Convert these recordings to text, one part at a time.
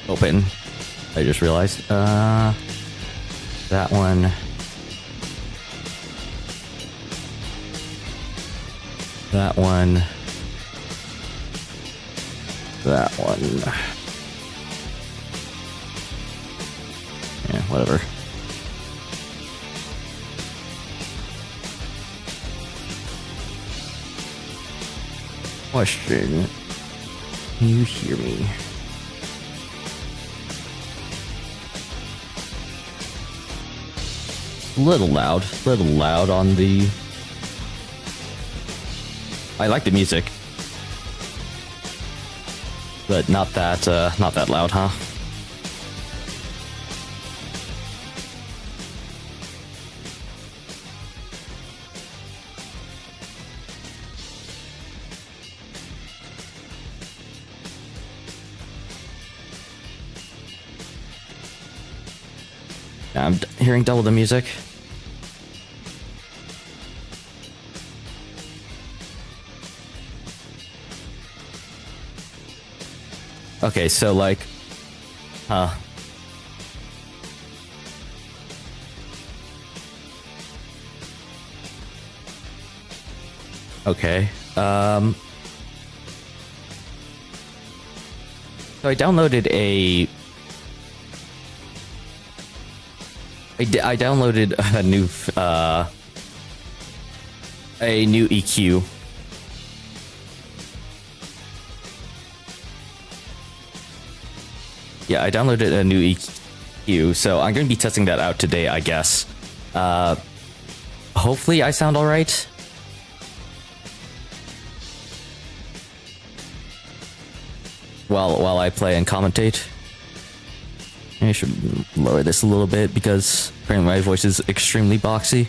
open. I just realized. That one. That one. That one. Yeah, whatever. Question. Can you hear me? Little loud on the... I like the music. But not that loud, huh? Yeah, I'm hearing double the music. Okay, so like, okay, so I downloaded I downloaded a new EQ. Yeah, I downloaded a new EQ, so I'm going to be testing that out today, I guess. Hopefully I sound alright. While I play and commentate. I should lower this a little bit because apparently my voice is extremely boxy.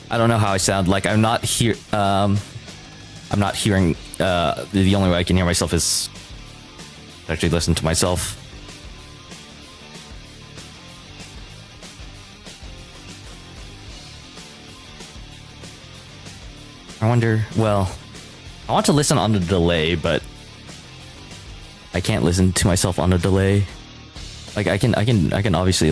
I don't know how I sound. Like, I'm not hearing. The only way I can hear myself is to actually listen to myself. I wonder. Well, I want to listen on the delay, but I can't listen to myself on a delay. Like, I can obviously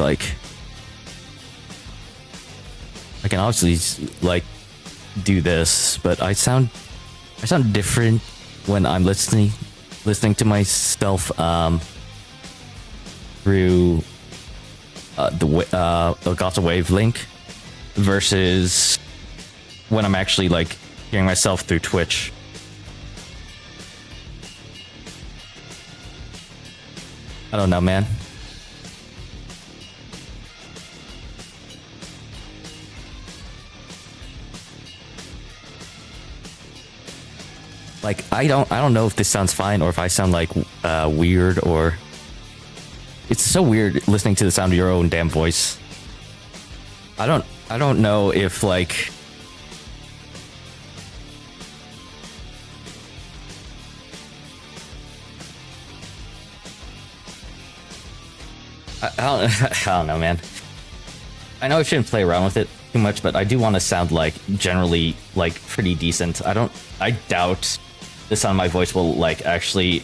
do this, but I sound different when I'm listening to myself through the Elgato Wave link versus when I'm actually like hearing myself through Twitch. I don't know, man. Like, I don't know if this sounds fine or if I sound like weird, or it's so weird listening to the sound of your own damn voice. I don't know if like I don't know, man. I know I shouldn't play around with it too much, but I do want to sound like generally like pretty decent. I doubt the sound of my voice will like actually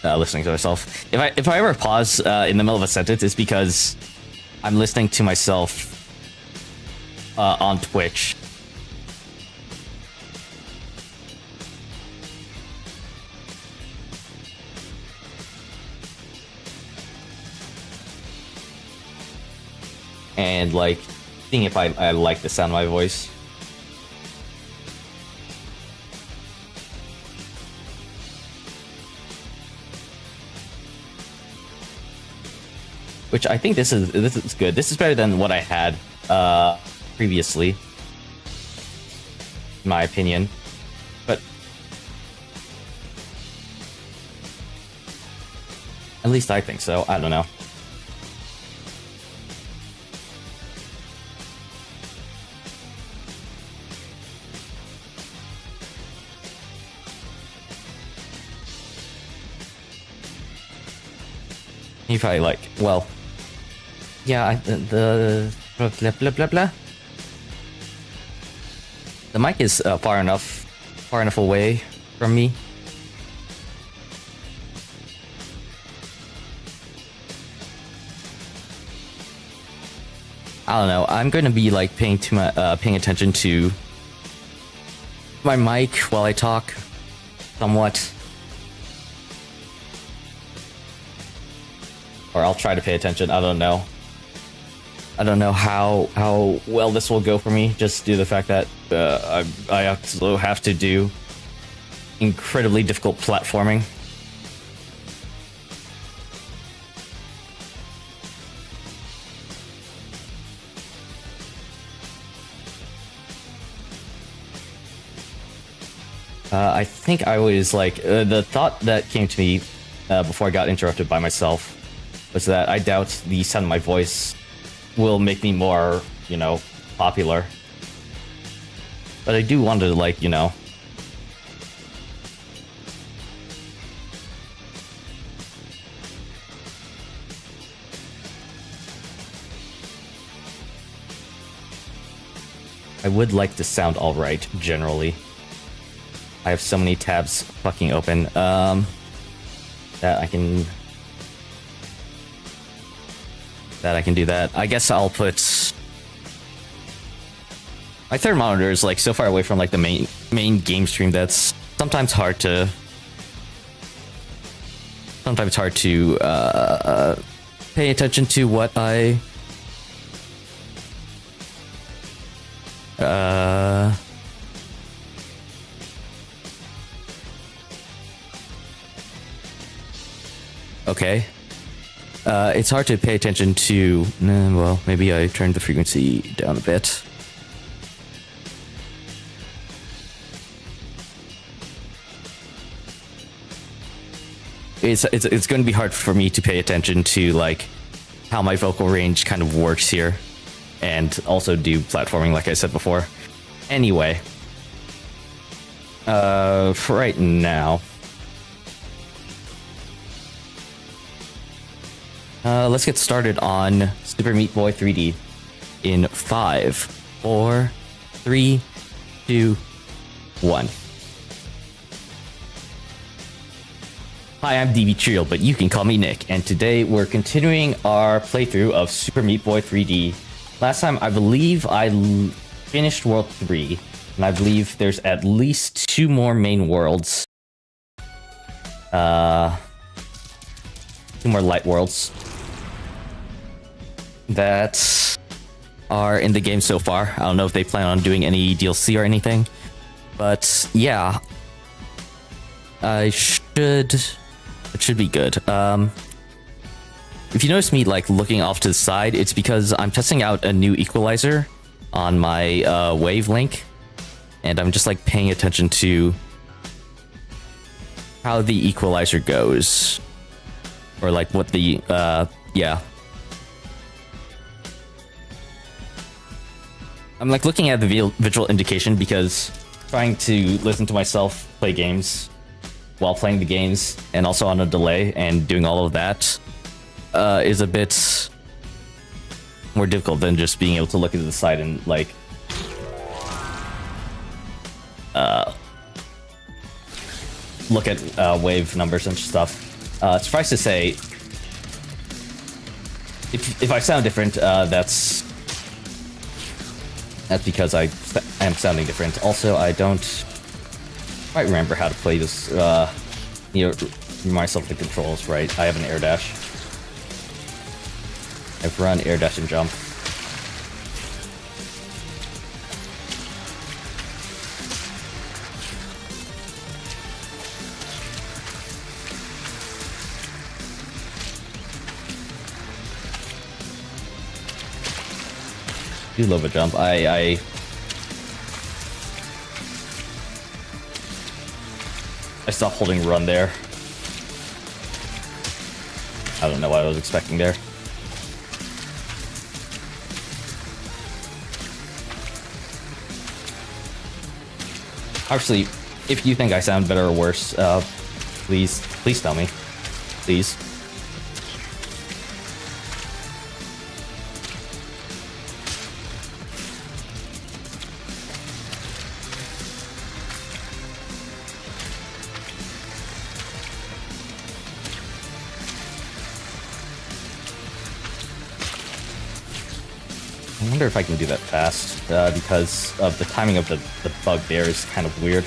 listening to myself. If I ever pause in the middle of a sentence, it's because I'm listening to myself on Twitch. And like seeing if I like the sound of my voice. Which I think this is good. This is better than what I had previously, in my opinion. But at least I think so. I don't know. You probably like, well, yeah, the blah blah blah blah. The mic is far enough away from me. I don't know. I'm going to be like paying attention to my mic while I talk, somewhat. Or I'll try to pay attention. I don't know. I don't know how well this will go for me, just due to the fact that I also have to do incredibly difficult platforming. I think I was like, the thought that came to me before I got interrupted by myself was that I doubt the sound of my voice will make me more, you know, popular. But I do want to, like, you know, I would like to sound alright, generally. I have so many tabs fucking open, that I can do that. I guess I'll put my third monitor is like so far away from like the main game stream that's sometimes hard to pay attention to what I okay. It's hard to pay attention to... well, maybe I turned the frequency down a bit. It's going to be hard for me to pay attention to, like, how my vocal range kind of works here. And also do platforming, like I said before. Anyway. For right now... let's get started on Super Meat Boy 3D in 5, 4, 3, 2, 1. Hi, I'm Dbtriol, but you can call me Nick, and today we're continuing our playthrough of Super Meat Boy 3D. Last time, I believe I finished World 3, and I believe there's at least 2 more main worlds. 2 more light worlds that are in the game so far. I don't know if they plan on doing any DLC or anything, but yeah, it should be good. If you notice me like looking off to the side, it's because I'm testing out a new equalizer on my wave link, and I'm just like paying attention to how the equalizer goes, or like what the yeah. I'm like looking at the visual indication because trying to listen to myself play games while playing the games and also on a delay and doing all of that is a bit more difficult than just being able to look at the side and like look at wave numbers and stuff. Suffice to say, if I sound different, that's because I am sounding different. Also, I don't quite remember how to play this. You know, remind myself the controls, right? I have an air dash. I've run, air dash, and jump. Do love a jump. I stopped holding run there. I don't know what I was expecting there. Actually, if you think I sound better or worse, please tell me. Please. I wonder if I can do that fast, because of the timing of the bug there is kind of weird.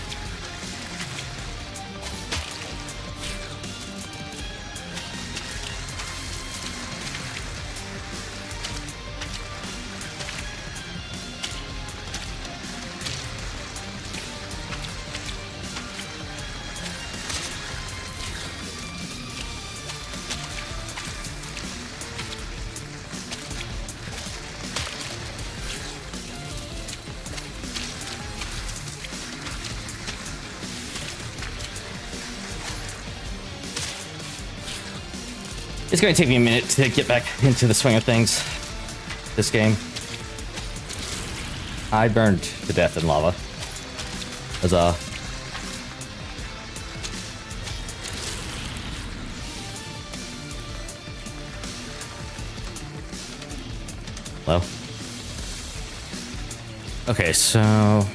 It's going to take me a minute to get back into the swing of things. This game. I burned to death in lava. Huzzah. Hello? Okay, so...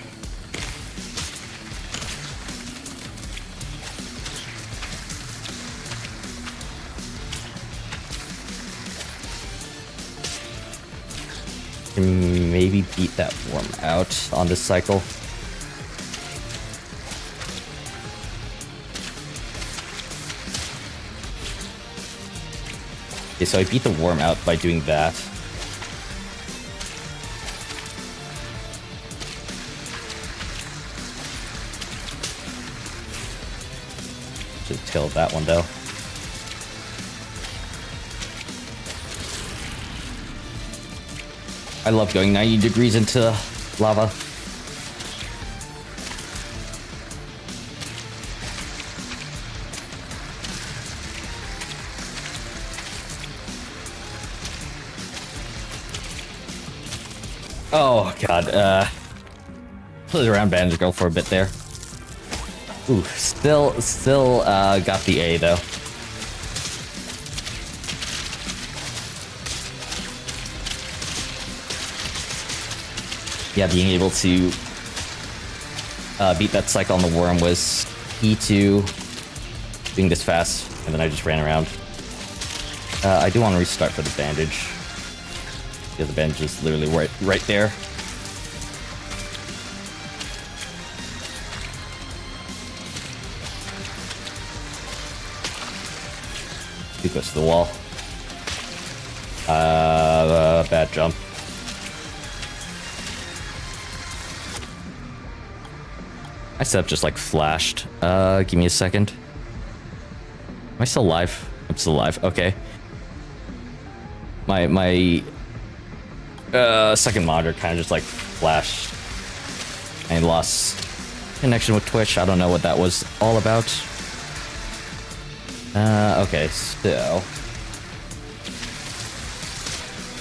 maybe beat that worm out on this cycle. Okay, so I beat the worm out by doing that. Should kill that one though. I love going 90 degrees into lava. Oh god, played around Bandage Girl for a bit there. Ooh, still got the A though. Yeah, being able to beat that cycle on the worm was key to being this fast, and then I just ran around. I do want to restart for the bandage. Yeah, the bandage is literally right there. Too close to the wall. Bad jump. My setup just like flashed. Give me a second. Am I still alive? I'm still alive. Okay. My second monitor kind of just like flashed. I lost connection with Twitch. I don't know what that was all about. Okay, so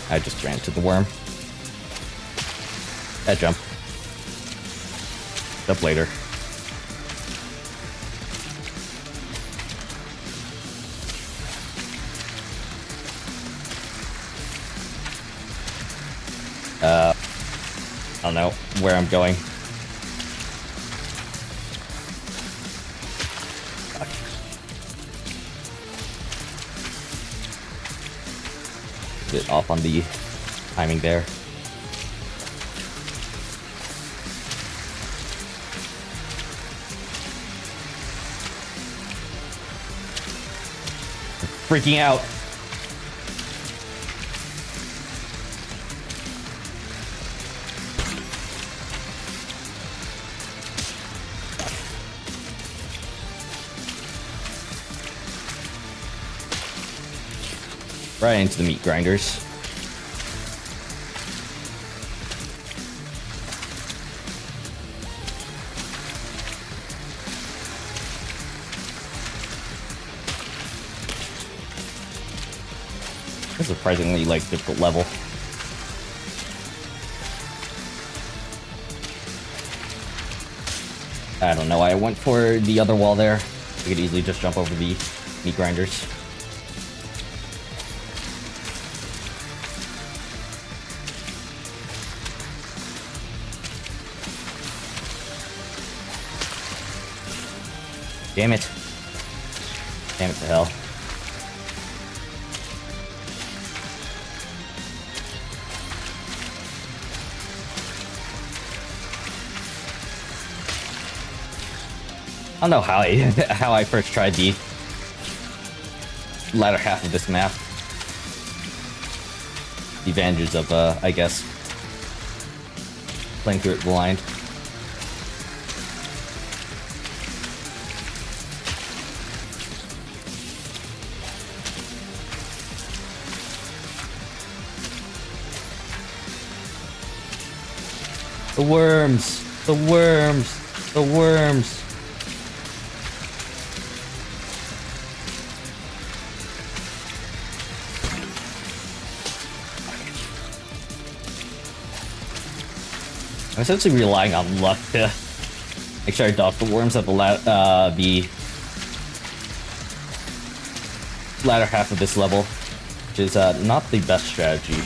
I just ran into the worm. That jump. Up later. I don't know where I'm going. Bit off on the timing there. Freaking out. Right into the meat grinders. This is a surprisingly like difficult level. I don't know. I went for the other wall there. I could easily just jump over the meat grinders. Damn it. Damn it to hell. I don't know how I how I first tried the latter half of this map. The advantages of I guess playing through it blind. The worms! The worms! The worms! I'm essentially relying on luck to make sure I dodge the worms at the latter half of this level, which is not the best strategy.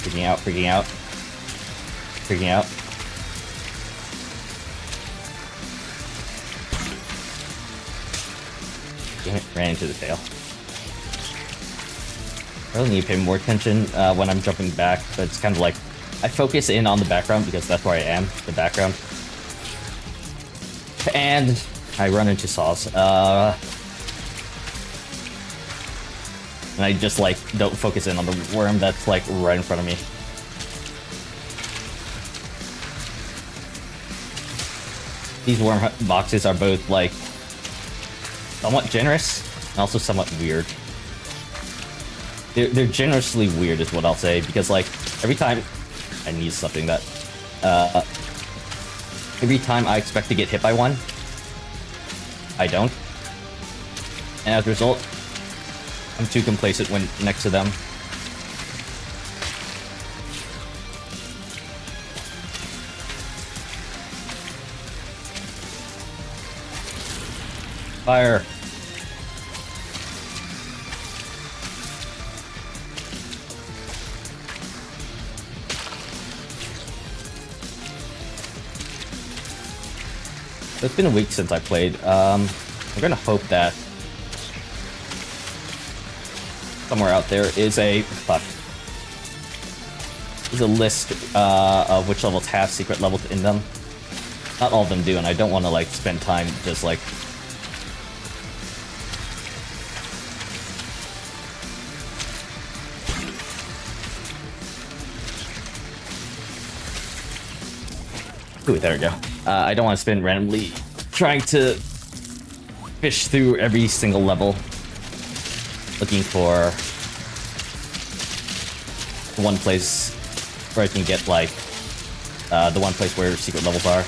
Freaking out, freaking out. Freaking out. Damn it, ran into the tail. I really need to pay more attention when I'm jumping back, but it's kind of like I focus in on the background because that's where I am, the background. And I run into saws. And I just, like, don't focus in on the worm that's, like, right in front of me. These worm boxes are both, like, somewhat generous and also somewhat weird. They're generously weird is what I'll say, because, like, every time I need something that, every time I expect to get hit by one, I don't. And as a result, I'm too complacent when next to them. Fire. So it's been a week since I played. I'm gonna hope that somewhere out there is a list of which levels have secret levels in them. Not all of them do, and I don't want to like spend time just like ooh, there we go. I don't want to spend randomly trying to fish through every single level looking for one place where I can get, like, the one place where secret levels are.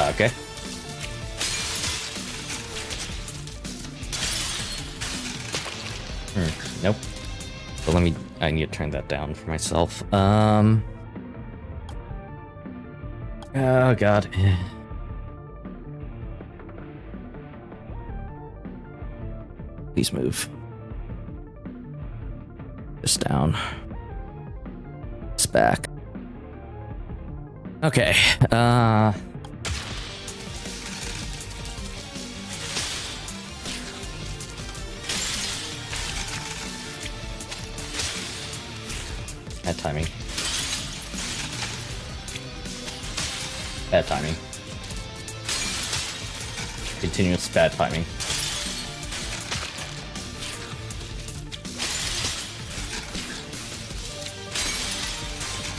Okay. Nope. So I need to turn that down for myself. Oh god. Please move. Just down. It's back. Okay. Bad timing. Bad timing. Continuous bad timing.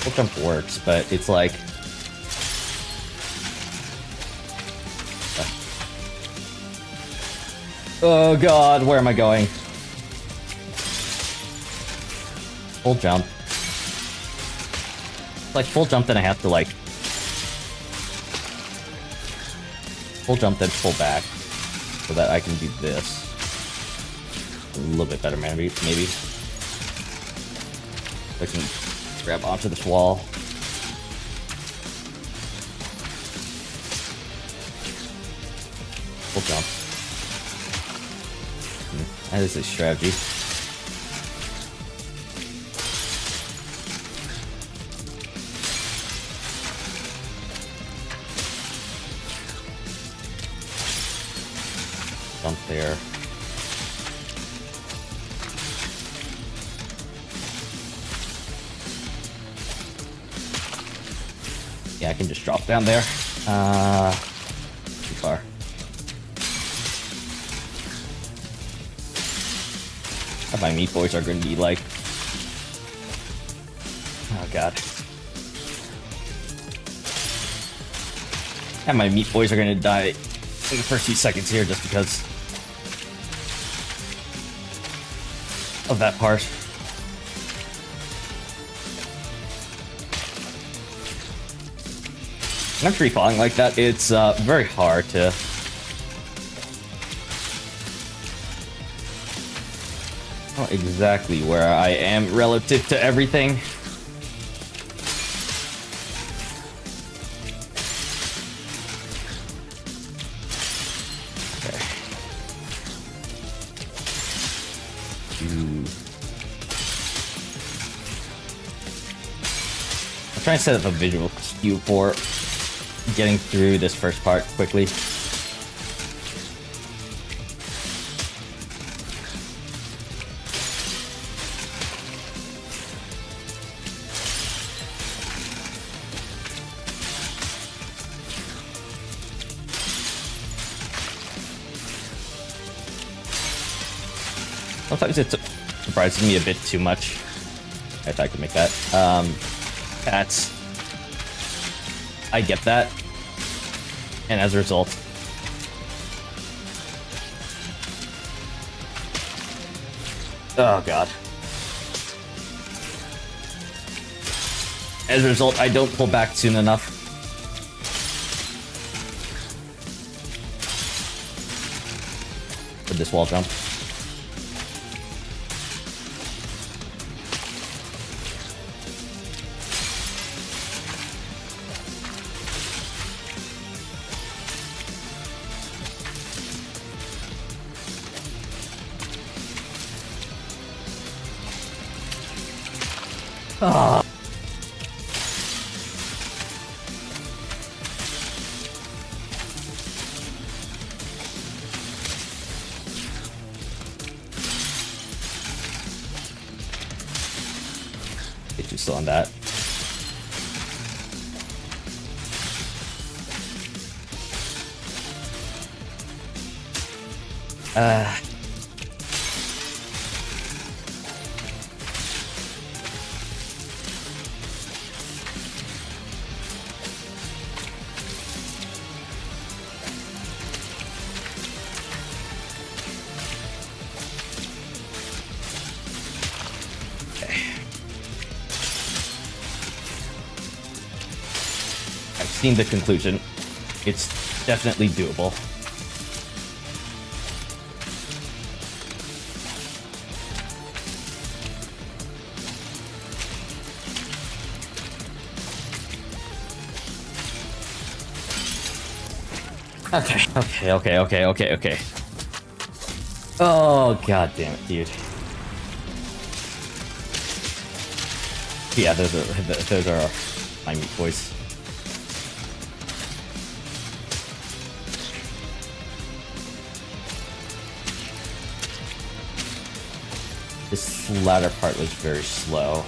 Full jump works, but it's like... oh god, where am I going? Full jump. Like full jump, then I have to like full jump, then pull back so that I can do this a little bit better, maybe. I can grab onto this wall. Full jump. That is a strategy. Jump there. Yeah, I can just drop down there. Too far. My meat boys are going to be like... Oh, God. And my meat boys are going to die in the first few seconds here just because of that part. When I'm free falling like that, it's very hard to... I don't know exactly where I am relative to everything. Okay. I'm trying to set up a visual cue for getting through this first part quickly. Sometimes it surprises me a bit too much. If I could make that. Cats. I get that. And as a result... Oh, God. As a result, I don't pull back soon enough. For this wall jump. Ah. Get you still on that. I've seen the conclusion. It's definitely doable. Okay. Oh, god damn it, dude. Yeah, those are my meat boys. This latter part was very slow.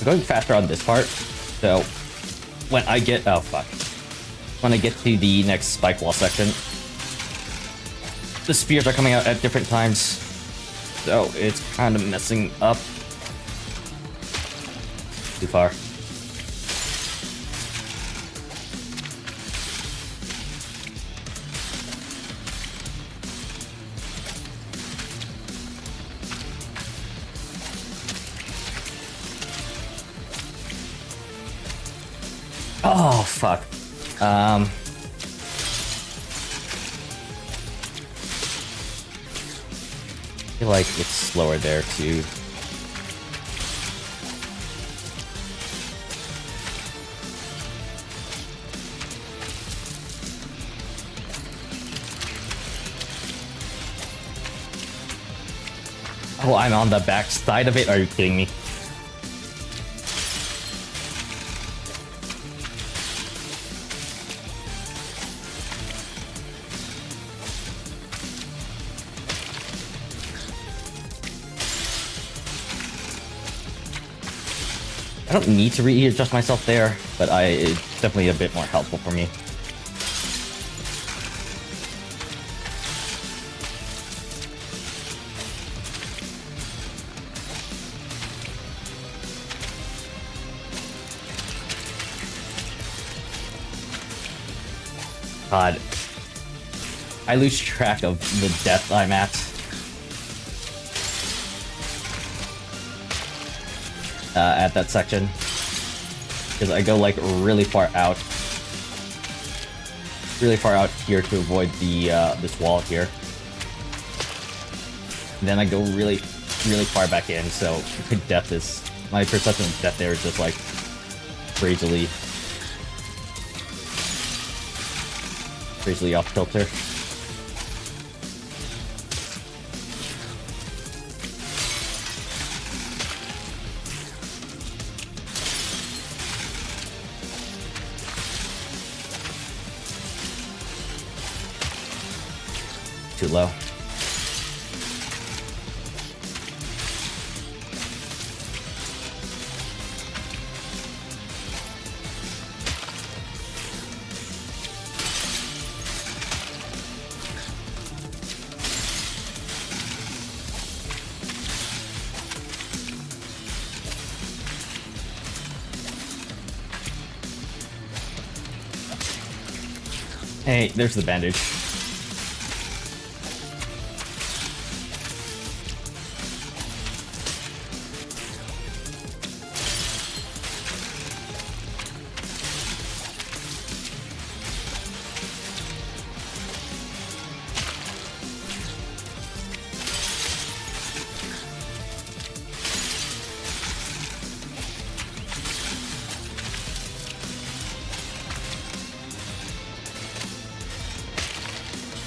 I'm going faster on this part, so when I get... Oh, fuck. When I get to the next spike wall section, the spears are coming out at different times, so it's kind of messing up. Too far. Oh, fuck. I feel like it's slower there, too. Oh, I'm on the back side of it? Are you kidding me? I don't need to readjust myself there, but it's definitely a bit more helpful for me. God, I lose track of the depth I'm at. At that section, because I go like really far out here to avoid the this wall here. And then I go really far back in, so my perception of depth there is just like crazily off kilter. Too low. Hey, there's the bandage.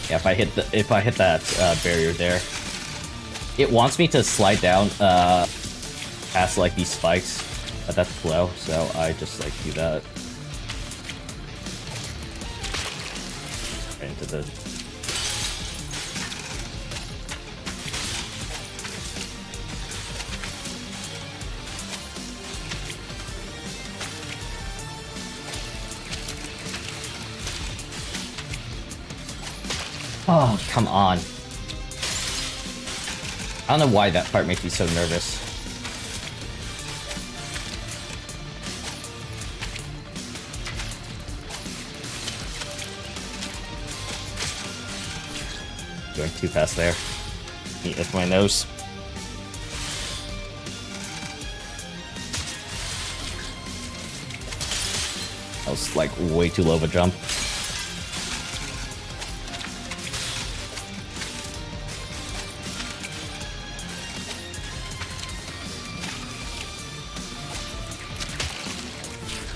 Yeah, if I hit that barrier there, it wants me to slide down past like these spikes, but that's slow, so I just like do that. Right into the... Oh, come on. I don't know why that part makes me so nervous. Going too fast there. Eat with my nose. That was like way too low of a jump.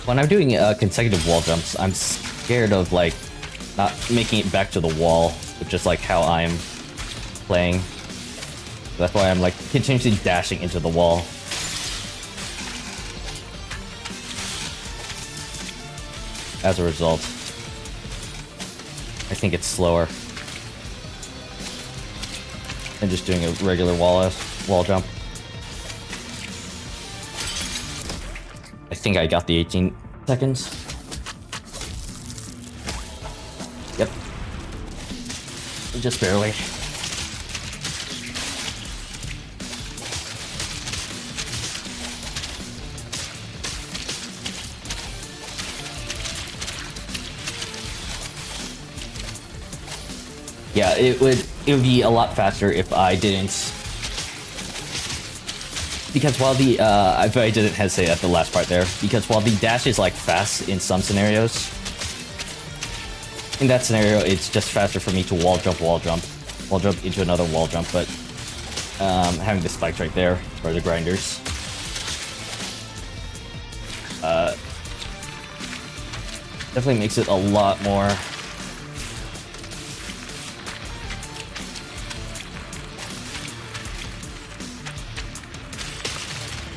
When I'm doing consecutive wall jumps, I'm scared of like not making it back to the wall, which is like how I'm playing. That's why I'm like continuously dashing into the wall. As a result, I think it's slower than just doing a regular wall jump. think I got the 18 seconds. Yep. Just barely. Yeah, it would be a lot faster if I didn't, because while the if I didn't hesitate at the last part there, because while the dash is like fast in some scenarios, in that scenario it's just faster for me to wall jump into another wall jump, but having the spikes right there for the grinders, definitely makes it a lot more.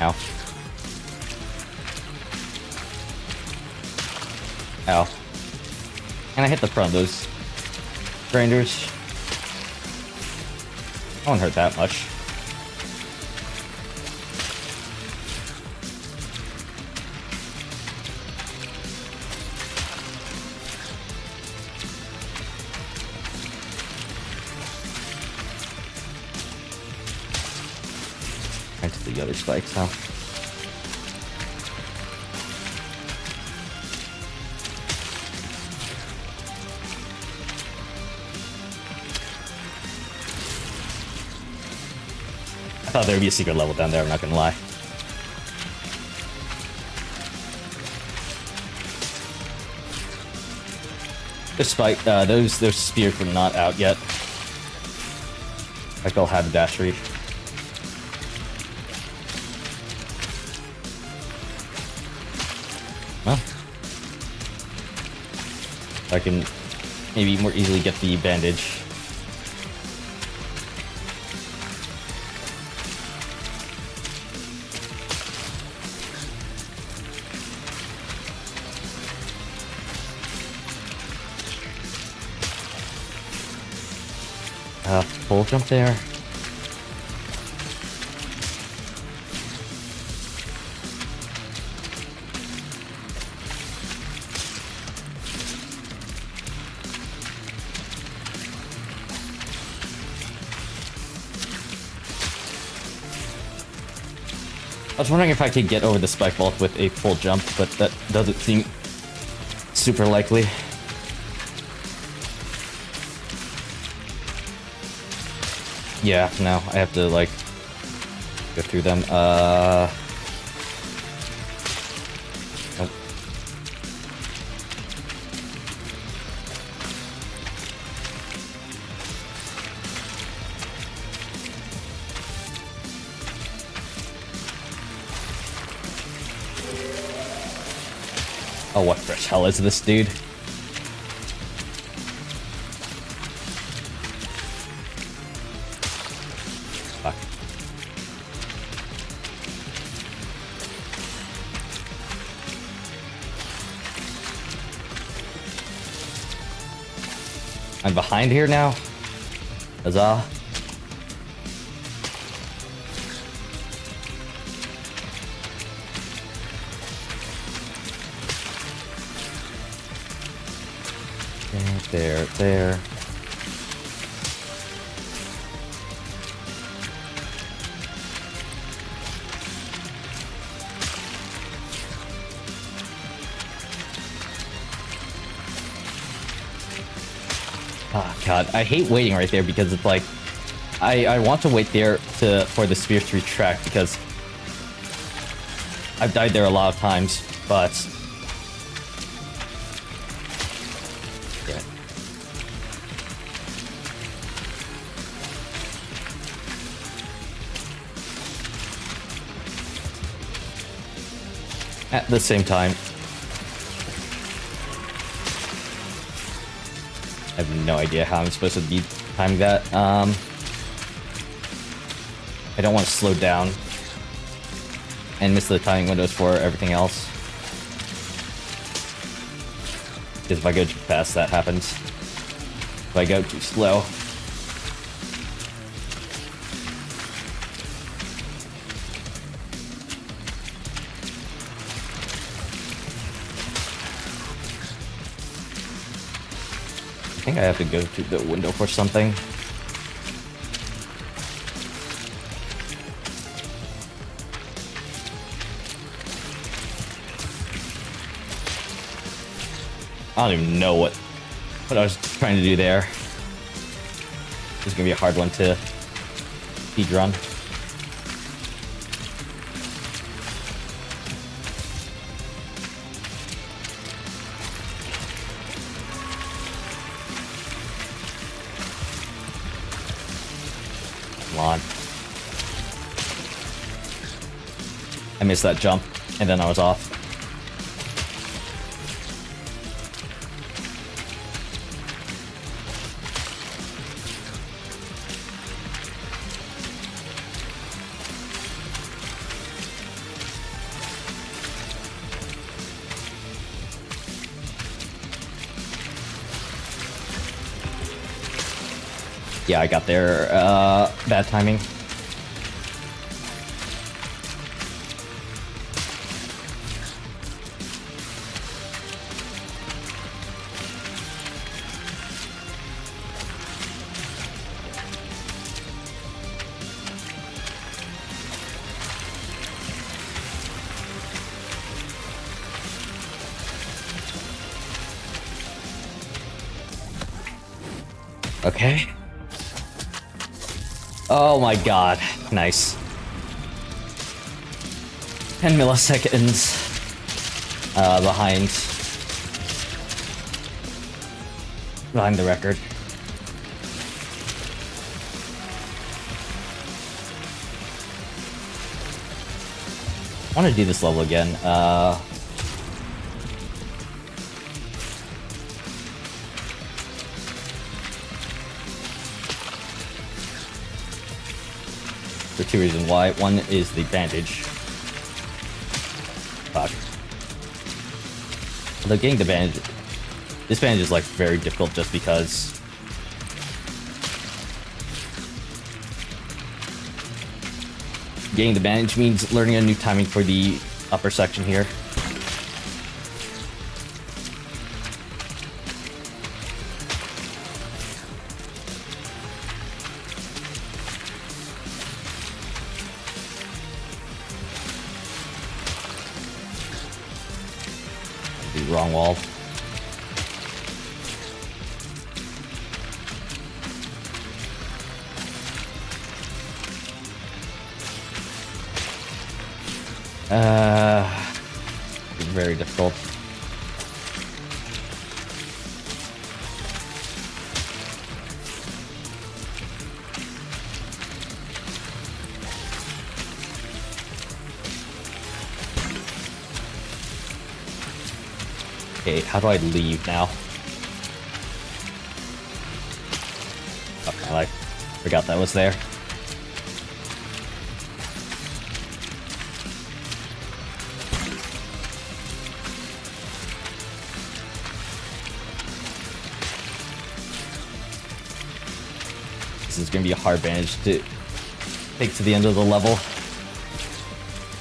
Ow. Ow. And I hit the front of those grinders. I won't hurt that much. To the other spikes now. I thought there would be a secret level down there, I'm not gonna lie. This spike, those spears were not out yet. Like I'll have the dash reach. Well, I can maybe more easily get the bandage. Full jump there. I was wondering if I could get over the spike vault with a full jump, but that doesn't seem super likely. Yeah, no, I have to, like, go through them. Nope. Oh, what the hell is this, dude? Fuck. I'm behind here now? Huzzah. There. Oh god, I hate waiting right there because it's like I want to wait there for the spears to retract because I've died there a lot of times, but yeah. At the same time, I have no idea how I'm supposed to be timing that. I don't want to slow down and miss the timing windows for everything else. Because if I go too fast, that happens. If I go too slow. think I have to go to the window for something. I don't even know what I was trying to do there. This is gonna be a hard one to speedrun. Come on. I missed that jump, and then I was off. Yeah, I got there. Bad timing. Okay. Oh my god. Nice. 10 milliseconds behind the record. I want to do this level again. For two reasons why. One is the bandage. Fuck. Although getting the bandage... This bandage is, like, very difficult just because... Getting the bandage means learning a new timing for the upper section here. Wrong wall. Very difficult. Okay, how do I leave now? Okay, I forgot that was there. This is gonna be a hard bandage to take to the end of the level.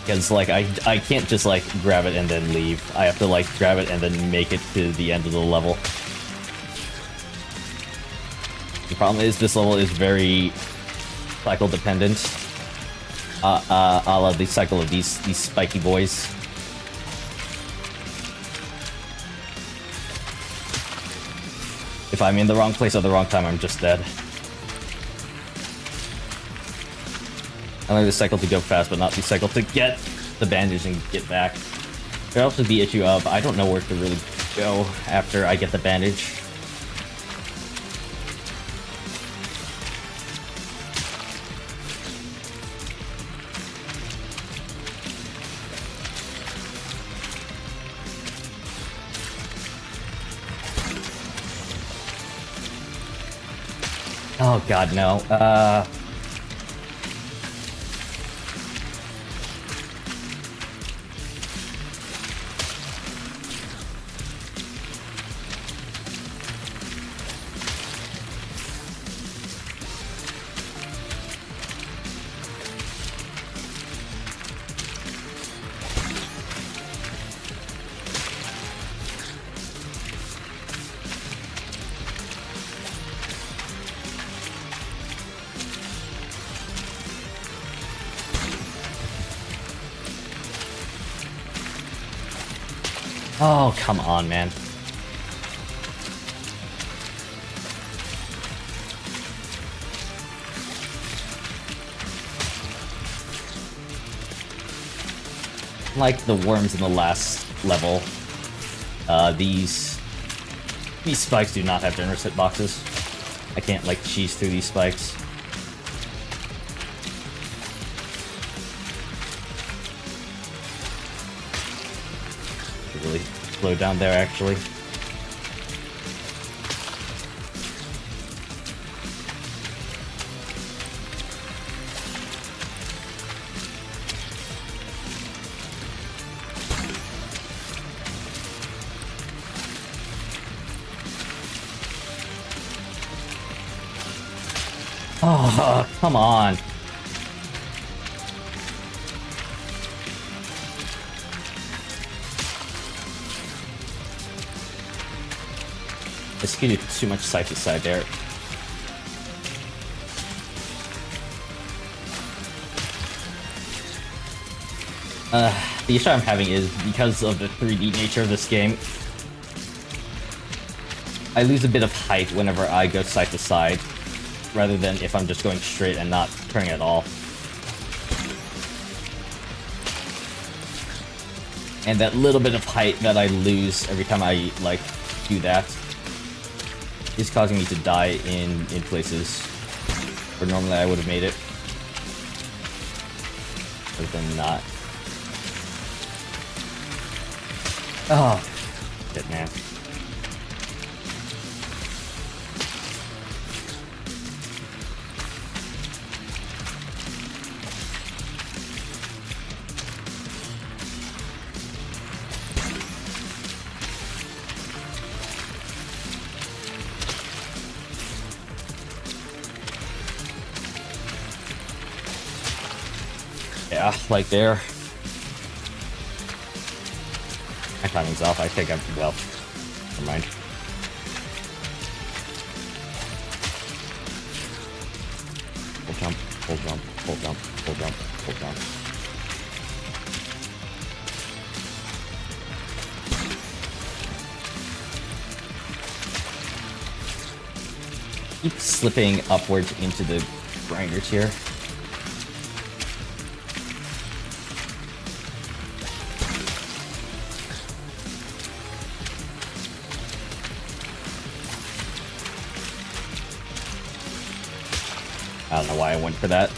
Because, like, I can't just, like, grab it and then leave. I have to, like, grab it and then make it to the end of the level. The problem is this level is very cycle dependent. I love the cycle of these spiky boys. If I'm in the wrong place at the wrong time, I'm just dead. I like the cycle to go fast, but not the cycle to get the bandage and get back. There's also the issue of I don't know where to really go after I get the bandage. Oh god, no. Oh, come on, man. Like the worms in the last level, these spikes do not have generous hitboxes. I can't, like, cheese through these spikes. Really slow down there, actually. Oh, come on. I skidded too much side to side there. The issue I'm having is because of the 3D nature of this game, I lose a bit of height whenever I go side to side, rather than if I'm just going straight and not turning at all. And that little bit of height that I lose every time I, like, do that is causing me to die in places where normally I would have made it. But then not. Oh, shit, man. Yeah, like there. My timing's off. I think I'm, well, never mind. Full jump, full jump, full jump, full jump, full jump. Keep slipping upwards into the grinders here. I don't know why I went for that.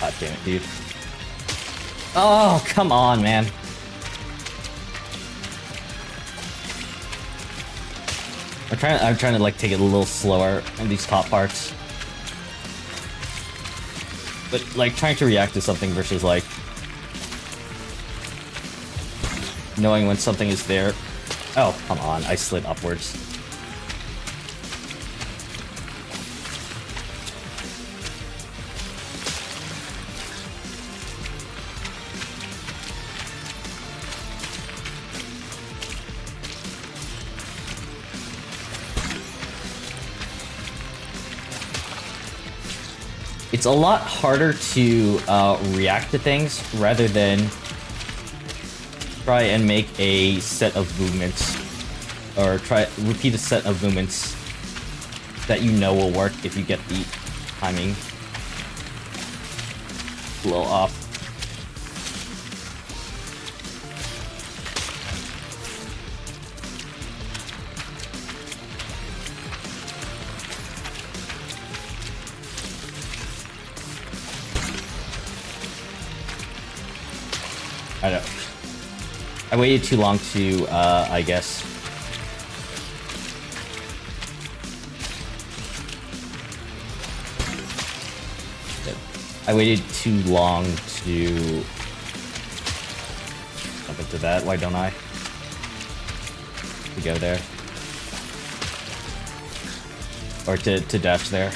God damn it, dude. Oh, come on, man. I'm trying to like take it a little slower in these top parts. But like trying to react to something versus like knowing when something is there. Oh, come on, I slid upwards. It's a lot harder to react to things rather than try and make a set of movements or repeat a set of movements that you know will work if you get the timing a little off. I don't know. I waited too long to, I guess. I waited too long to jump into that. Why don't I? To go there. Or to dash there.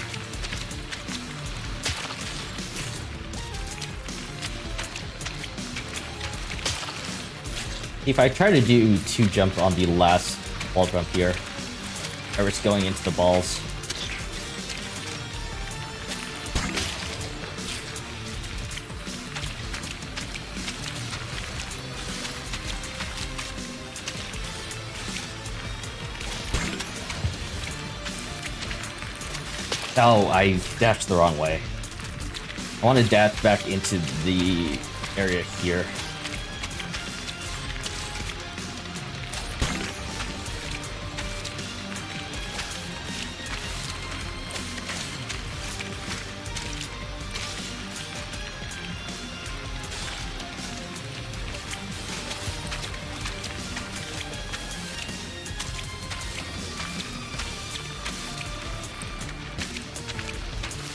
If I try to do 2 jumps on the last ball jump here, I risk going into the balls. Oh, I dashed the wrong way. I want to dash back into the area here.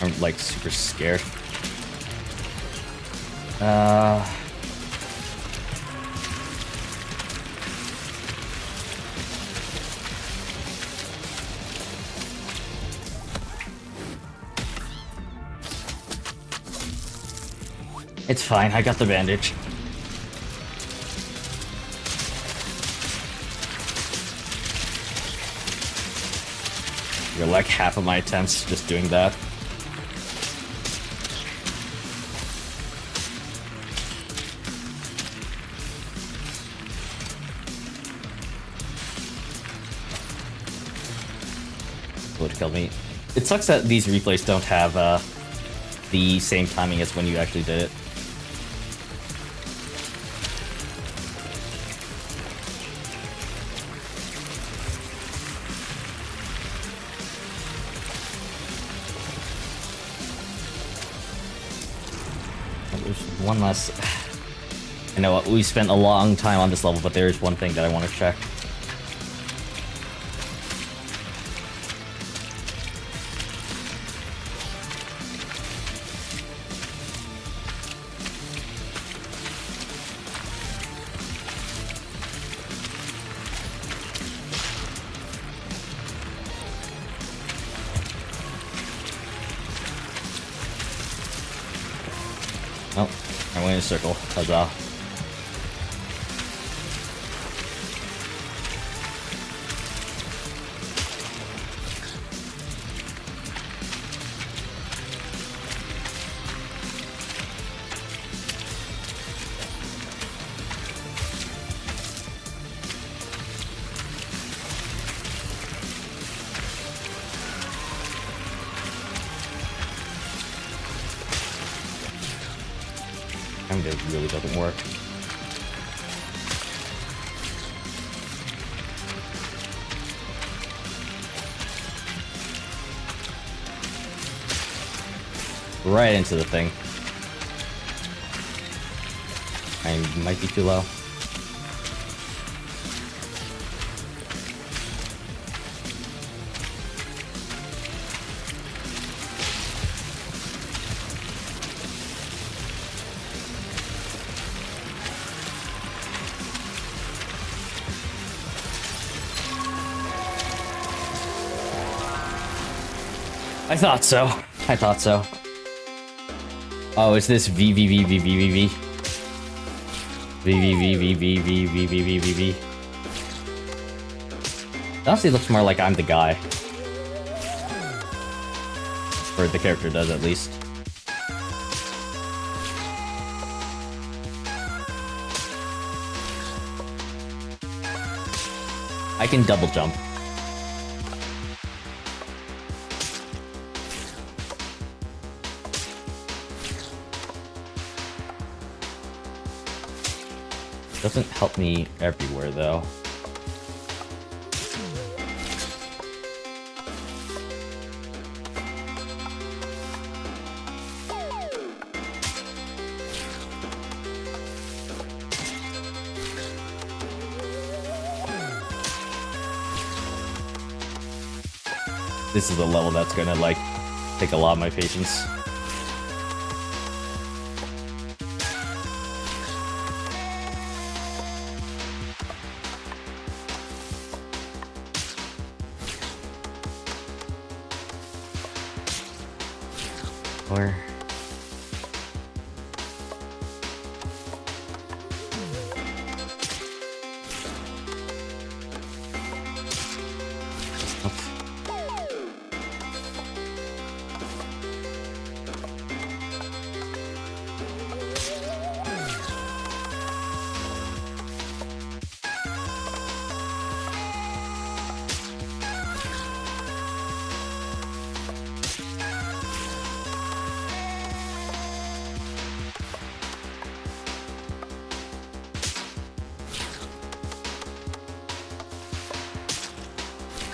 I'm like super scared. It's fine, I got the bandage. You're like half of my attempts just doing that. Would kill me. It sucks that these replays don't have the same timing as when you actually did it. There's one last... I know we spent a long time on this level, but there is one thing that I want to check. Oh, I went in a circle. Huzzah. It really doesn't work. Right into the thing. I might be too low. I thought so. I thought so. Oh, is this V V V V V V V? V V V V V V V V V V V. It honestly looks more like I'm the guy. Or the character does, at least. I can double jump. Doesn't help me everywhere, though. This is a level that's gonna, like, take a lot of my patience. Where?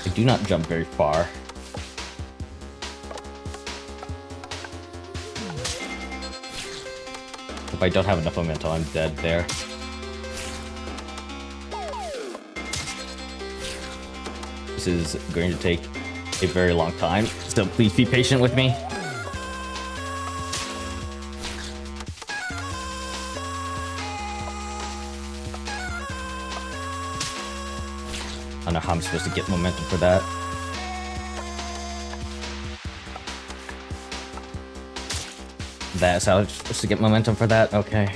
I do not jump very far. If I don't have enough momentum, I'm dead there. This is going to take a very long time, so please be patient with me. I don't know how I'm supposed to get momentum for that. That's how I'm supposed to get momentum for that? Okay.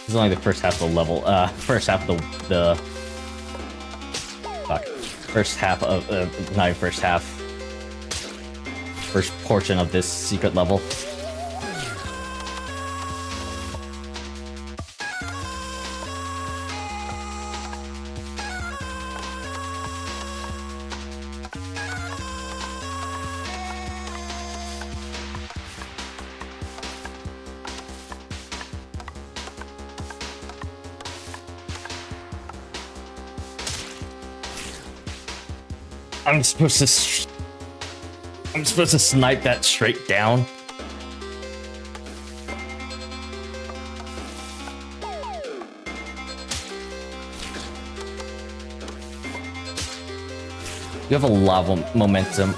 This is only the first half of the level. First half of the fuck. First half of not even first half. First portion of this secret level. I'm supposed to snipe that straight down. You have a lot of momentum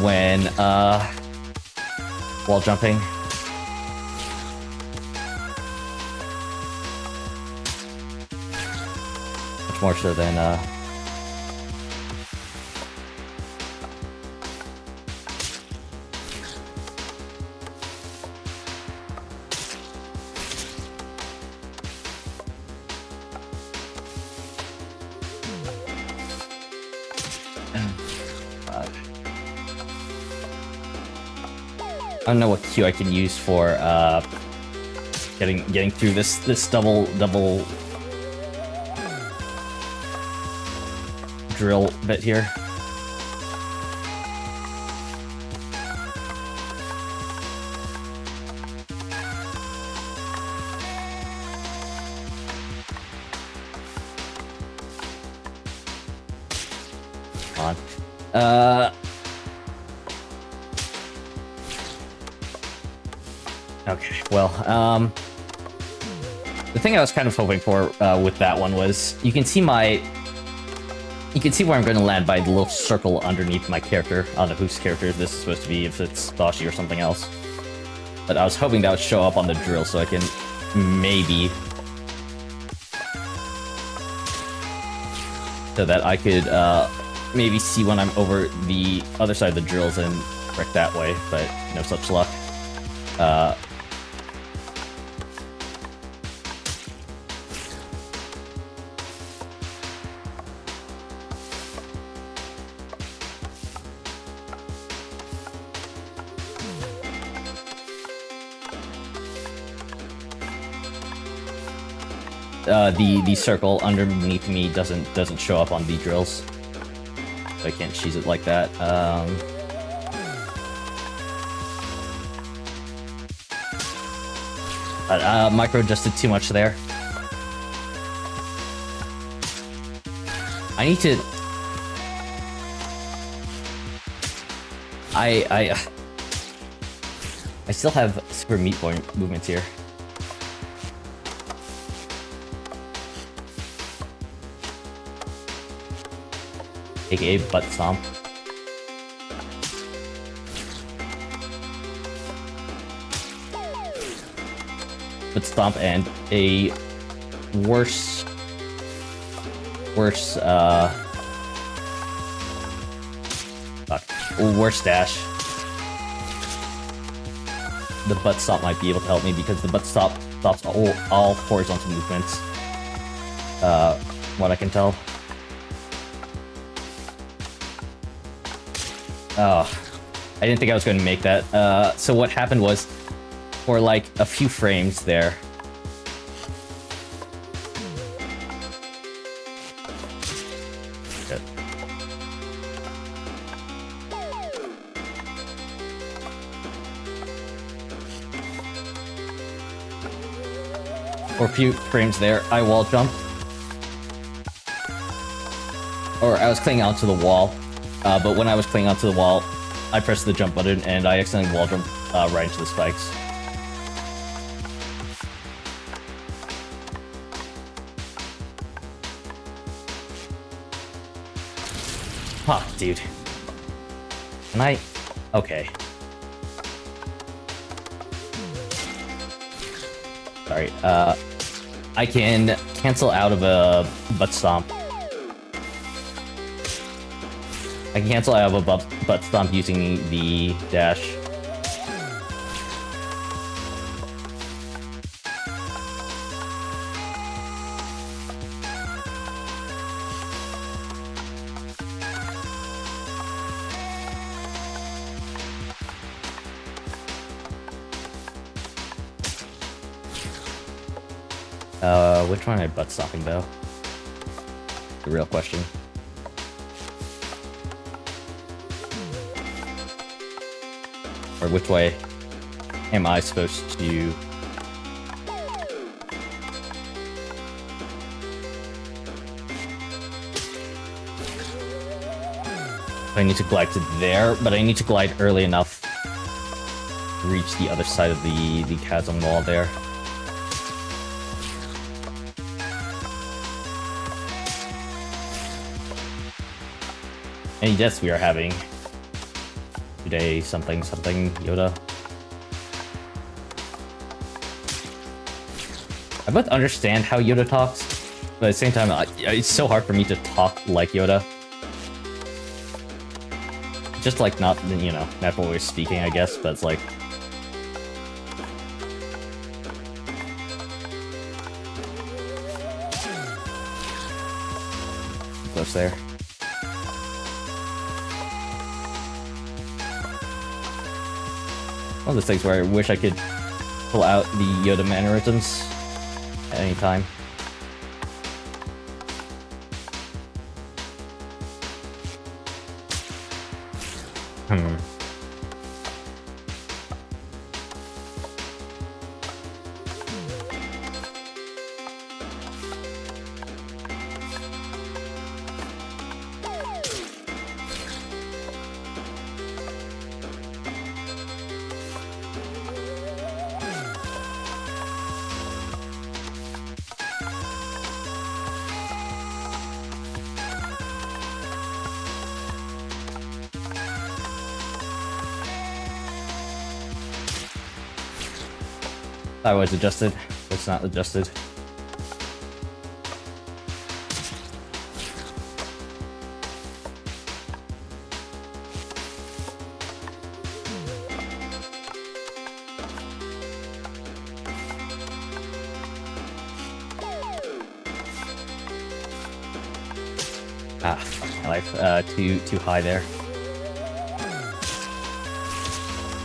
when wall jumping. Much more so than I don't know what Q I can use for getting through this double drill bit here. Come on. Okay, well, the thing I was kind of hoping for with that one was you can see where I'm going to land by the little circle underneath my character. I don't know whose character this is supposed to be, if it's Bashi or something else. But I was hoping that would show up on the drill so I can maybe... so that I could maybe see when I'm over the other side of the drills and wreck that way, but no such luck. The circle underneath me doesn't show up on the drills. I can't cheese it like that. But micro adjusted too much there. I need to... I still have super meat boy movements here. AKA butt stomp. Butt stomp and a worse dash. The butt stomp might be able to help me because the butt stomp stops all horizontal movements. What I can tell. Oh, I didn't think I was going to make that. So what happened was, for like a few frames there, good. For a few frames there, I wall jumped, or I was clinging onto the wall. But when I was clinging onto the wall, I pressed the jump button and I accidentally wall jumped right into the spikes. Huh, dude. Can I? Okay. Sorry. I can cancel out of a butt stomp. I can cancel out of a butt stomp using the dash. Which one am I butt stomping though? The real question. Or which way am I supposed to... I need to glide to there, but I need to glide early enough to reach the other side of the chasm wall there. Any deaths we are having today, something, Yoda. I both understand how Yoda talks, but at the same time, it's so hard for me to talk like Yoda. Just like not, you know, natural way of speaking, I guess, but it's like... Close there. One of those things where I wish I could pull out the Yoda mannerisms at any time. I was adjusted. It's not adjusted. Ah, my life. Too high there.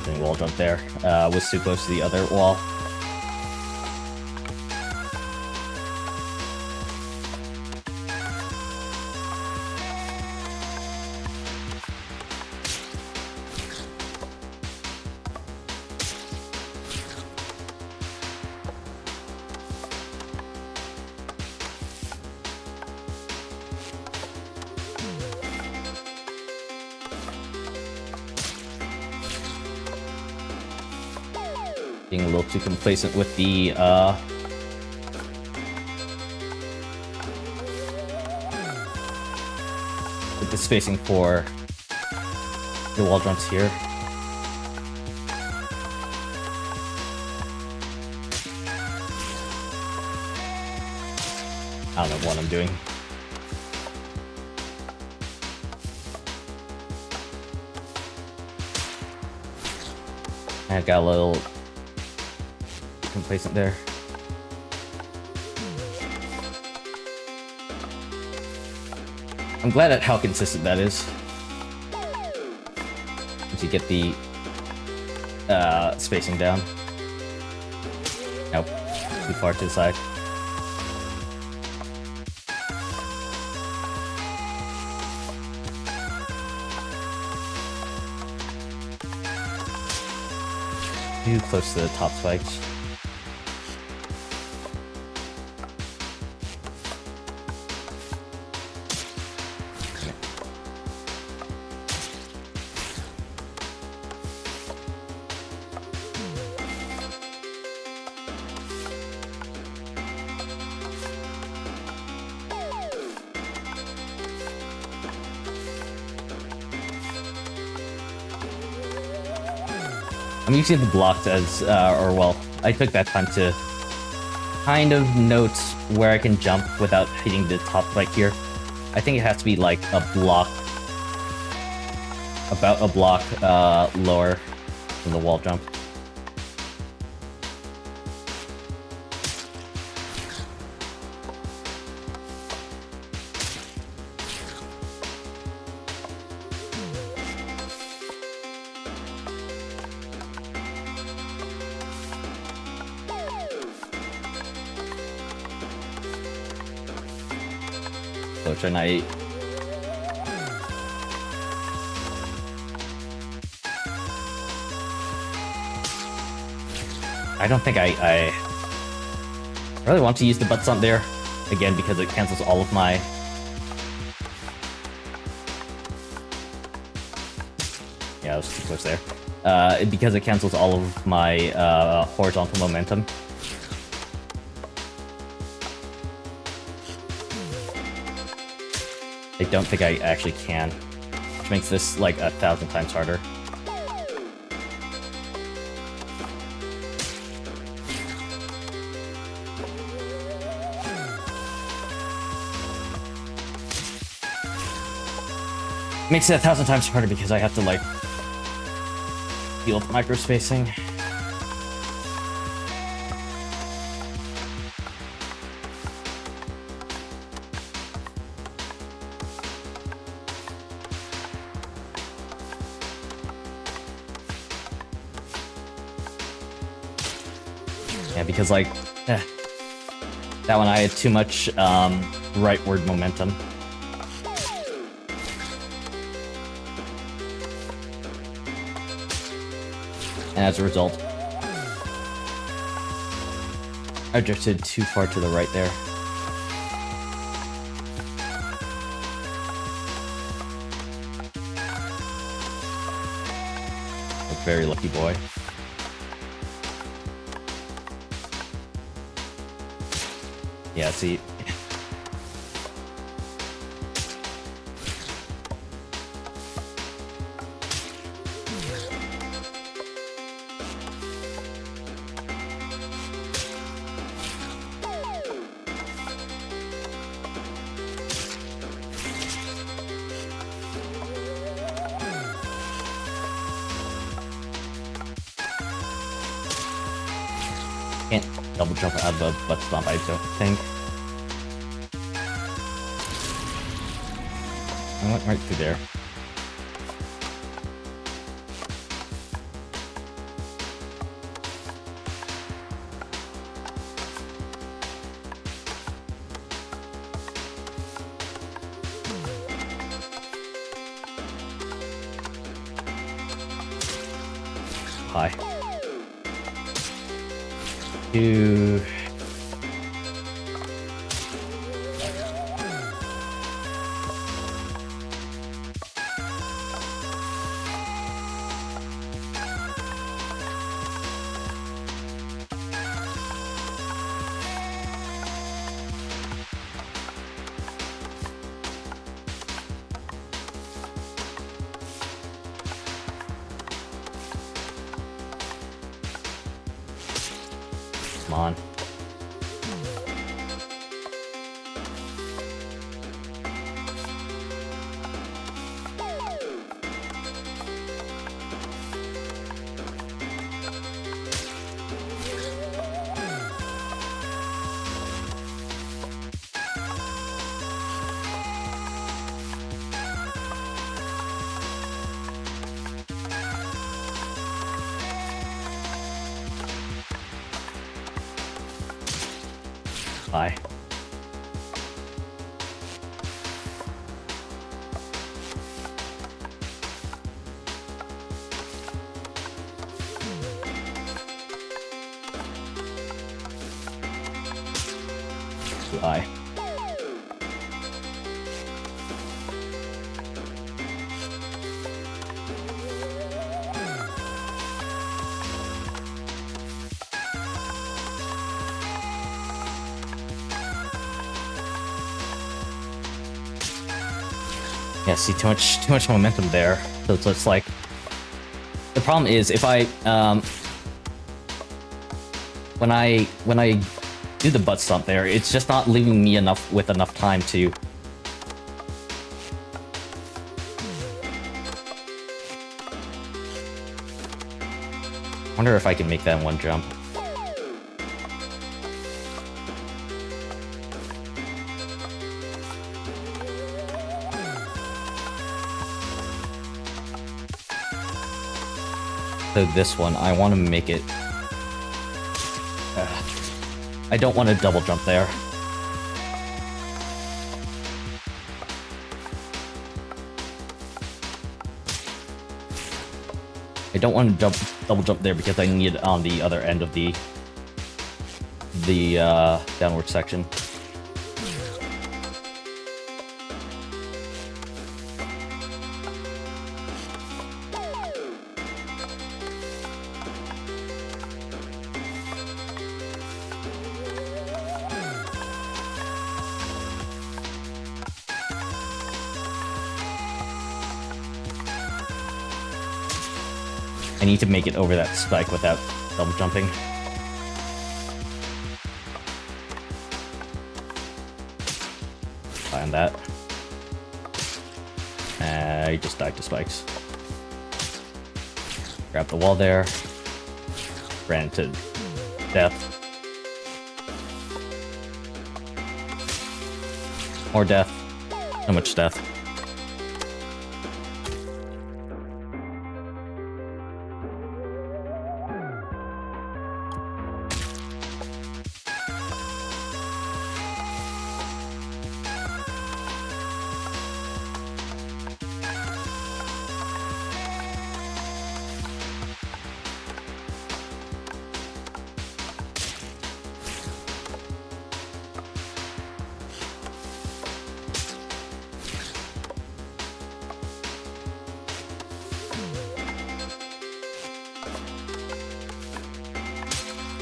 Didn't wall jump there. Was too close to the other wall. being a little too complacent with the spacing for the wall jumps here. I don't know what I'm doing. I got a little complacent there. I'm glad at how consistent that is. Once you get the spacing down. Nope, too far to the side. Too close to the top spikes. I'm using the blocks as, or well, I took that time to kind of note where I can jump without hitting the top spike here. I think it has to be like a block, about a block lower than the wall jump. Which I don't think I really want to use the butt stomp there again because it cancels all of my I was too close there. Because it cancels all of my horizontal momentum. I don't think I actually can, which makes this like 1,000 times harder. Makes it 1,000 times harder because I have to like deal with micro spacing. Yeah, because like that one I had too much rightward momentum. And as a result, I drifted too far to the right there. A very lucky boy. Yeah, see. Can't double jump out of the butt stomp, I don't think. I went right through there. Hi. Two. on. Bye. Bye. Yeah, see, too much momentum there. So it's just like, the problem is if I when I do the butt stomp there, it's just not leaving me with enough time to. Wonder if I can make that in one jump. So this one, I want to make it. I don't want to double jump there. I don't want to double jump there because I need it on the other end of the downward section. I need to make it over that spike without double jumping. Find that. I just died to spikes. Grab the wall there. Ran into death. More death. So much death.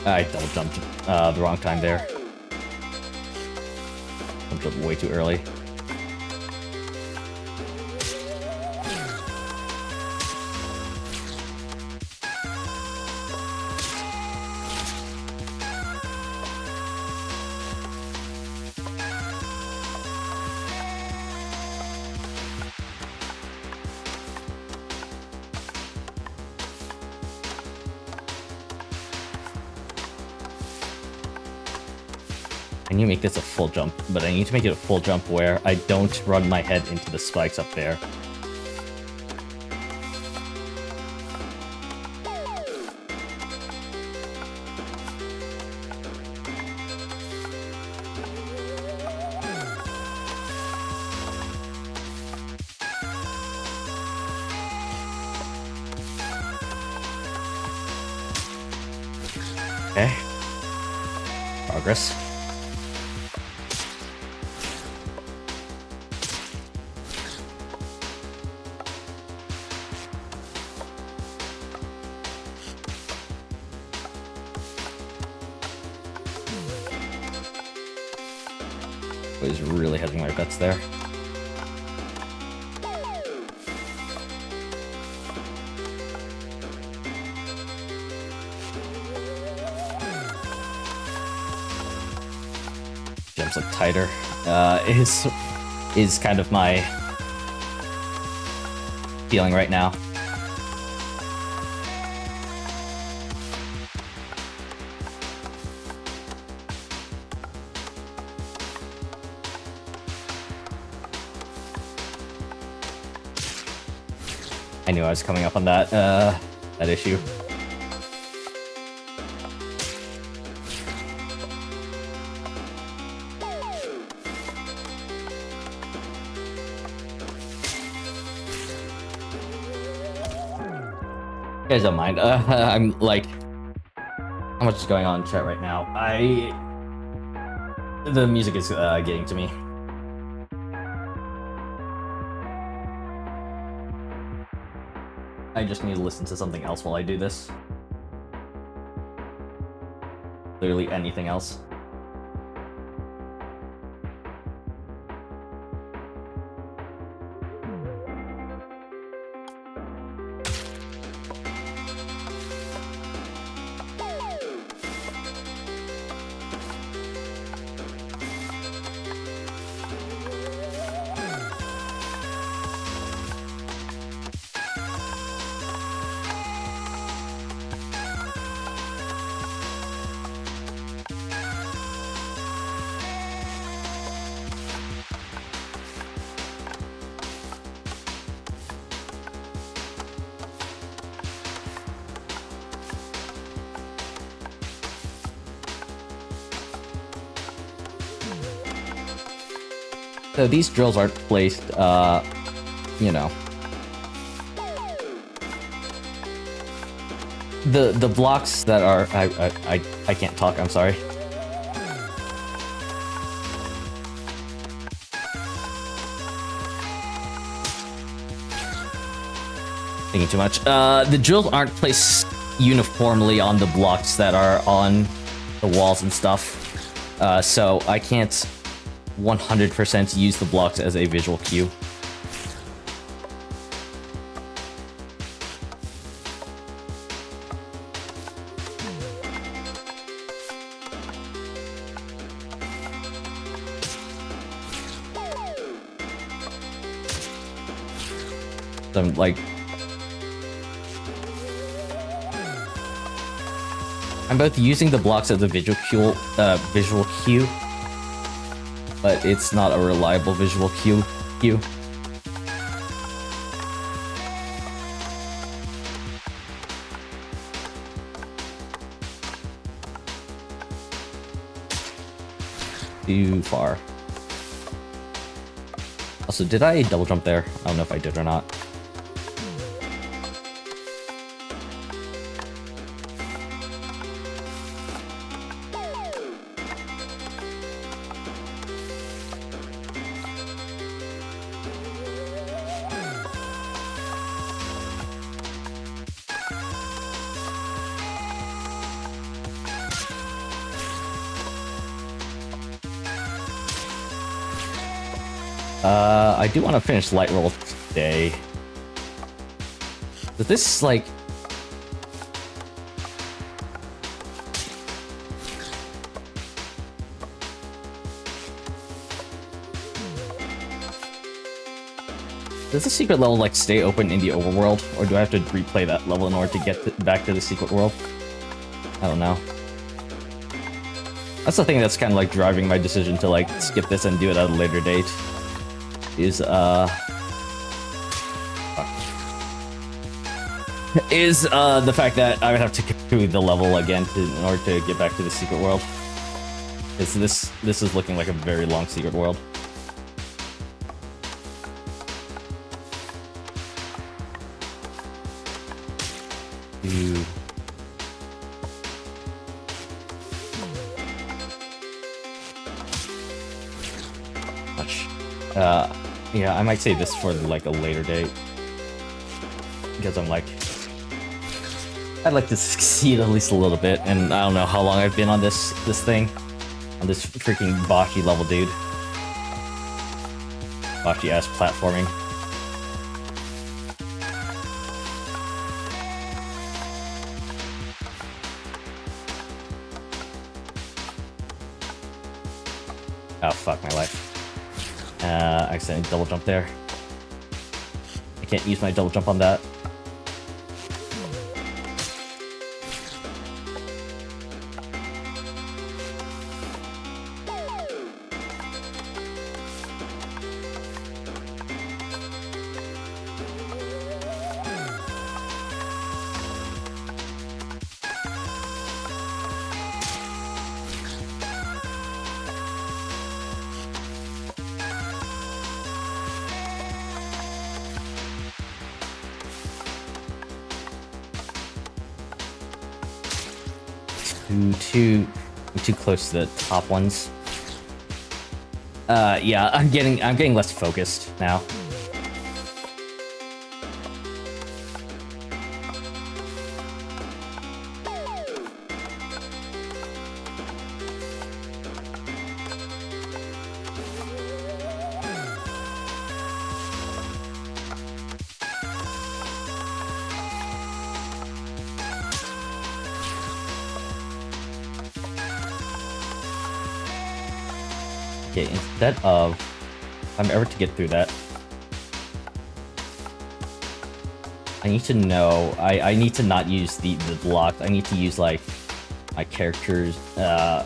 I double jumped the wrong time there. Double jumped way too early. I need to make this a full jump, but I need to make it a full jump where I don't run my head into the spikes up there. Okay. Progress. Was really hedging my bets there. jumps look tighter. Is kind of my feeling right now. I knew I was coming up on that issue. You guys don't mind. I'm like, how much is going on in chat right now? The music is getting to me. I just need to listen to something else while I do this. Literally anything else. So these drills aren't placed, you know. The blocks that are I can't talk, I'm sorry. Thinking too much. The drills aren't placed uniformly on the blocks that are on the walls and stuff. So I can't 100% use the blocks as a visual cue. So I'm like, I'm both using the blocks as a visual cue, but it's not a reliable visual cue. Too far. Also, did I double jump there? I don't know if I did or not. I do want to finish light roll today. But this, like... Does the secret level, like, stay open in the overworld? Or do I have to replay that level in order to get back to the secret world? I don't know. That's the thing that's kind of, like, driving my decision to, like, skip this and do it at a later date. Is the fact that I would have to go through the level again in order to get back to the secret world. Because this is looking like a very long secret world. Ew. Much. Yeah, I might save this for like a later date. Because I'm like, I'd like to succeed at least a little bit, and I don't know how long I've been on this thing. On this freaking botchy level, dude. Botchy ass platforming. Oh. accidentally double jump there. I can't use my double jump on that. Too close to the top ones. Yeah, I'm getting less focused now. Okay, instead of... if I'm ever to get through that, I need to know... I need to not use the blocks. I need to use, like, my characters... I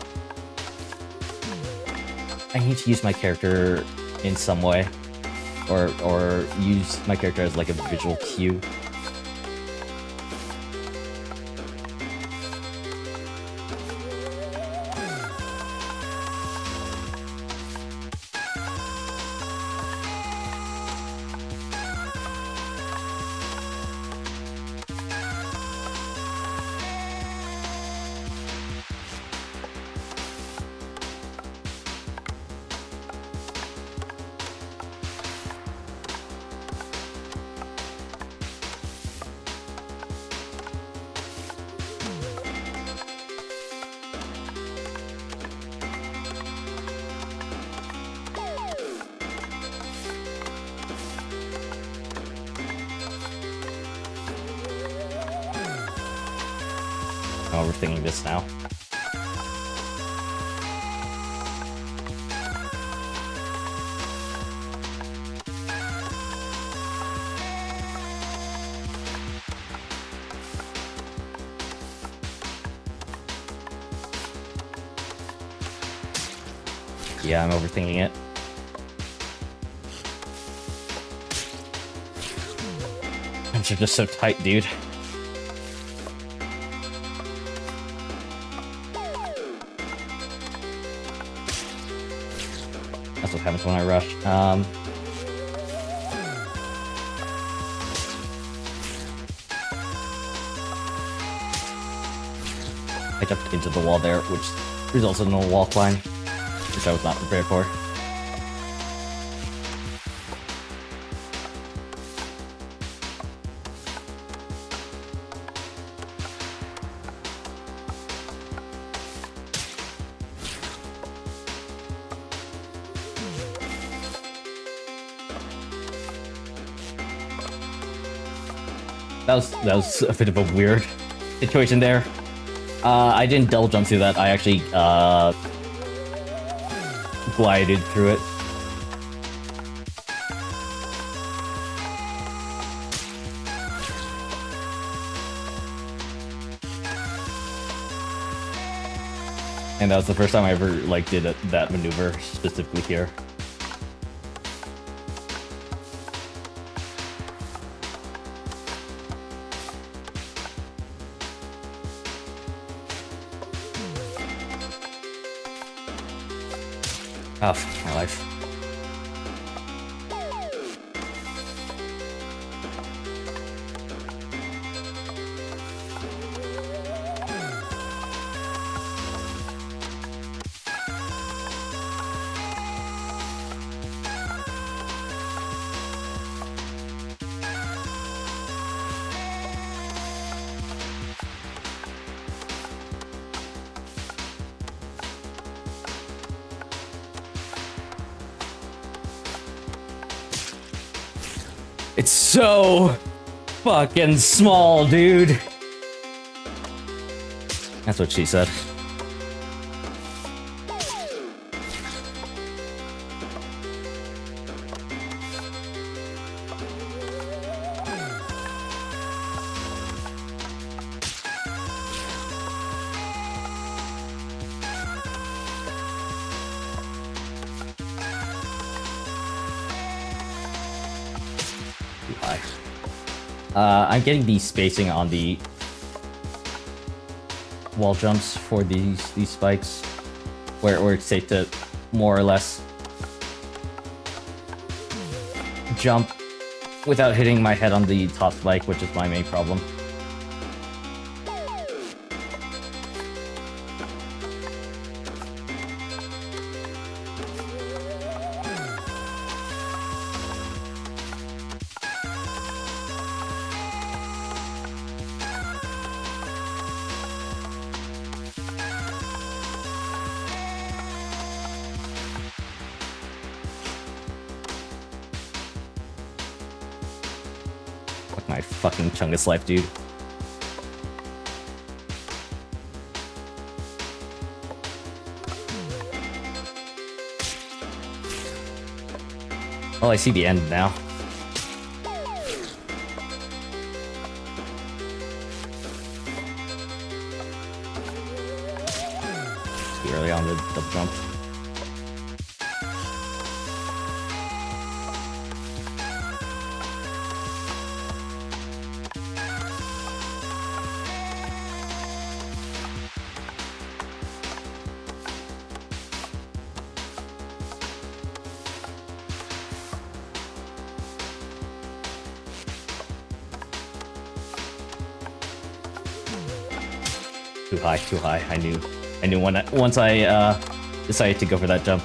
need to use my character in some way. Or use my character as, like, a visual cue. I'm overthinking this now. Yeah, I'm overthinking it. Hands are just so tight, dude. That's what happens when I rush. I jumped into the wall there, which resulted in a wall climb, which I was not prepared for. That was a bit of a weird situation there. I didn't double jump through that. I actually glided through it. And that was the first time I ever like did that maneuver specifically here. Oh, my life. It's so fucking small, dude. That's what she said. Too high. I'm getting the spacing on the wall jumps for these spikes, where it's safe to more or less jump without hitting my head on the top spike, which is my main problem. My fucking Chungus life, dude. Oh, I see the end now. Too early on the double jump. Too high, too high. I knew once I decided to go for that jump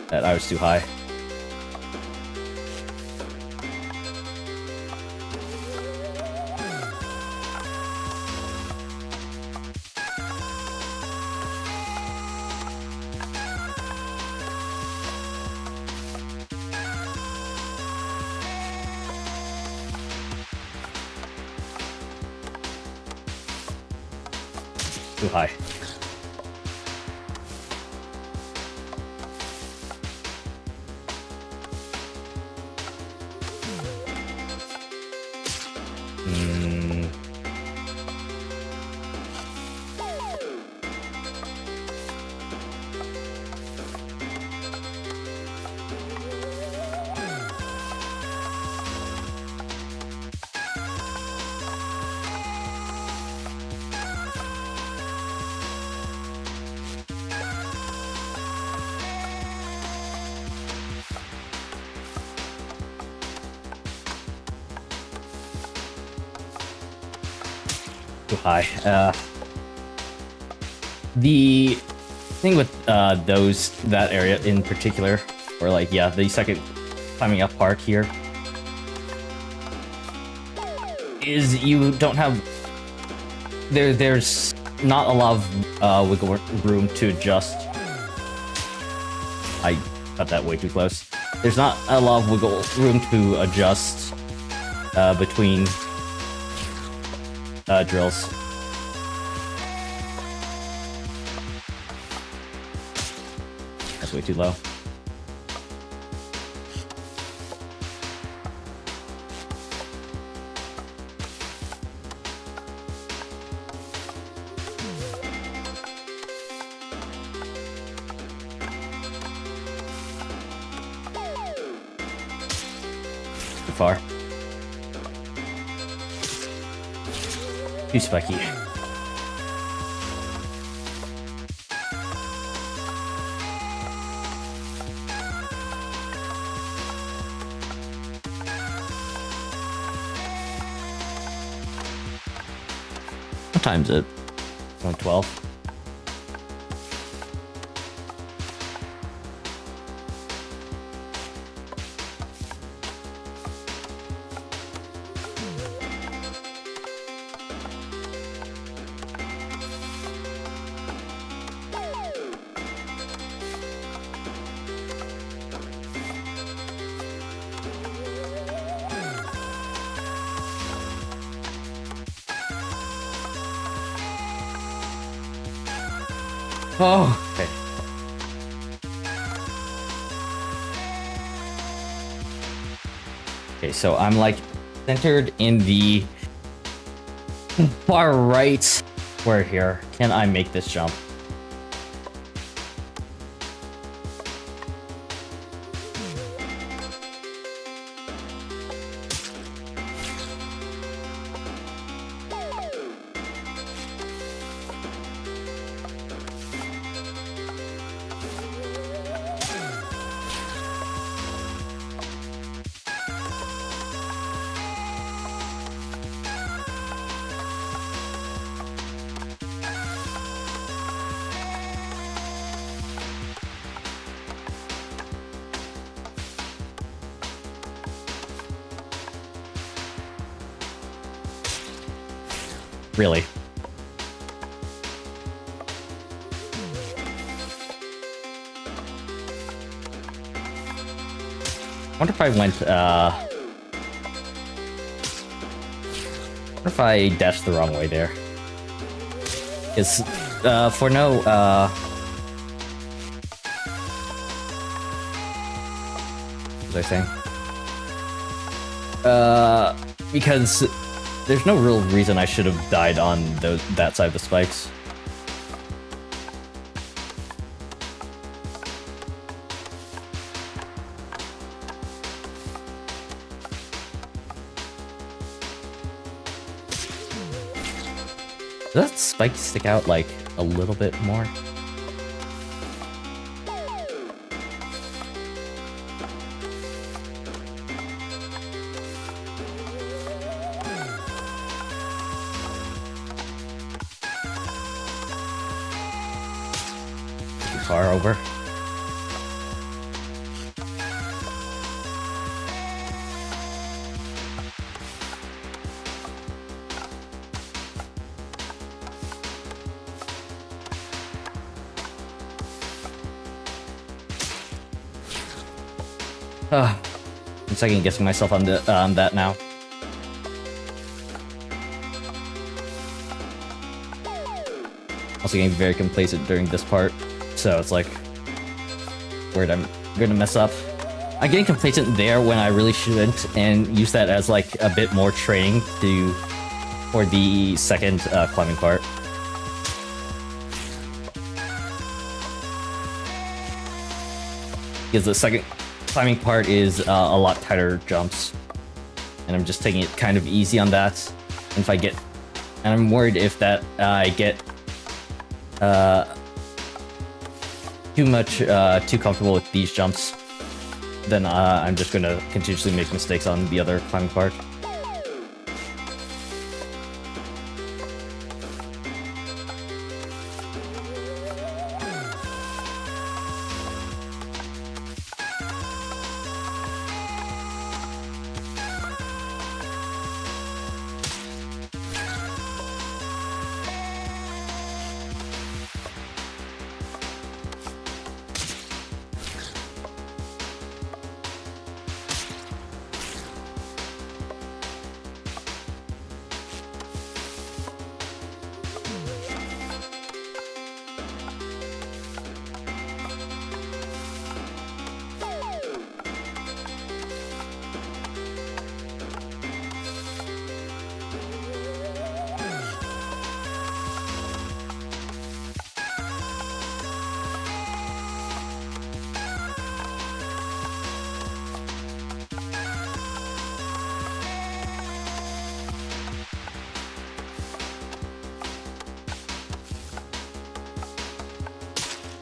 that I was too high. Too high. Too high. The thing with that area in particular, or like, yeah, the second climbing up part here, is you don't have there's not a lot of wiggle room to adjust. I got that way too close. There's not a lot of wiggle room to adjust between drills. That's way too low. Too far. Too spiky. What time is it? 1:12. Oh, okay. Okay, so I'm like centered in the far right square here. Can I make this jump? Really. I wonder if I went, what if I dashed the wrong way there? Is, for no, what was I saying? Because there's no real reason I should have died on that side of the spikes. Does that spike stick out, like, a little bit more? Too far over. I'm second guessing myself on that now. Also getting very complacent during this part, so it's like, where I'm gonna mess up. I'm getting complacent there when I really shouldn't, and use that as like a bit more training for the second climbing part. Because the second climbing part is a lot tighter jumps, and I'm just taking it kind of easy on that. And if I get, and I'm worried if that I get too comfortable with these jumps, then I'm just gonna continuously make mistakes on the other climbing part.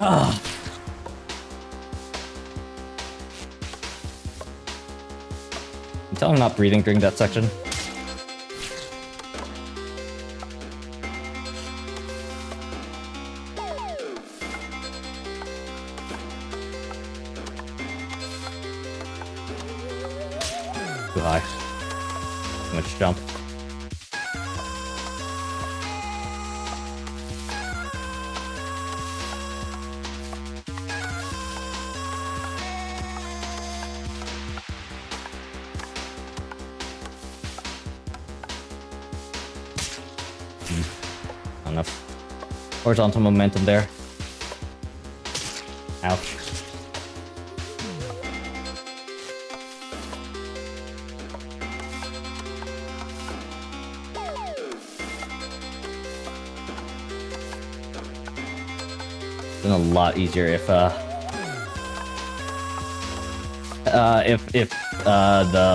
Ah. Until I'm not breathing during that section. Too high. Too much jump. Enough horizontal momentum there. Ouch. Been a lot easier if the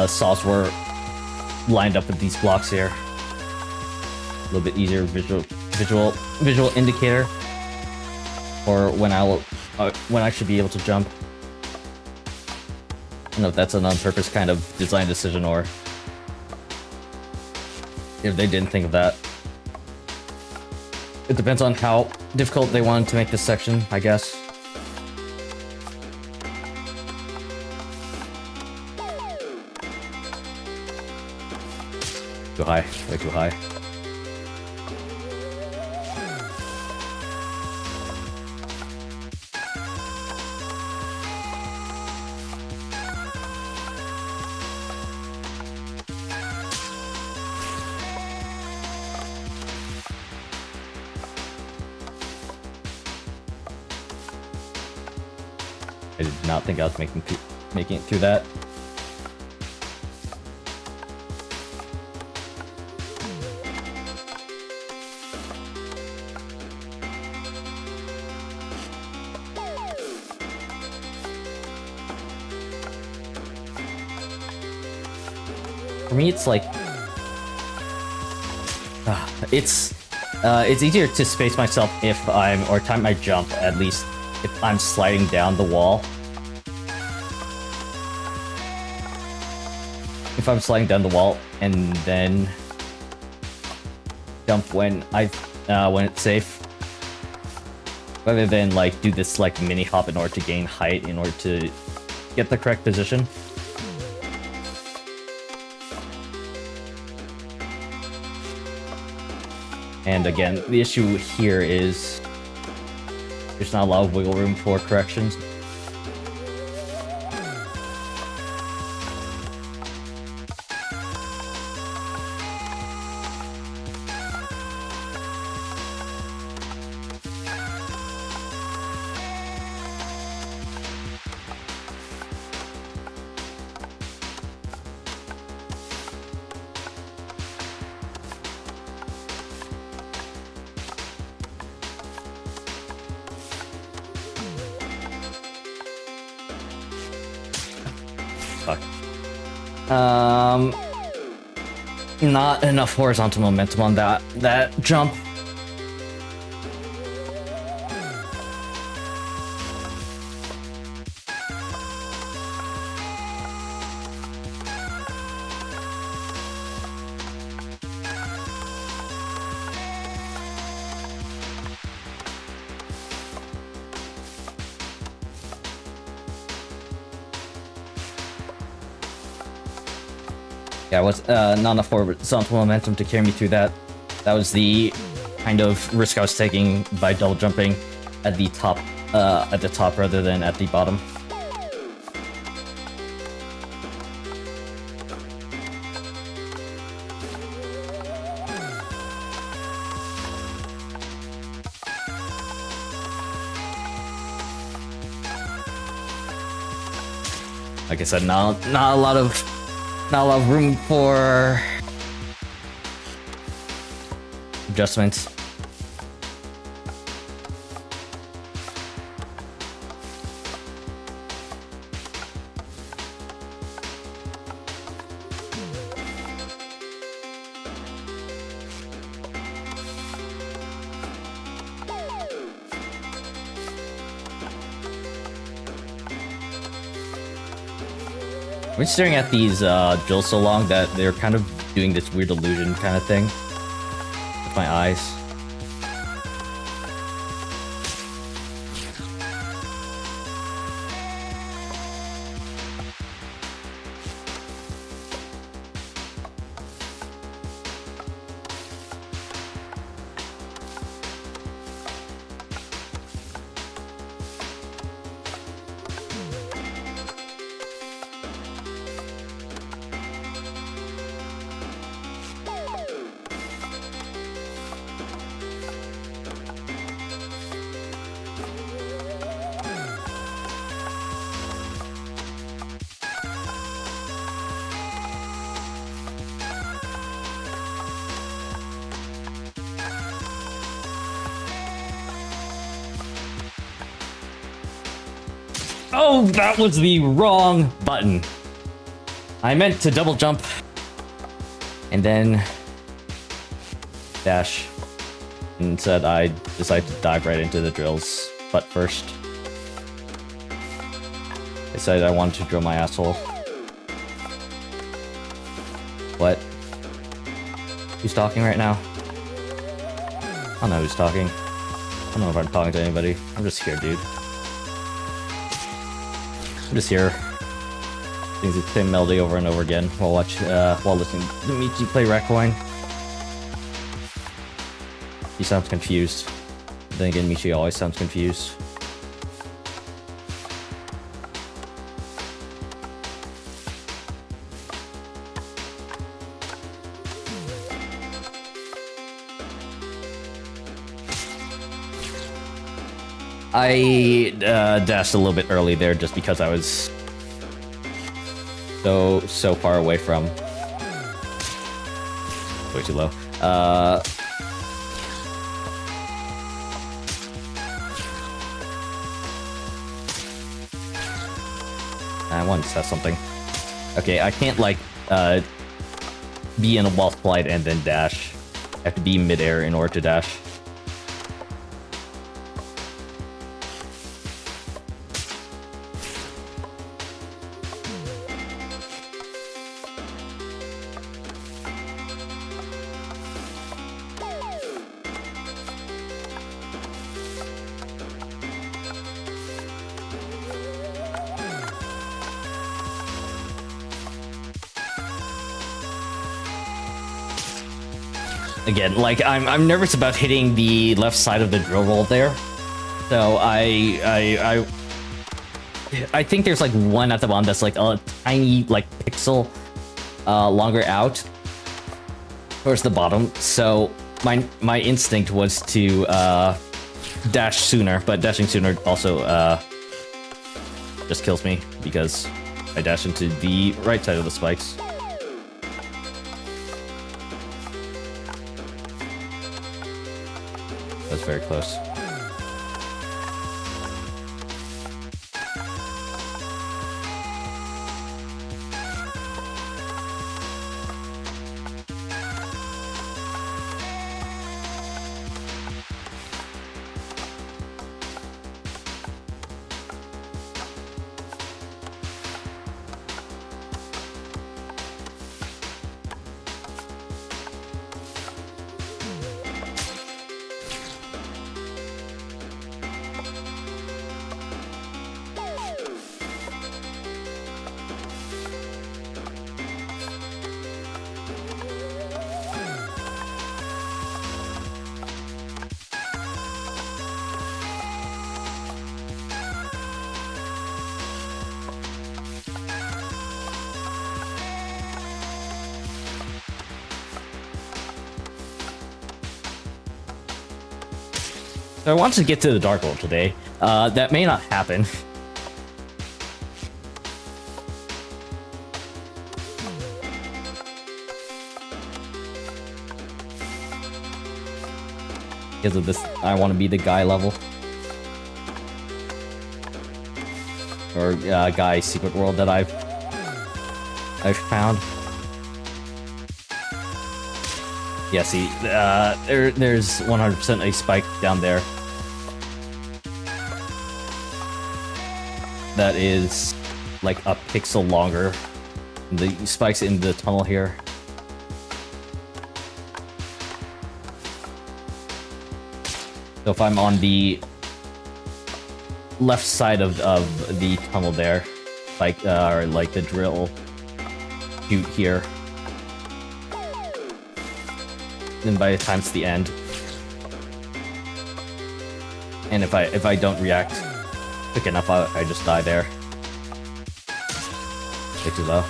saws were lined up with these blocks here. A little bit easier visual indicator, or when I should be able to jump. I don't know if that's an on-purpose kind of design decision, or if they didn't think of that. It depends on how difficult they wanted to make this section, I guess. Too high, way too high. I did not think I was making it through that. For me, it's like it's easier to space myself if or time my jump, at least if I'm sliding down the wall. If I'm sliding down the wall and then jump when it's safe, rather than like do this like mini hop in order to gain height in order to get the correct position. And again, the issue here is there's not a lot of wiggle room for corrections. Not enough horizontal momentum on that jump. Yeah, it was not enough horizontal momentum to carry me through that. That was the kind of risk I was taking by double jumping at the top rather than at the bottom. Like I said, not a lot of room for adjustments. We're staring at these drills so long that they're kind of doing this weird illusion kind of thing with my eyes. Oh, that was the wrong button. I meant to double jump and then dash. Instead, I decided to dive right into the drills butt first. I decided I wanted to drill my asshole. What? Who's talking right now? I don't know who's talking. I don't know if I'm talking to anybody. I'm just here, dude. I'm just here. Sings the same melody over and over again while listening to Michi play Raccoon. He sounds confused. Then again, Michi always sounds confused. I dashed a little bit early there just because I was so far away from. Way too low. I wanted to test something. Okay, I can't like be in a wall slide and then dash. I have to be midair in order to dash. Again, like I'm nervous about hitting the left side of the drill roll there, so I think there's like one at the bottom that's like a tiny like pixel longer out towards the bottom. So my instinct was to dash sooner, but dashing sooner also just kills me because I dash into the right side of the spikes. That's very close. So I wanted to get to the Dark World today. That may not happen. Because of this, I want to be the guy level. Or guy secret world that I've found. Yeah, see, there's 100% a spike down there. That is like a pixel longer. The spikes in the tunnel here. So if I'm on the left side of the tunnel there, like or like the drill chute here, then by the time it's the end, and if I don't react quick enough, I just die there. Way too low.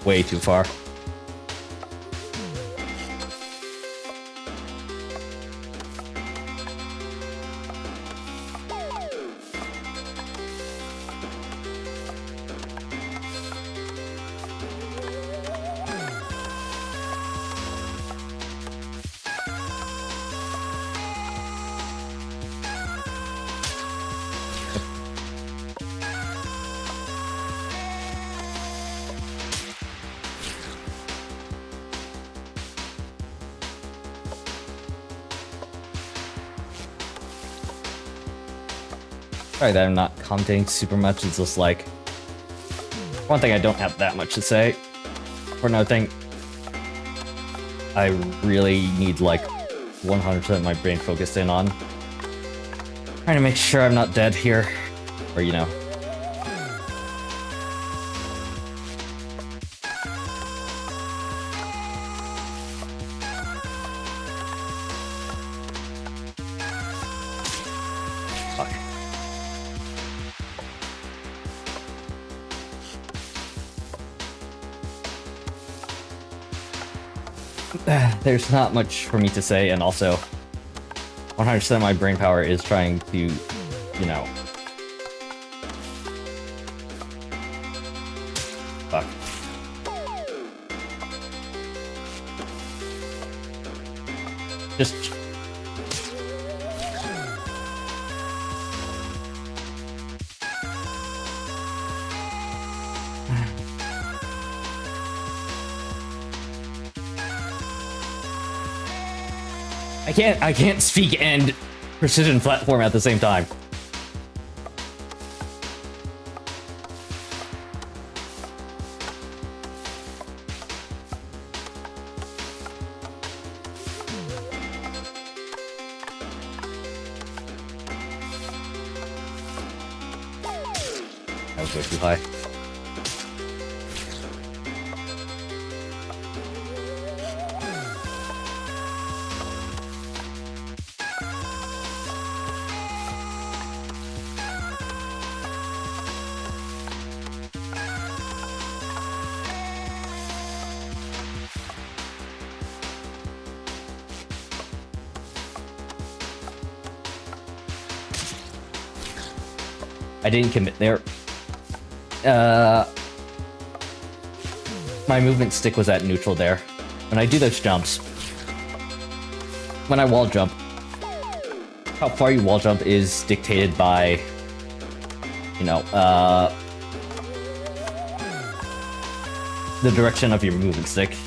Way too far. Sorry that I'm not commenting super much. It's just like, one thing I don't have that much to say. For another thing, I really need like 100% of my brain focused in on trying to make sure I'm not dead here, or you know. Fuck. There's not much for me to say, and also 100% of my brain power is trying to, you know... Fuck. Just... I can't speak and precision platform at the same time. That was way too high. I didn't commit there. My movement stick was at neutral there. When I do those jumps, when I wall jump, how far you wall jump is dictated by, you know, the direction of your movement stick.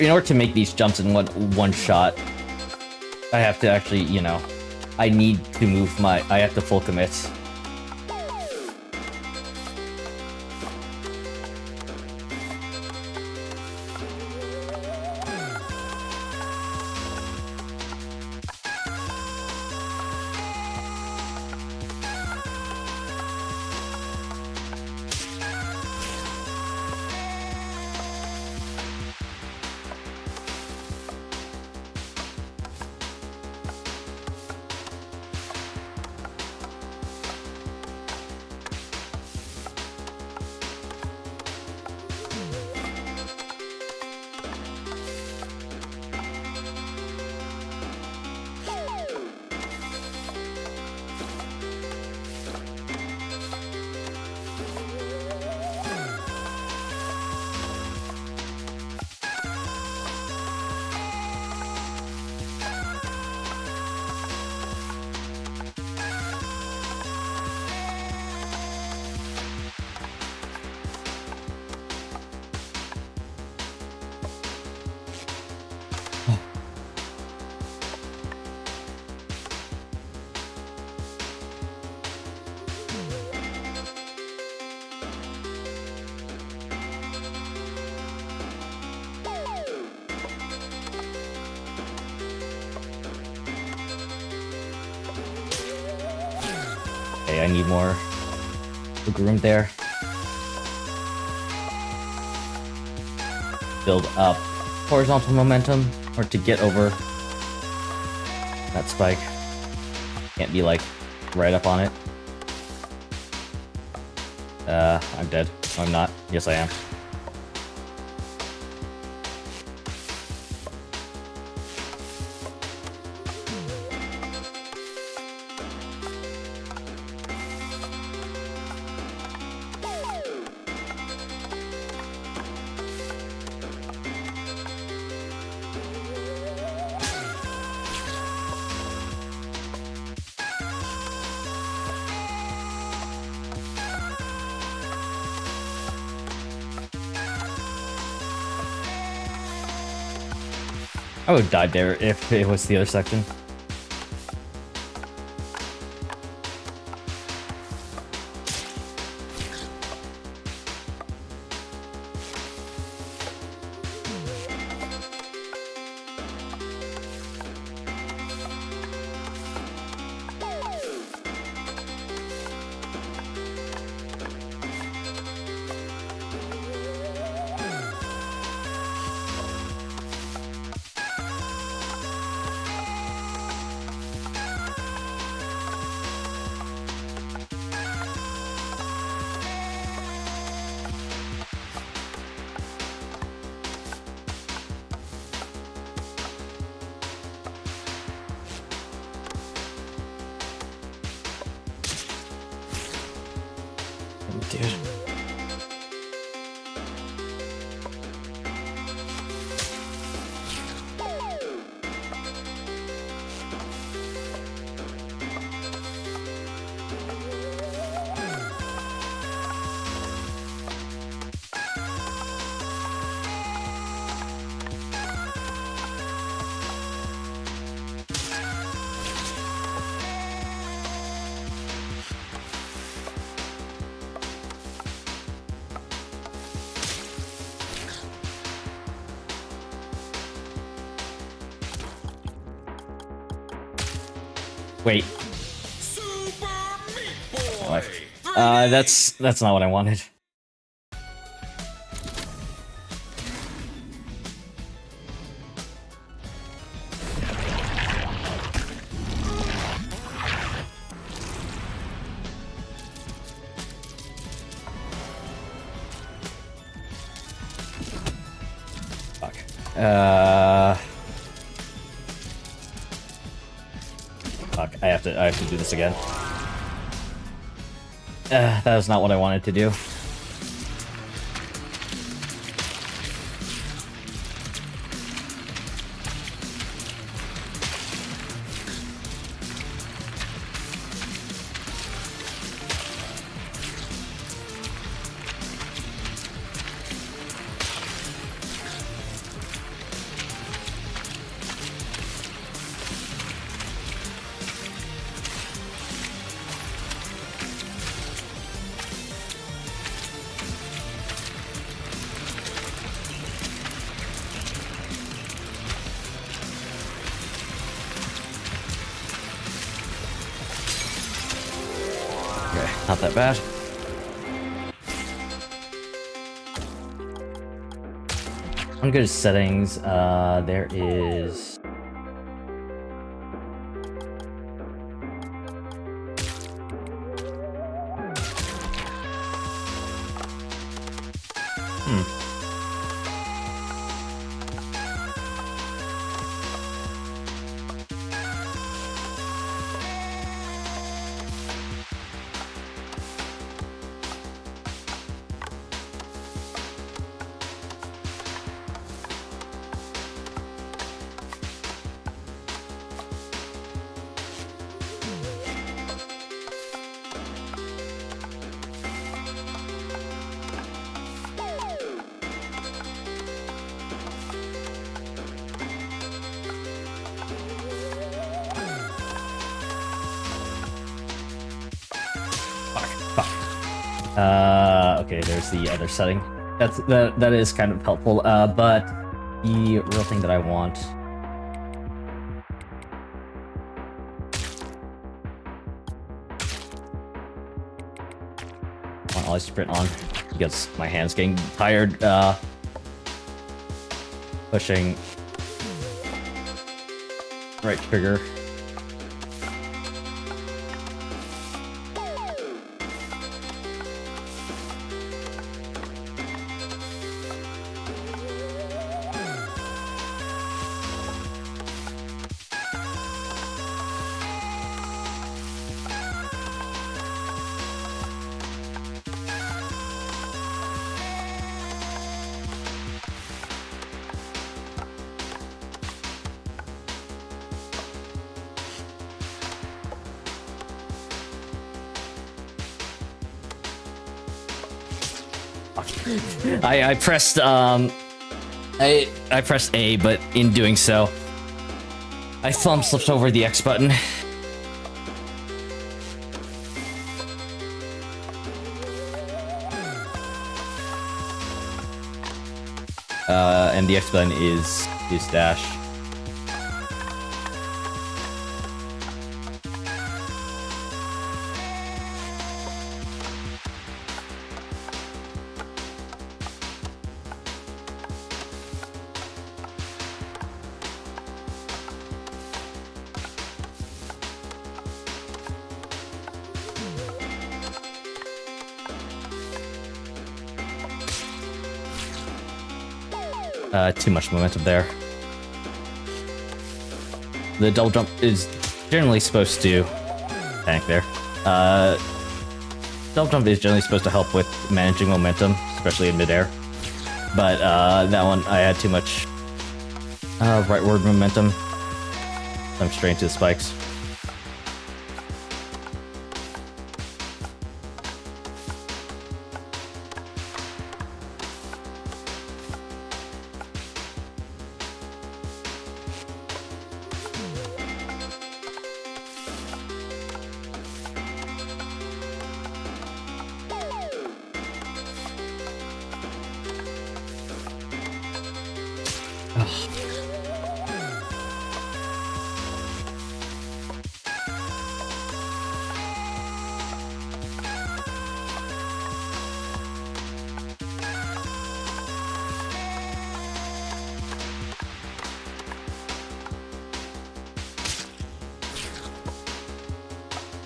In order to make these jumps in one shot, I have to actually, you know, I need to move my... I have to full commit. Okay, I need more room there. Build up horizontal momentum, or to get over that spike. Can't be like right up on it. I'm dead. No, I'm not. Yes, I am. I would have died there if it was the other section. Dude. Wait. What? That's not what I wanted. Fuck. Fuck, I have to do this again. That was not what I wanted to do. Okay, not that bad. I'm good at settings. There is... Okay, there's the other setting. That is kind of helpful, but the real thing that I want... I'll sprint on, because my hand's getting tired, pushing right trigger. I pressed I pressed A, but in doing so, I thumb slipped over the X button. And the X button is dash. Too much momentum there. The double jump is generally supposed to panic there. Double jump is generally supposed to help with managing momentum, especially in midair. But that one, I had too much rightward momentum. I'm straight into the spikes.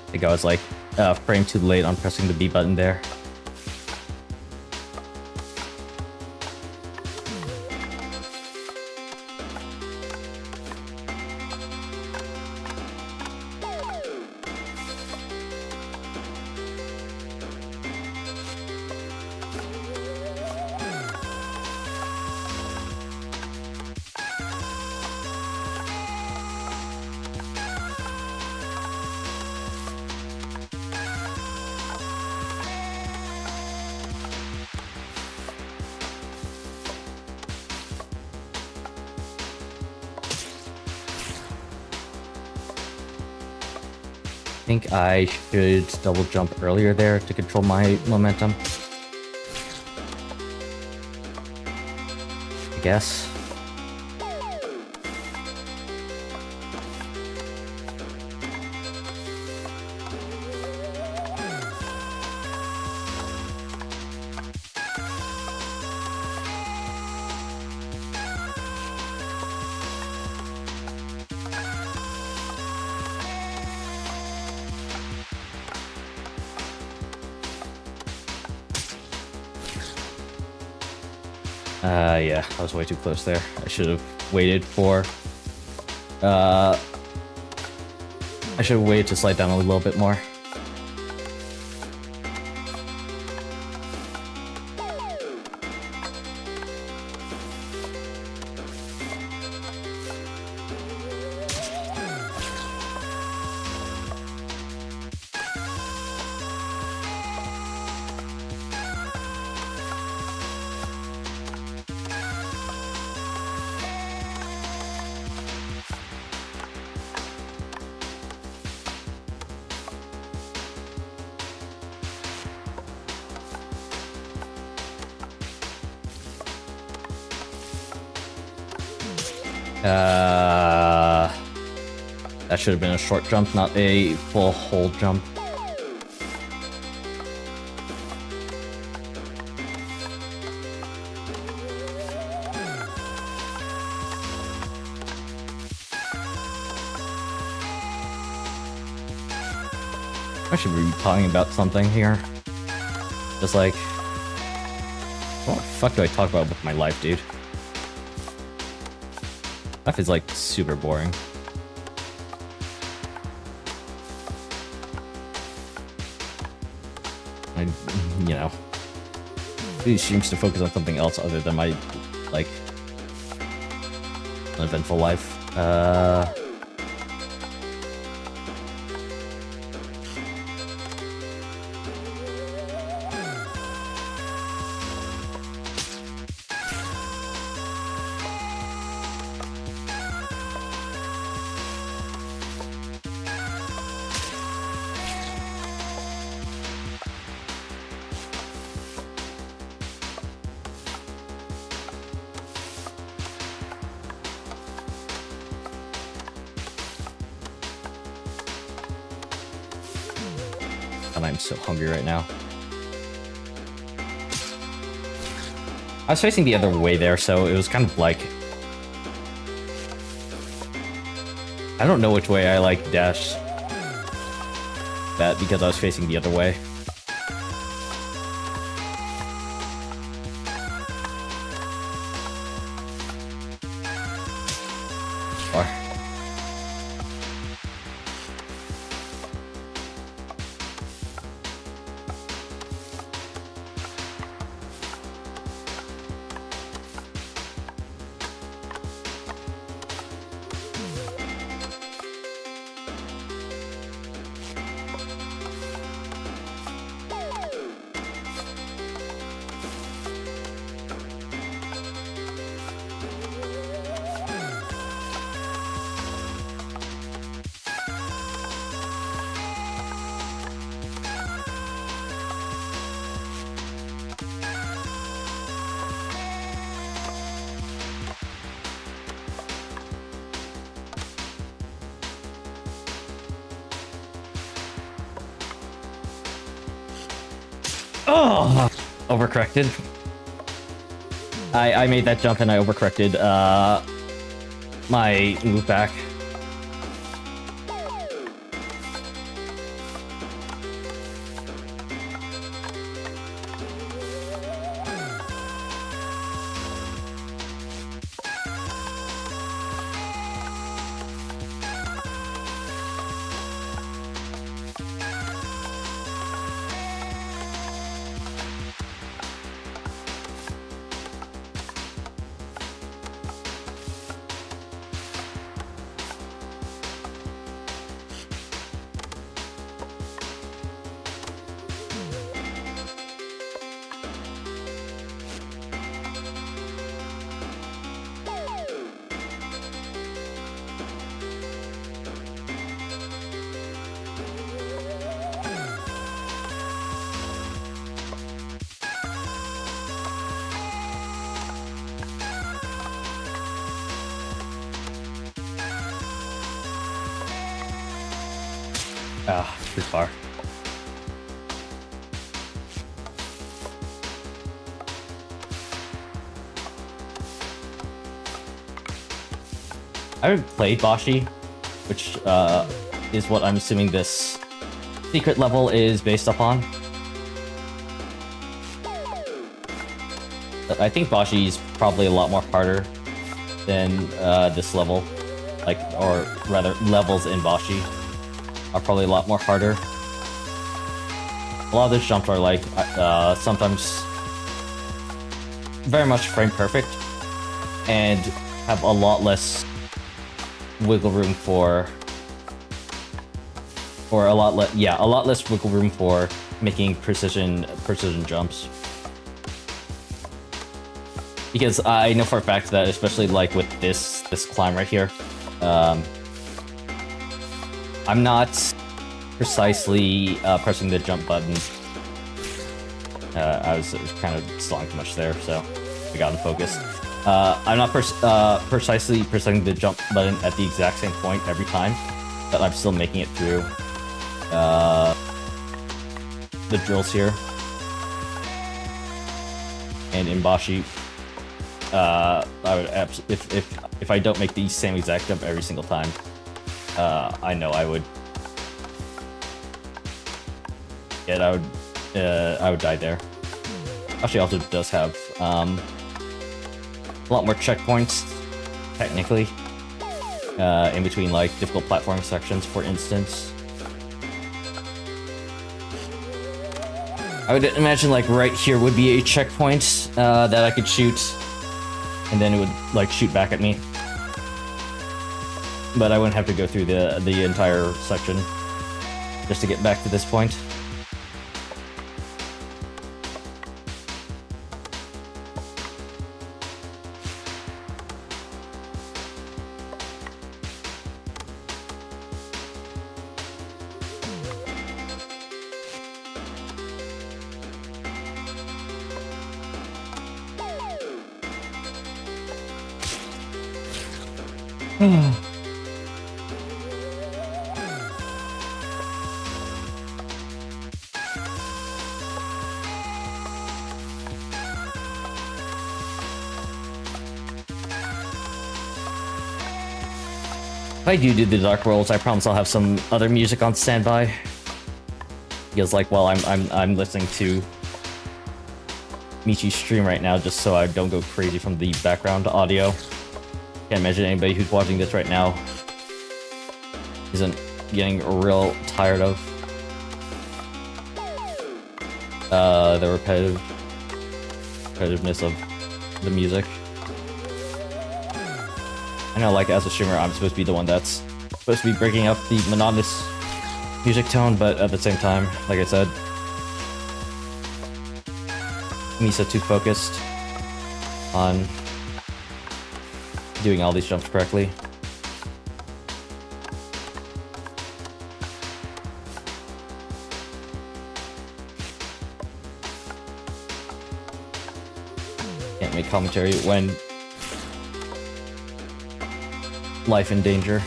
I think I was like a frame too late on pressing the B button there. I think I should double jump earlier there to control my momentum. I guess. Yeah, I was way too close there. I should have waited for... I should have waited to slide down a little bit more. That should have been a short jump, not a full hold jump. I should be talking about something here. Just like, what the fuck do I talk about with my life, dude? Life is like super boring. You know, he seems to focus on something else other than my, like, uneventful life. And I'm so hungry right now. I was facing the other way there, so it was kind of like... I don't know which way I like dash that because I was facing the other way. Or... Oh! Overcorrected. I made that jump and I overcorrected my move back. Ah, too far. I haven't played Bashi, which is what I'm assuming this secret level is based upon. But I think Bashi is probably a lot more harder than this level. Like, or rather, levels in Bashi are probably a lot more harder. A lot of those jumps are like, sometimes very much frame perfect and have a lot less wiggle room for, or a lot less wiggle room for making precision jumps. Because I know for a fact that, especially like with this climb right here, I'm not precisely pressing the jump button. I was kind of stalling too much there, so I got unfocused. I'm not precisely pressing the jump button at the exact same point every time, but I'm still making it through the drills here. And in Bashi, I would if I don't make the same exact jump every single time, I know I would. Yeah, I would die there. Bashi also does have a lot more checkpoints, technically, in between like difficult platforming sections, for instance. I would imagine like right here would be a checkpoint that I could shoot, and then it would like shoot back at me. But I wouldn't have to go through the entire section just to get back to this point. If I do the Dark Worlds, I promise I'll have some other music on standby. Because like, while I'm listening to Michi's stream right now, just so I don't go crazy from the background audio. Can't imagine anybody who's watching this right now isn't getting real tired of the repetitiveness of the music. I know, like, as a streamer, I'm supposed to be the one that's supposed to be breaking up the monotonous music tone, but at the same time, like I said, Misa too focused on doing all these jumps correctly. Can't make commentary when life in danger.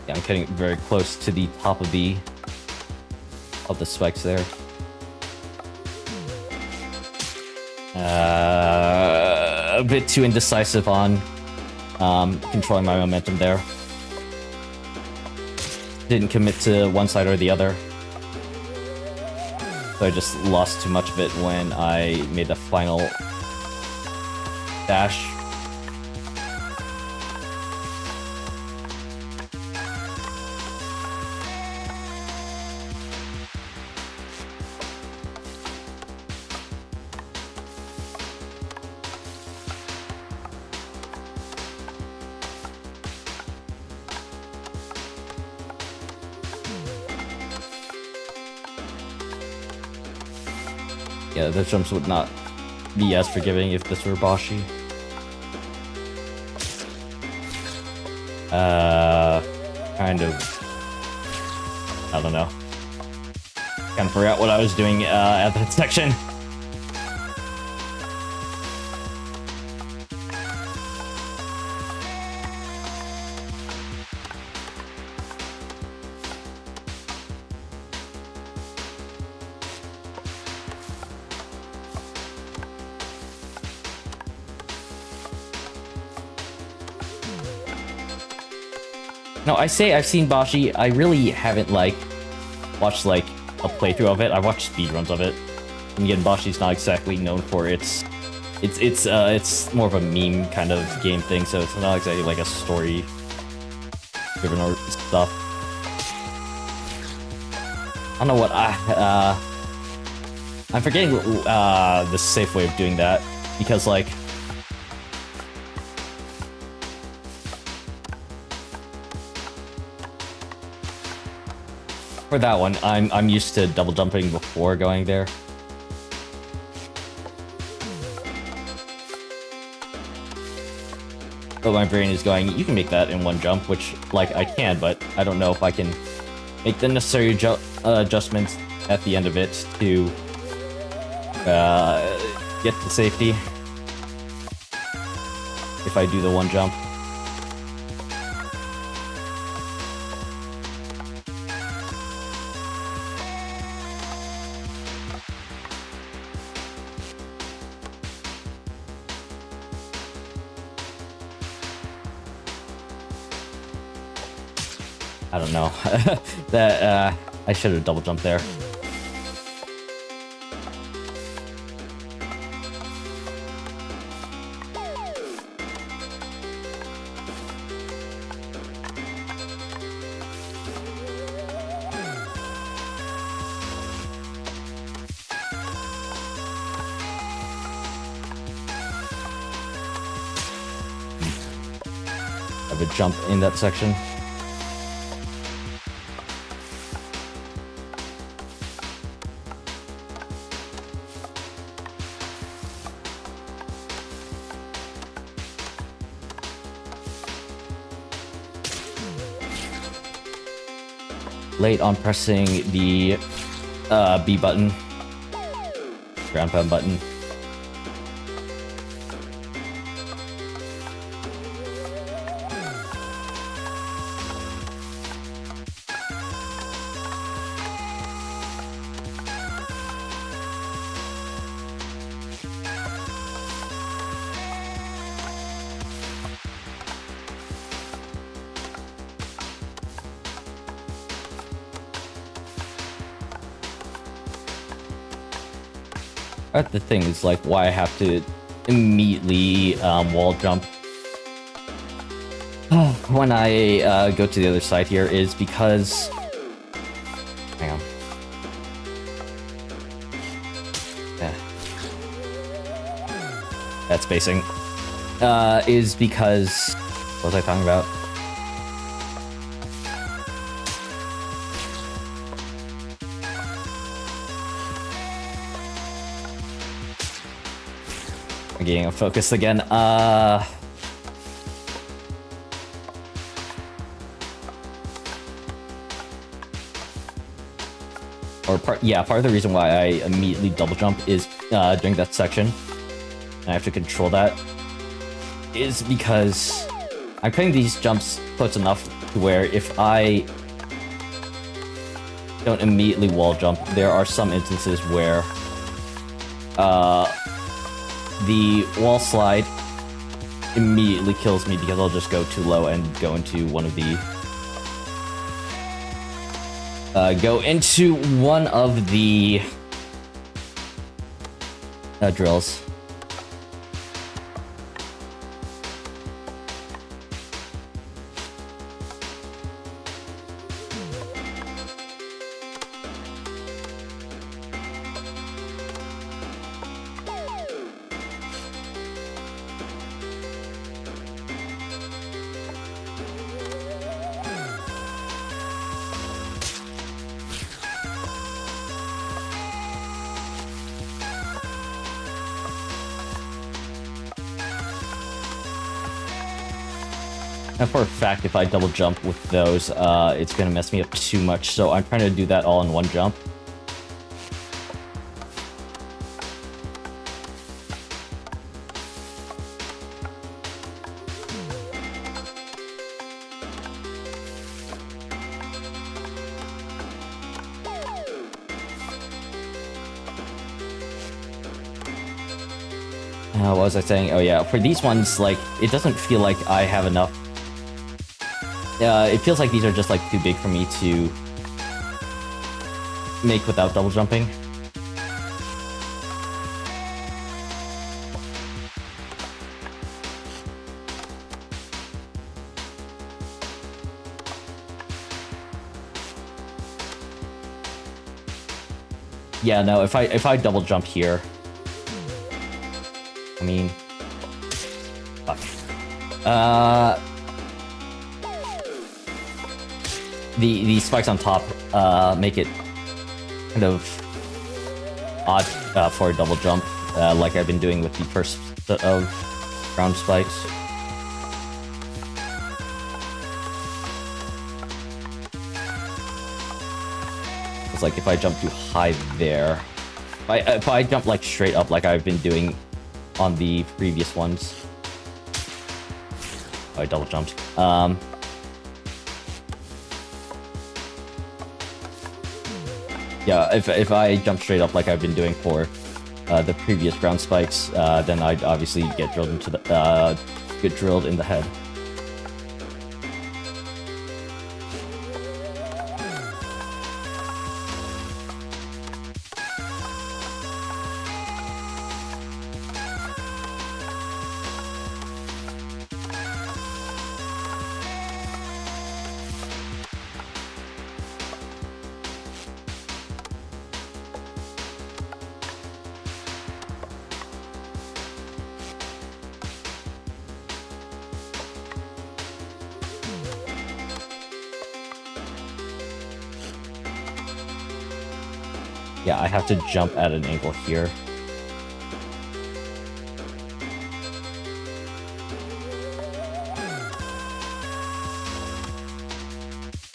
Yeah, I'm getting very close to the top of the spikes there. A bit too indecisive on controlling my momentum there. Didn't commit to one side or the other. So I just lost too much of it when I made the final dash. Yeah, the jumps would not be as forgiving if this were Bashi. Kind of... I don't know. Kind of forgot what I was doing at that section. No, I say I've seen Bashi. I really haven't, like, watched, like, a playthrough of it. I watched speedruns of it. And again, Bashi's not exactly known for it's more of a meme kind of game thing, so it's not exactly like a story driven or stuff. I don't know what I'm forgetting the safe way of doing that, because, like, for that one, I'm used to double jumping before going there. But my brain is going, you can make that in one jump, which, like, I can, but I don't know if I can make the necessary adjustments at the end of it to get to safety if I do the one jump. I don't know. That I should have double jumped there. Have a jump in that section. late on pressing the B button, ground pound button. The thing is, like, why I have to immediately wall jump when I go to the other side here is because... Hang on. Yeah. That spacing. Is because... What was I talking about? Getting focused again. Part of the reason why I immediately double jump is during that section, and I have to control that, is because I'm putting these jumps close enough to where if I don't immediately wall jump, there are some instances where the wall slide immediately kills me because I'll just go too low and go into one of the drills. And for a fact, if I double jump with those, it's gonna mess me up too much, so I'm trying to do that all in one jump. What was I saying? Oh yeah, for these ones, like, it doesn't feel like I have enough. It feels like these are just, like, too big for me to make without double jumping. Yeah, no, if I double jump here, I mean, fuck. The spikes on top make it kind of odd for a double jump, like I've been doing with the first set of ground spikes. It's like if I jump too high there, if I jump like straight up like I've been doing on the previous ones. Oh, I double jumped. Yeah, if I jump straight up like I've been doing for the previous ground spikes, then I'd obviously get drilled into the get drilled in the head. Yeah, I have to jump at an angle here.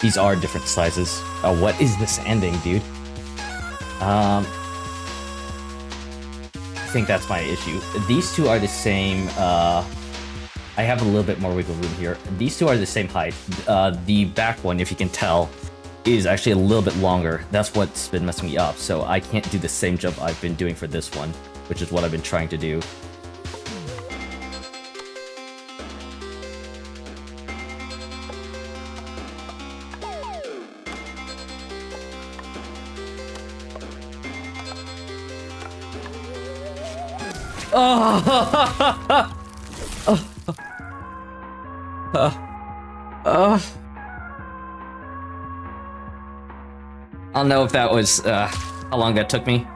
These are different sizes. Oh, what is this ending, dude? I think that's my issue. These two are the same. I have a little bit more wiggle room here. These two are the same height. The back one, if you can tell, is actually a little bit longer. That's what's been messing me up. So I can't do the same jump I've been doing for this one, which is what I've been trying to do. Oh! I don't know if that was how long that took me.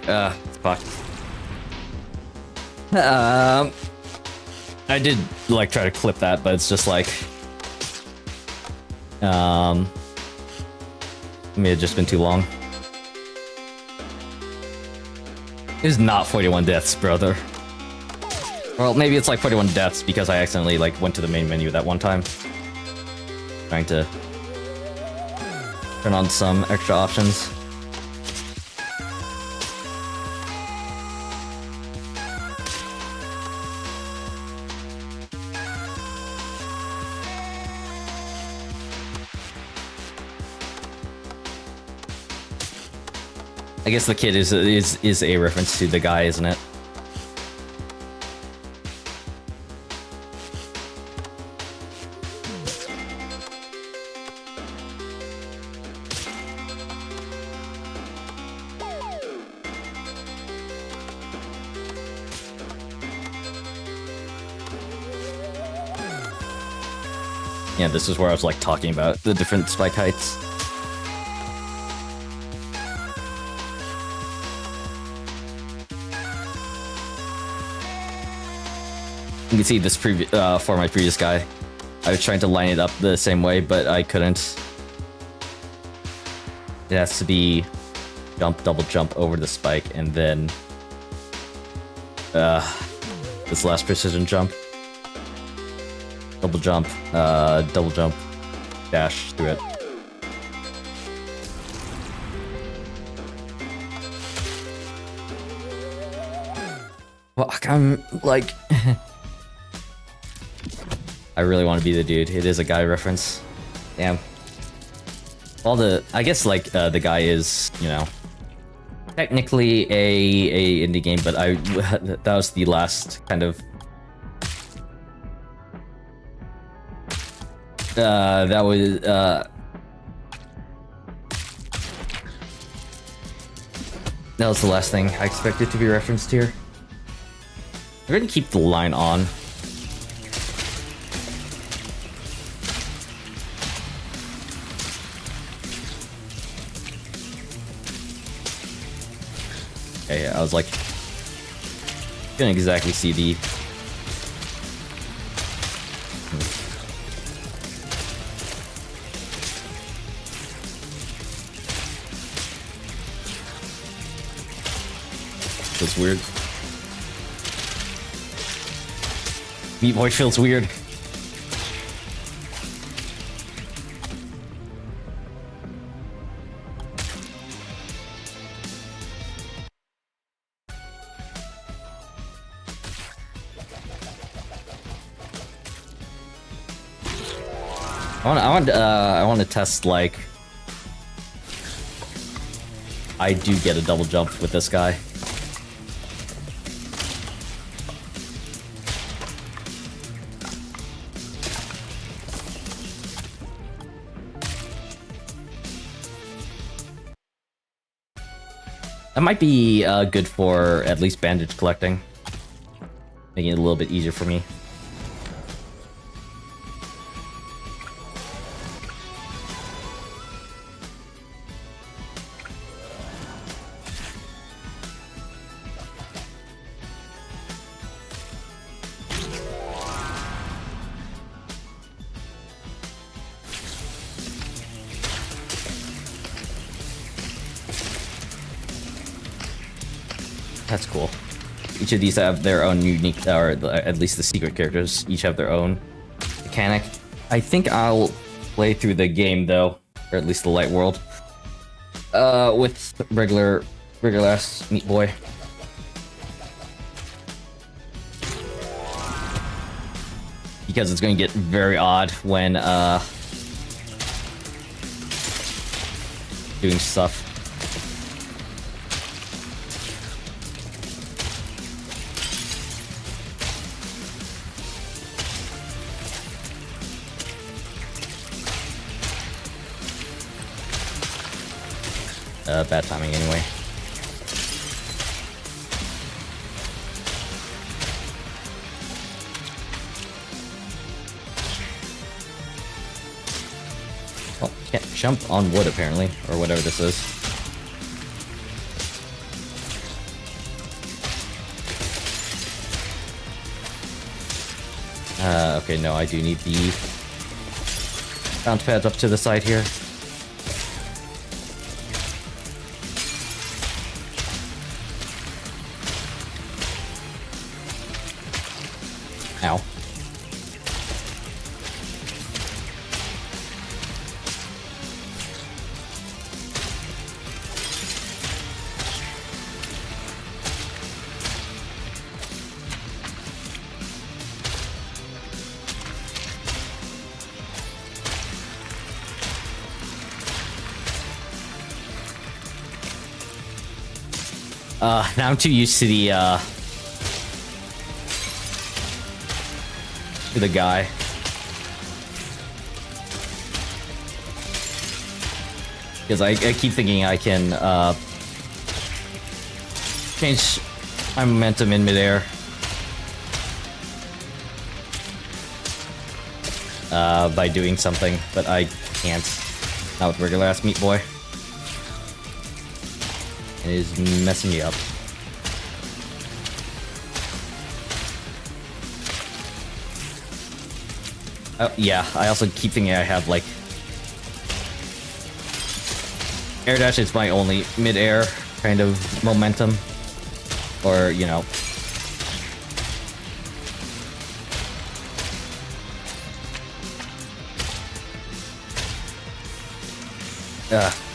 Fuck. I did like try to clip that, but it's just like it may have just been too long. It is not 41 deaths, brother. Well, maybe it's like 41 deaths because I accidentally like went to the main menu that one time. Trying to turn on some extra options. I guess the kid is a reference to the guy, isn't it? Yeah, this is where I was like talking about the different spike heights. You can see this for my previous guy. I was trying to line it up the same way, but I couldn't. It has to be jump, double jump over the spike, and then this last precision jump. Double jump, dash through it. Fuck, I'm like... I really want to be the dude. It is a guy reference. Damn. I guess like the guy is, you know, technically a indie game, but that was the last kind of that was the last thing I expected to be referenced here. We're gonna keep the line on. Okay, I was like, couldn't exactly see the. Feels weird. Meat Boy feels weird. I want to test like I do get a double jump with this guy. That might be good for at least bandage collecting, making it a little bit easier for me. That's cool. Each of these have their own unique, or at least the secret characters, each have their own mechanic. I think I'll play through the game though, or at least the light world, with regular ass Meat Boy. Because it's going to get very odd when doing stuff. Bad timing anyway. Well, can't jump on wood apparently, or whatever this is. Okay, no, I do need the bounce pads up to the side here. Ow. Now I'm too used to the guy. Because I keep thinking I can change my momentum in midair. By doing something, but I can't. Not with regular ass Meat Boy. It is messing me up. Oh, yeah, I also keep thinking I have, like... Air dash is my only mid-air kind of momentum. Or, you know...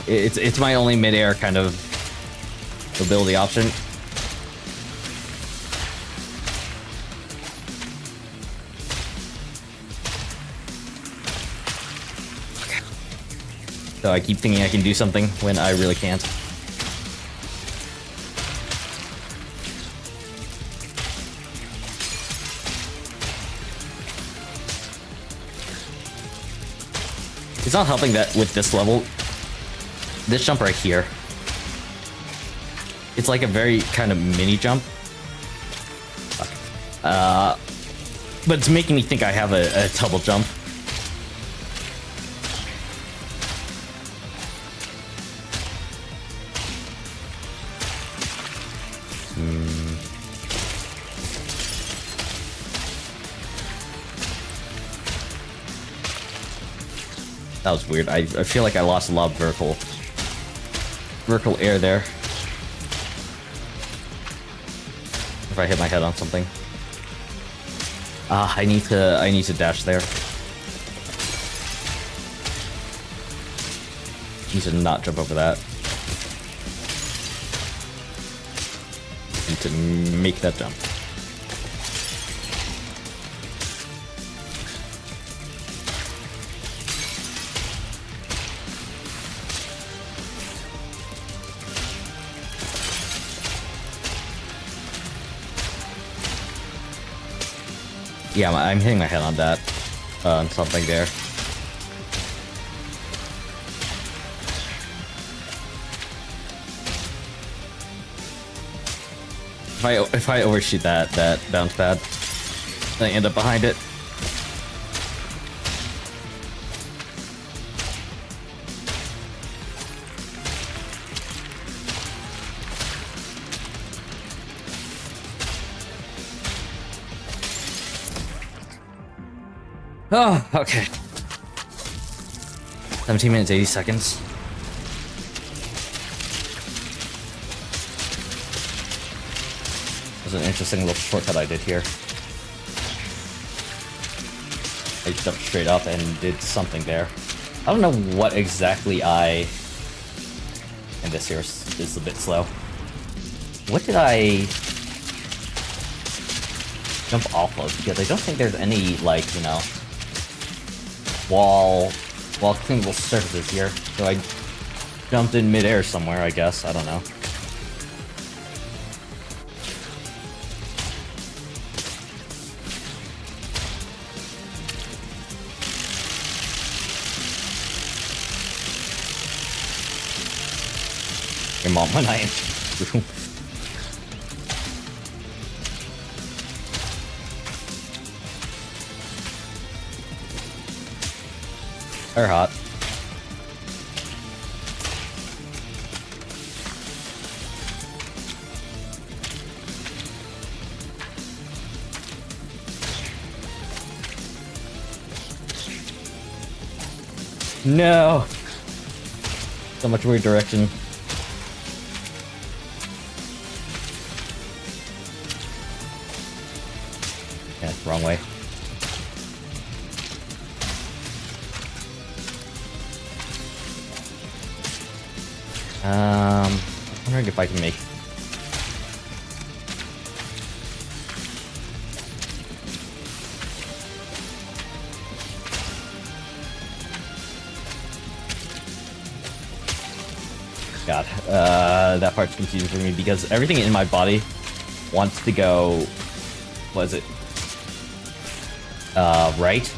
It's my only mid-air kind of ability option. So I keep thinking I can do something when I really can't. It's not helping that with this level, this jump right here, it's like a very kind of mini jump. But it's making me think I have a double jump. That was weird. I feel like I lost a lot of vertical air there. If I hit my head on something. I need to dash there. Need to not jump over that. Need to make that jump. Yeah, I'm hitting my head on that, on something there. If I overshoot that bounce pad, then I end up behind it. Oh, okay. 17 minutes, 80 seconds. That was an interesting little shortcut I did here. I jumped straight up and did something there. I don't know what exactly I... And this here is a bit slow. What did I jump off of? Because I don't think there's any, like, you know, wall cleanable surfaces here. So I jumped in midair somewhere, I guess. I don't know. Your mom when I am. They're hot. No! So much weird direction. Yeah, wrong way. I'm wondering if I can make... God, that part's confusing for me because everything in my body wants to go... What is it? Right?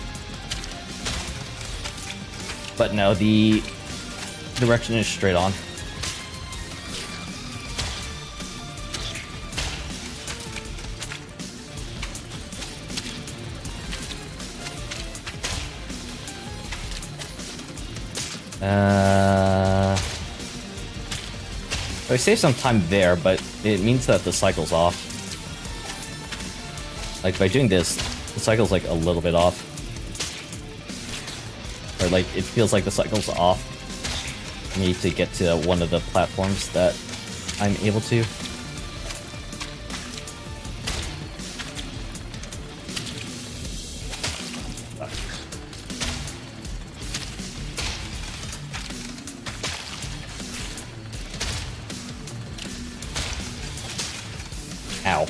But no, the direction is straight on. I saved some time there, but it means that the cycle's off. Like, by doing this, the cycle's, like, a little bit off. Or, like, it feels like the cycle's off. I need to get to one of the platforms that I'm able to. Ow.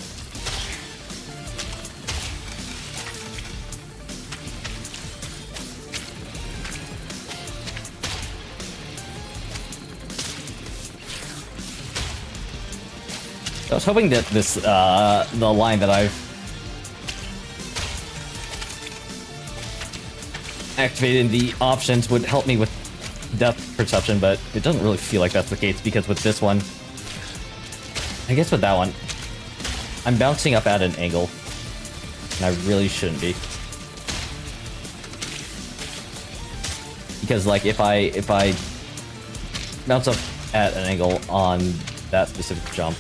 I was hoping that this, the line that I've activated in the options would help me with depth perception, but it doesn't really feel like that's the case because with this one, I guess with that one, I'm bouncing up at an angle, and I really shouldn't be. Because, like, if I bounce up at an angle on that specific jump,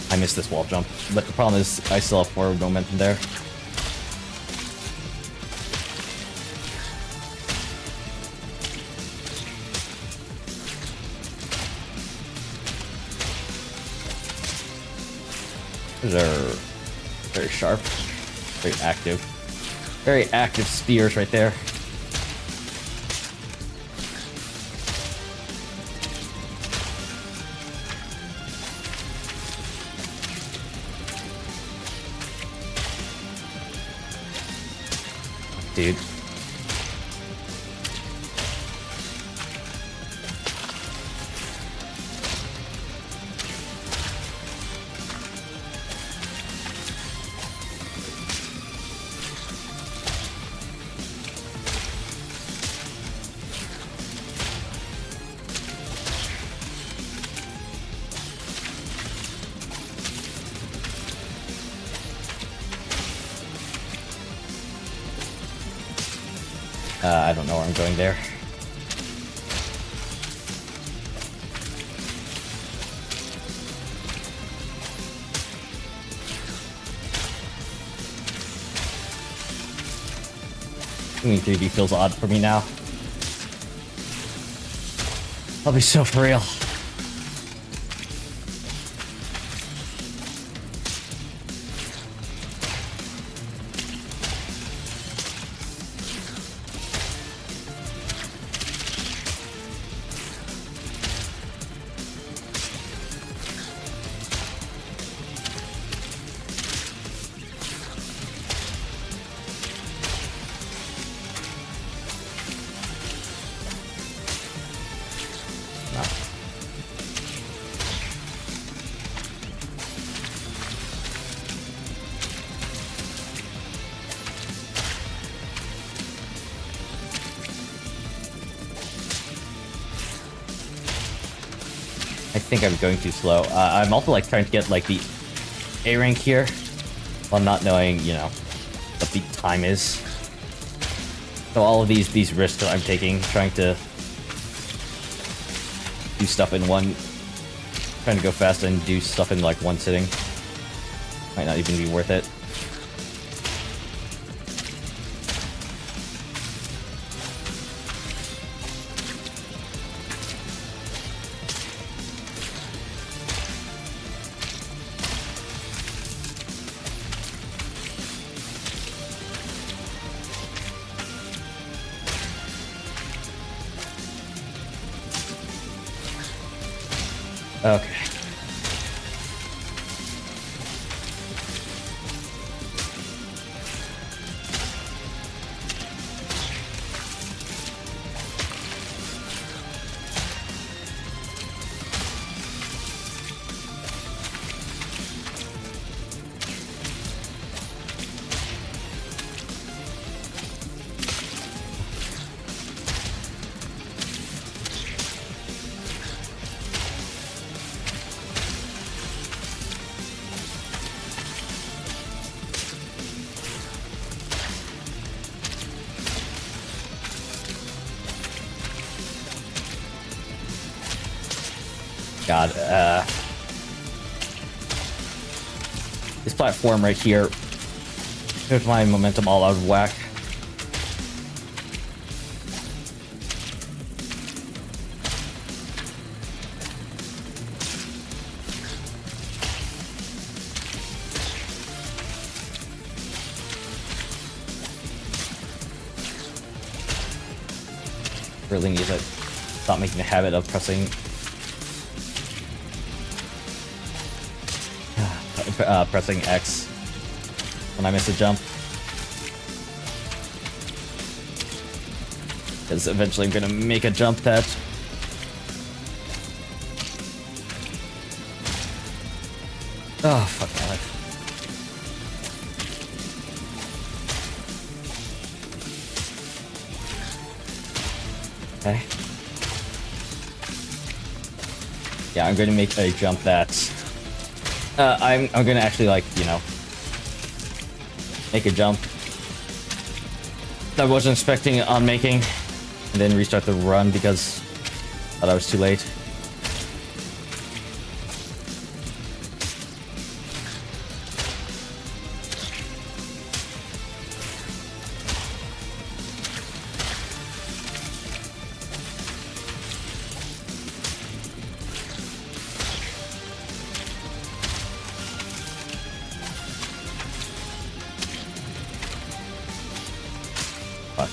I missed this wall jump. But the problem is, I still have forward momentum there. Those are very sharp, very active spears right there. Dude. I don't know where I'm going there. Doing 3D feels odd for me now. I'll be so for real. I think I'm going too slow. I'm also like trying to get like the A rank here while not knowing, you know, what the time is. So all of these risks that I'm taking, trying to do stuff in one, trying to go fast and do stuff in like one sitting, might not even be worth it. Okay. God, this platform right here, there's my momentum all out of whack. Really need to stop making a habit of pressing pressing X when I miss a jump, because eventually I'm gonna make a jump that fuck my life. Okay. Yeah, I'm gonna make a jump that I'm gonna actually, like, you know, make a jump that I wasn't expecting on making, and then restart the run because I thought I was too late. Fuck.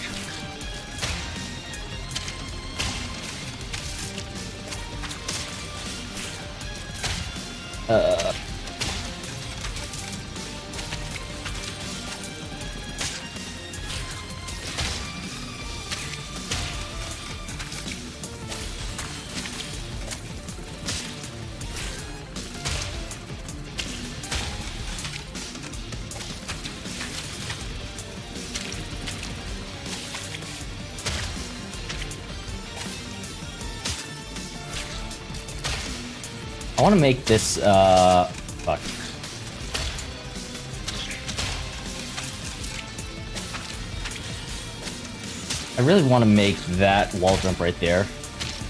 I want to make this, fuck. I really want to make that wall jump right there,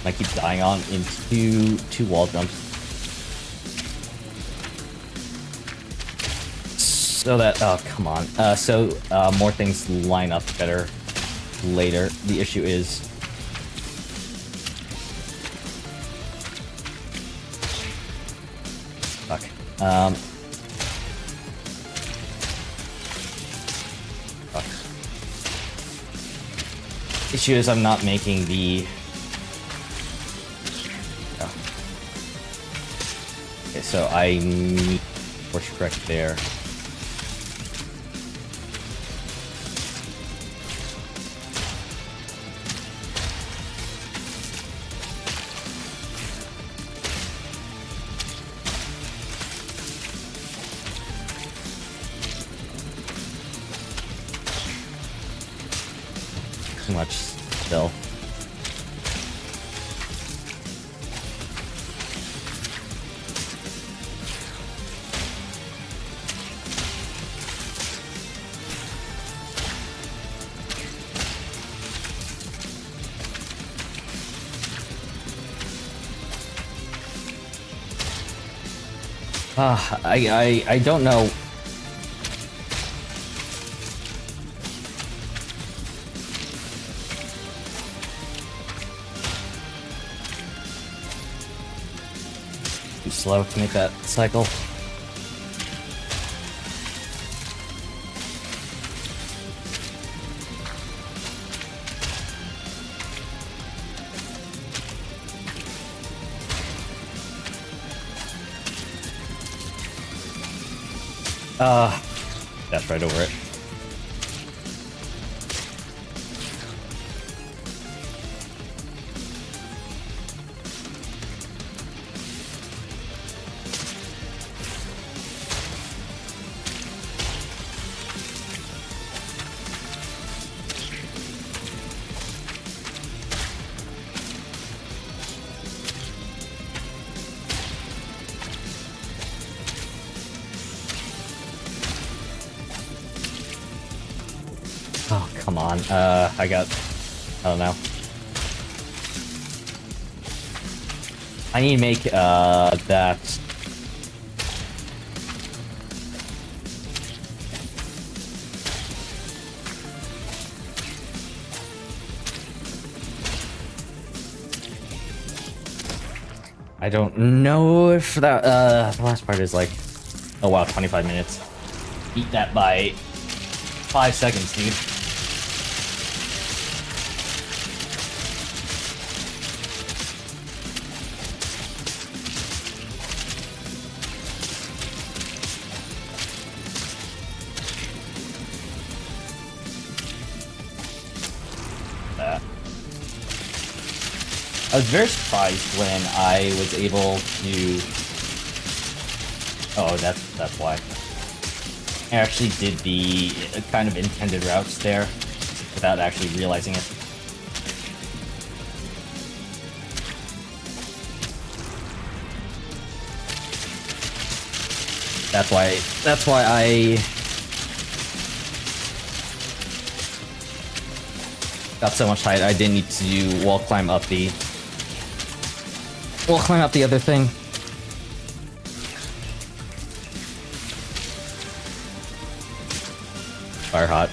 I keep dying on, into two wall jumps. So that, oh, come on. So more things line up better later. The issue is, fuck. Fuck. Issue is I'm not making the... Oh. Okay, so I need course correct there. Too much still. I don't know. Too slow to make that cycle. That's right over it. Oh, come on. I don't know. I need to make, that... I don't know if that, the last part is like... Oh wow, 25 minutes. Beat that by 5 seconds, dude. I was very surprised when I was able to... Oh, that's why. I actually did the kind of intended routes there without actually realizing it. That's why I got so much height. I didn't need to wall climb up the other thing. Fire hot.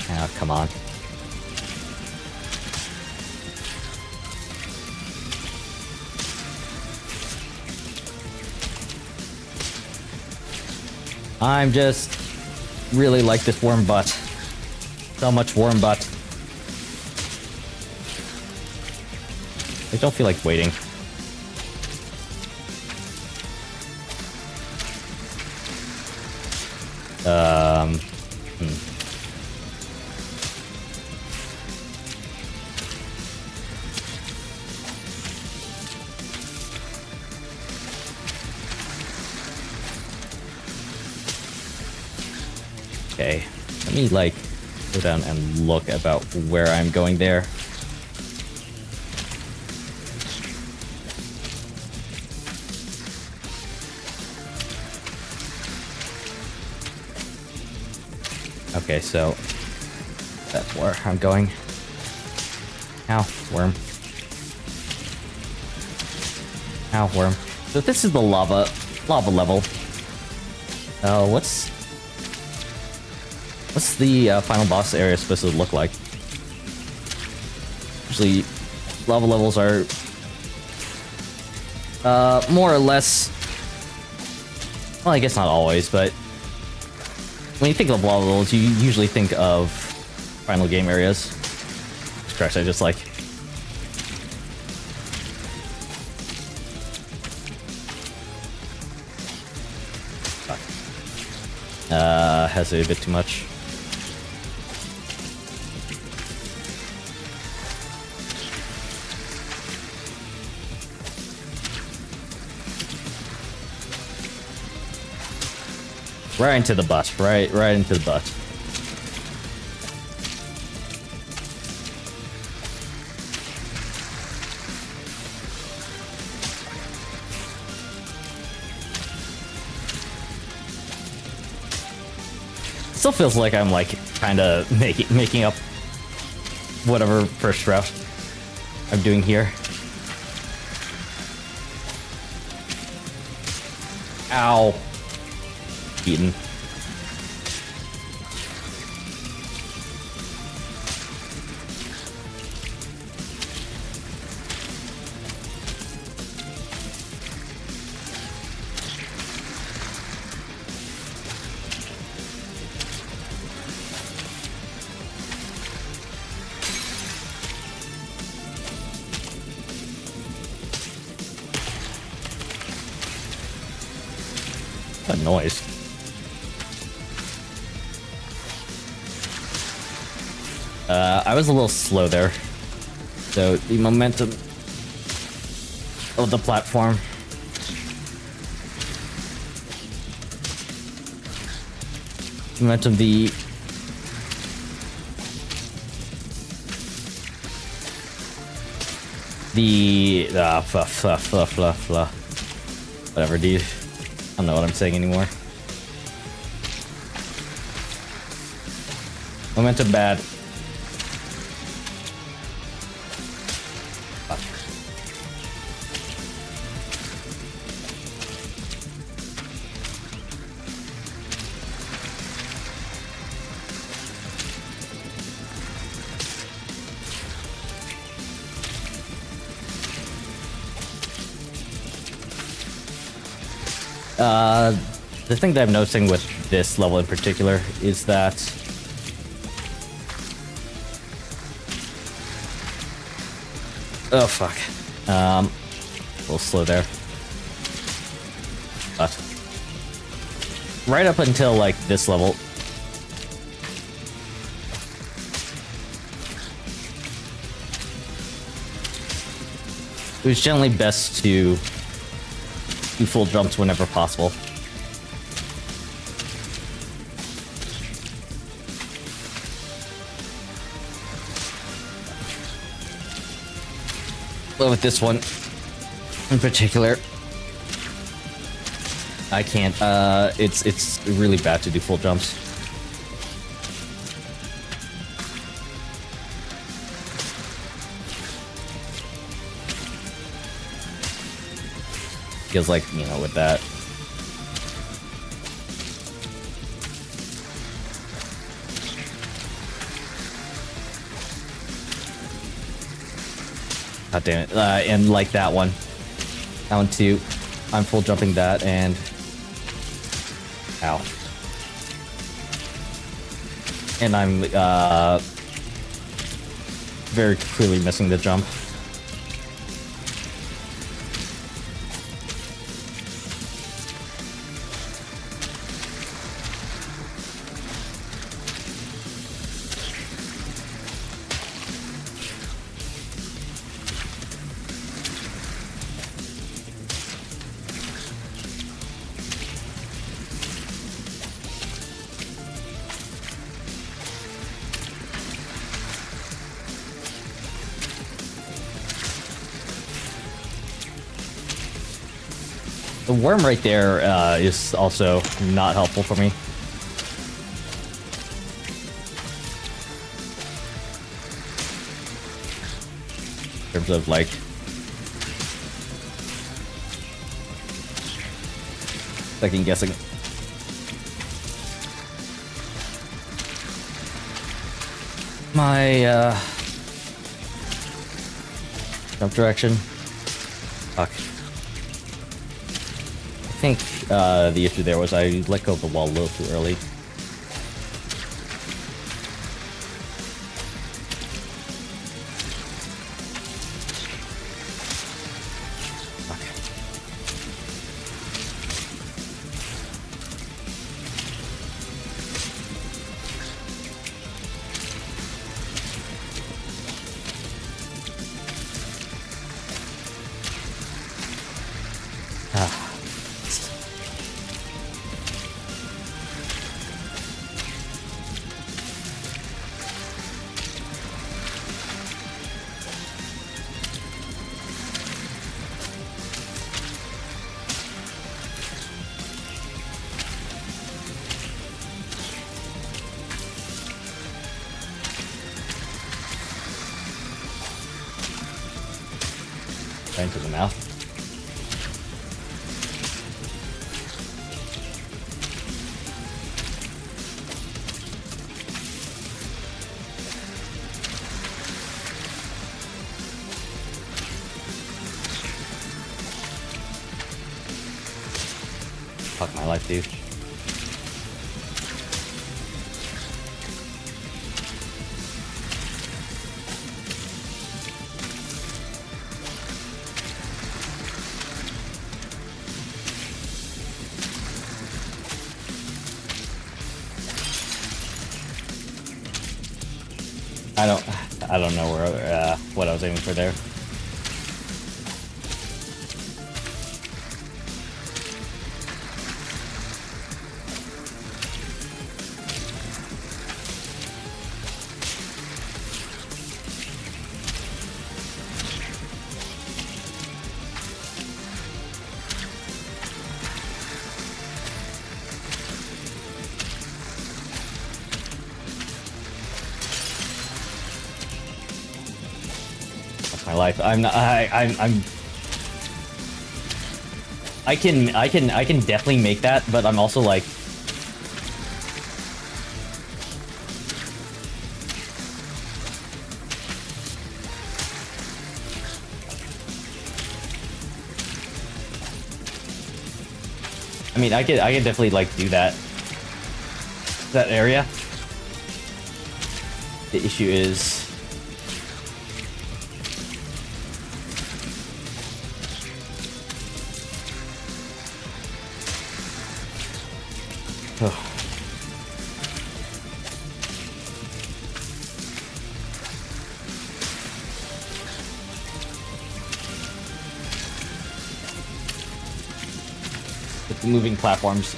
Ah, come on. I'm just really like this worm butt. So much worm butt. I don't feel like waiting. Okay, let me like go down and look about where I'm going there. Okay, so that's where I'm going. Ow, worm. Ow, worm. So this is the lava level. What's the final boss area supposed to look like? Usually, lava levels are more or less. Well, I guess not always, but when you think of lava levels, you usually think of final game areas. Christ, I just like. Hesitate a bit too much. Right into the butt. Right into the butt. Still feels like I'm like kind of making up whatever first route I'm doing here. Ow. Eaten. What noise? I was a little slow there. So the momentum of the platform. Momentum whatever, dude. I don't know what I'm saying anymore. Momentum bad. The thing that I'm noticing with this level in particular is that oh fuck. A little slow there. But right up until like this level, it was generally best to do full jumps whenever possible. But with this one in particular, I can't. It's really bad to do full jumps. Feels like, you know, with that. God damn it. And like that one. That one too. I'm full jumping that and... Ow. And I'm very clearly missing the jump. The worm right there is also not helpful for me. In terms of like... second guessing. My jump direction. Fuck. I think the issue there was I let go of the wall a little too early. into the mouth. Fuck my life, dude. I don't know where what I was aiming for there. My life. I'm not. I can definitely make that, but I'm also like. I mean, I can definitely like do that area. The issue is. Oh. With the moving platforms,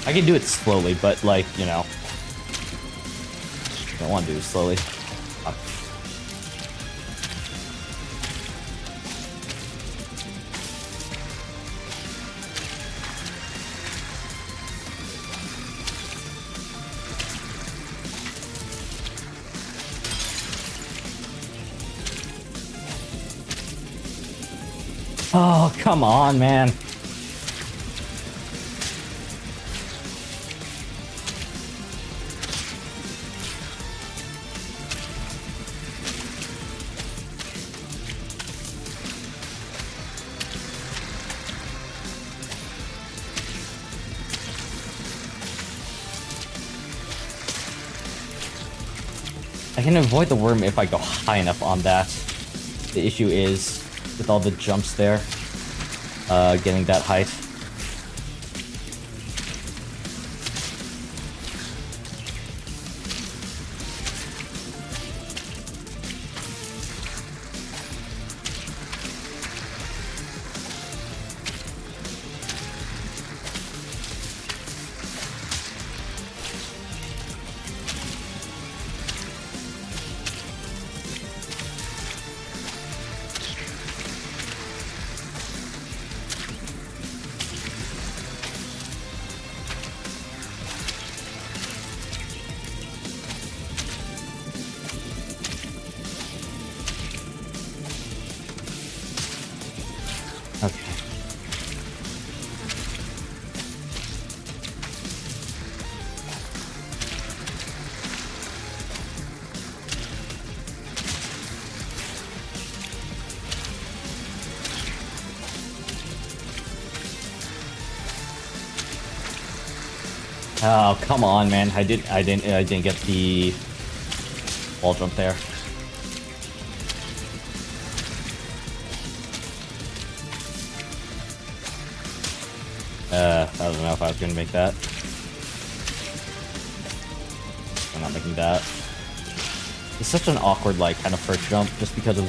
I can do it slowly, but like, you know, I don't want to do it slowly. Oh, come on, man. I can avoid the worm if I go high enough on that. The issue is with all the jumps there, getting that height. Okay. Oh, come on, man. I didn't get the wall jump there. I don't know if I was gonna make that. I'm not making that. It's such an awkward, like, kind of first jump, just because of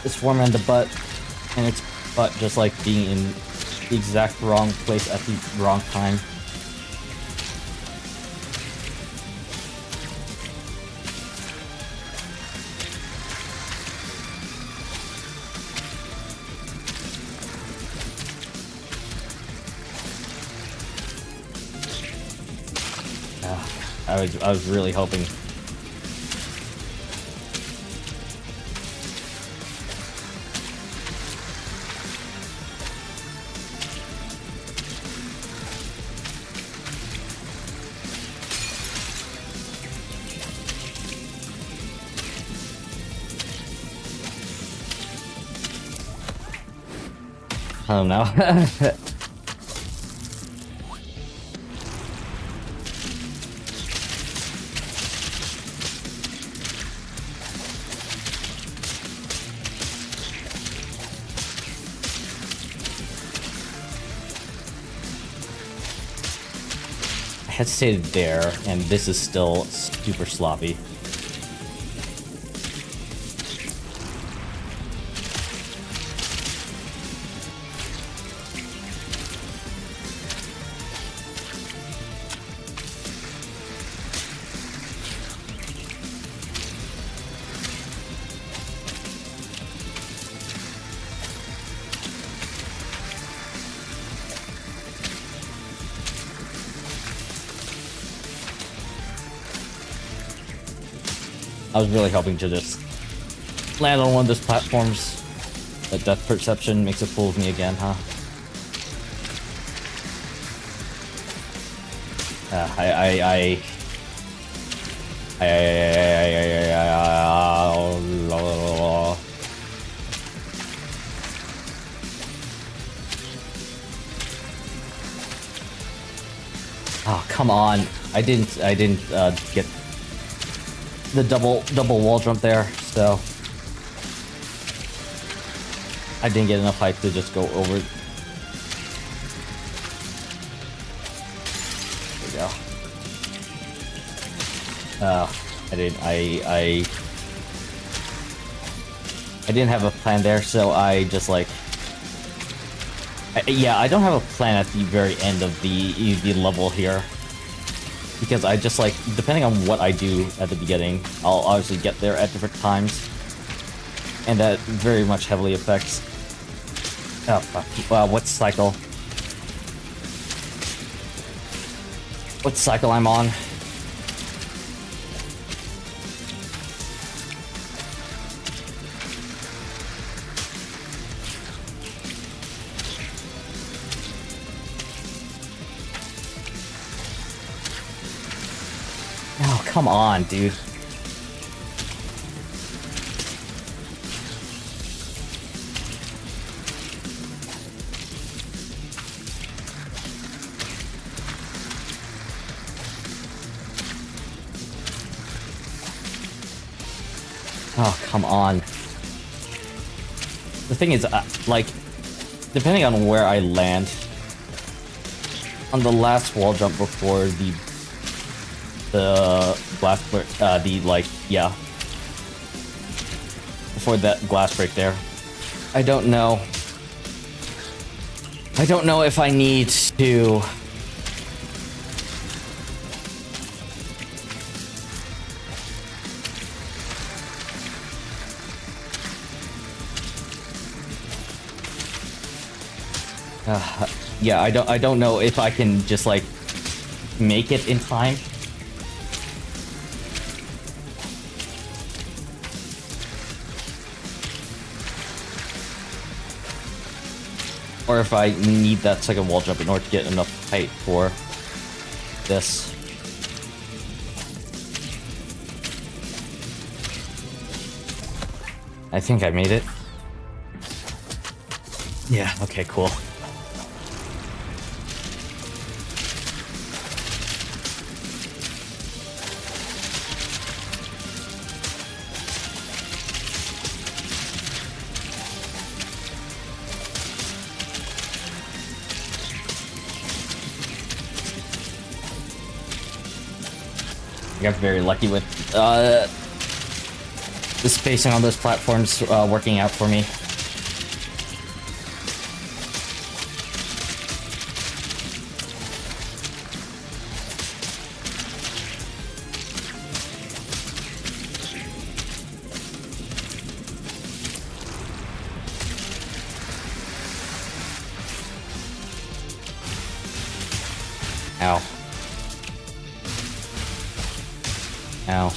this worm and the butt, and its butt just like being in the exact wrong place at the wrong time. I was really hoping. I don't know. I hesitated there, and this is still super sloppy. I was really hoping to just land on one of those platforms. But depth perception makes a fool of me again, huh? Oh, come on. I didn't get the double wall jump there, so I didn't get enough height to just go over. There we go. I didn't have a plan there, so I just like yeah, I don't have a plan at the very end of the level here. Because I just like, depending on what I do at the beginning, I'll obviously get there at different times. And that very much heavily affects... Oh, fuck. What cycle? What cycle I'm on? Oh, come on, dude. Oh, come on. The thing is, like, depending on where I land, on the last wall jump before the glass break, yeah, before that glass break there, I don't know if I need to yeah, I don't know if I can just like make it in time. Or if I need that second wall jump in order to get enough height for this. I think I made it. Yeah, okay, cool. I got very lucky with the spacing on those platforms working out for me. Ow. Ow.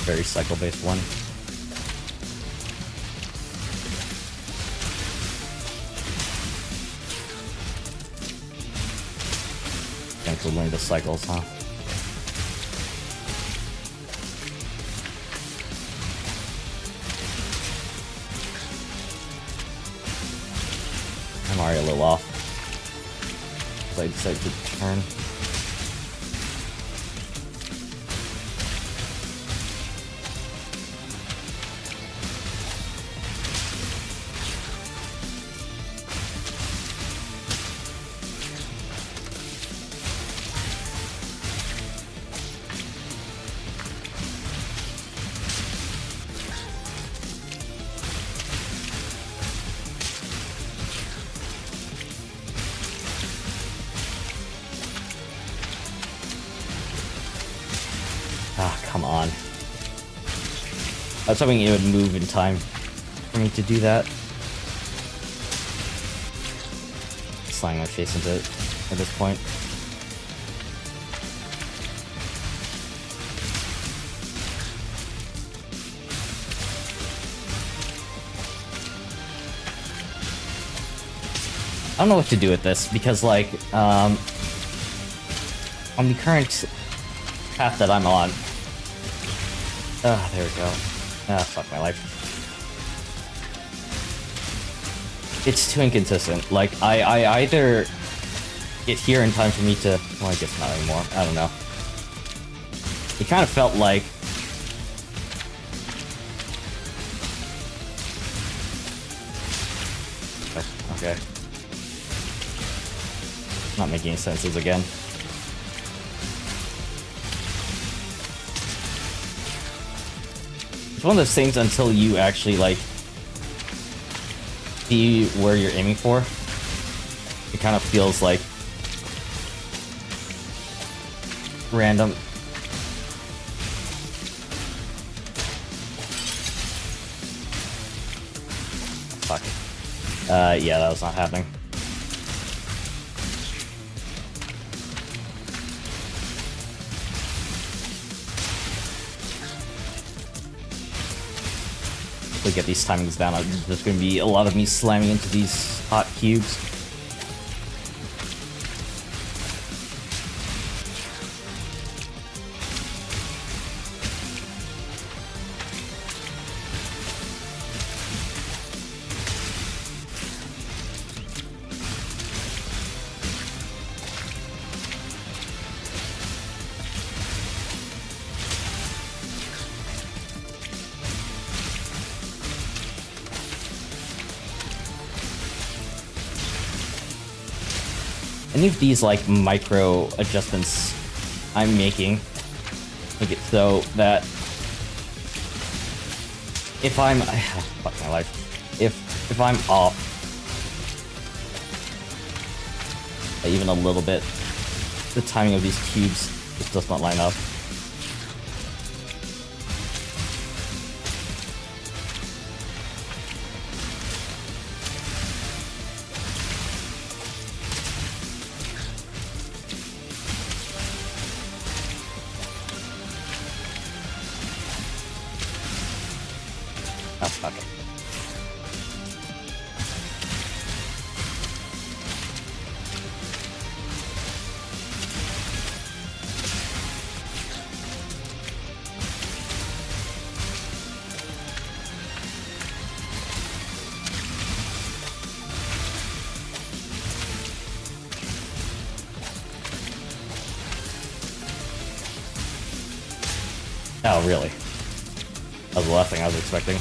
Very cycle-based one. to learn the cycles, huh? I'm already a little off. So I decided to turn. Ah, come on. I was hoping it would move in time for me to do that. Slamming my face into it at this point. I don't know what to do with this, because, like, on the current path that I'm on... Ah, there we go. Ah, fuck my life. It's too inconsistent. Like, I either get here in time for me to... Well, I guess not anymore. I don't know. It kind of felt like... Oh, okay. Not making any senses again. It's one of those things until you actually, like, see where you're aiming for. It kind of feels like random. Fuck. Yeah, that was not happening. To get these timings down, there's going to be a lot of me slamming into these hot cubes. Any of these, like, micro adjustments I'm making make it so that if I'm... Fuck my life. If I'm off even a little bit, the timing of these cubes just does not line up. Oh, fuck it. Oh, really? That was the last thing I was expecting.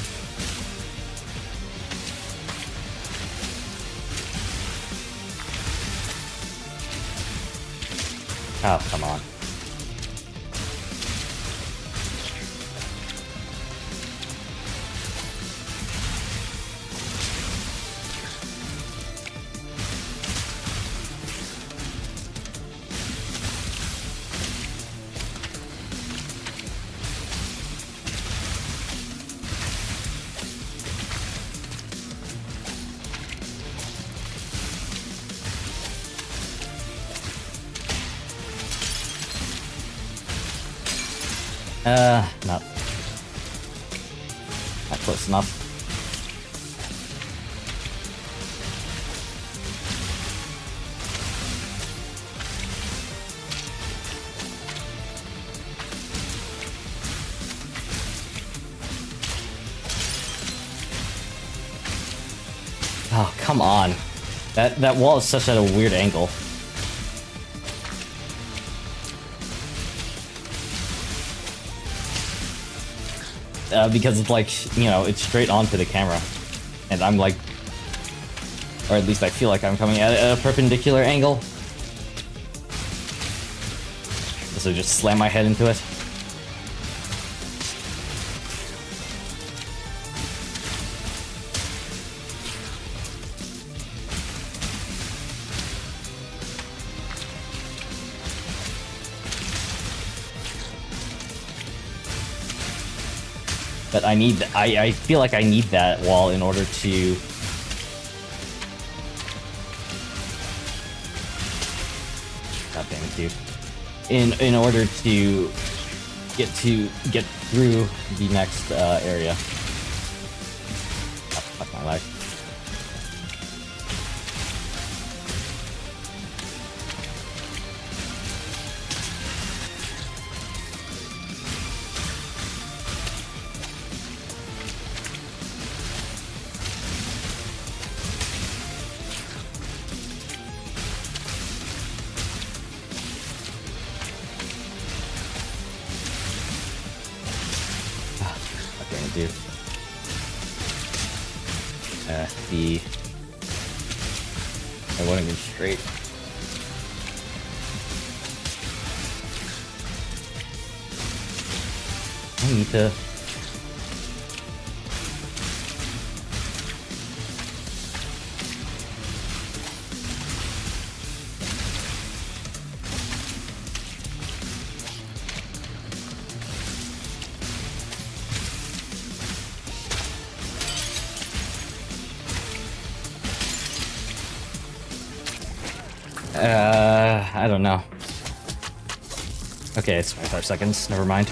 Oh, come on. Not close enough. Oh, come on. That wall is such at a weird angle. Because it's like, you know, it's straight onto the camera. And I'm like... Or at least I feel like I'm coming at a perpendicular angle. So just slam my head into it. But I feel like I need that wall in order to... God damn it, dude. In order to get through the next area. Oh, fuck my life. Do I want to go straight. I need to. I don't know. Okay, it's 25 seconds. Never mind.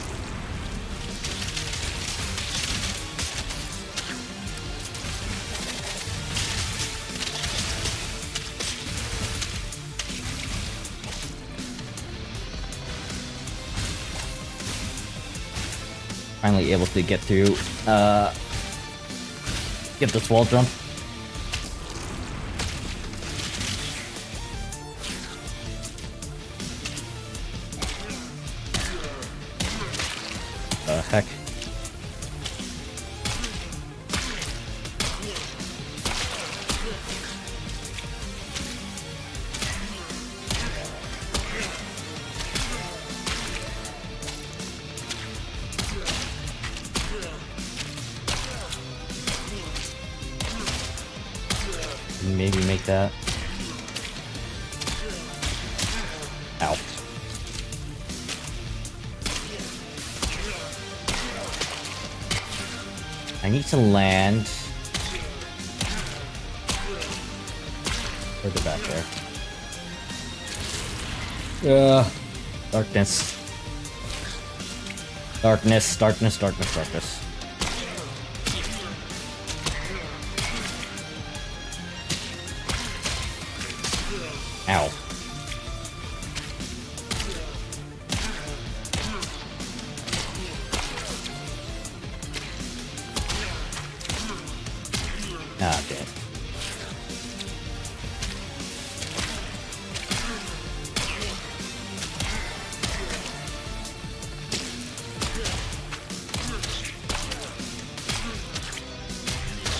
Finally able to get through, get this wall jump. Heck. Maybe make that. Ow. I need to land further back there. Darkness. Darkness, darkness, darkness, darkness. Ow. Ah, damn.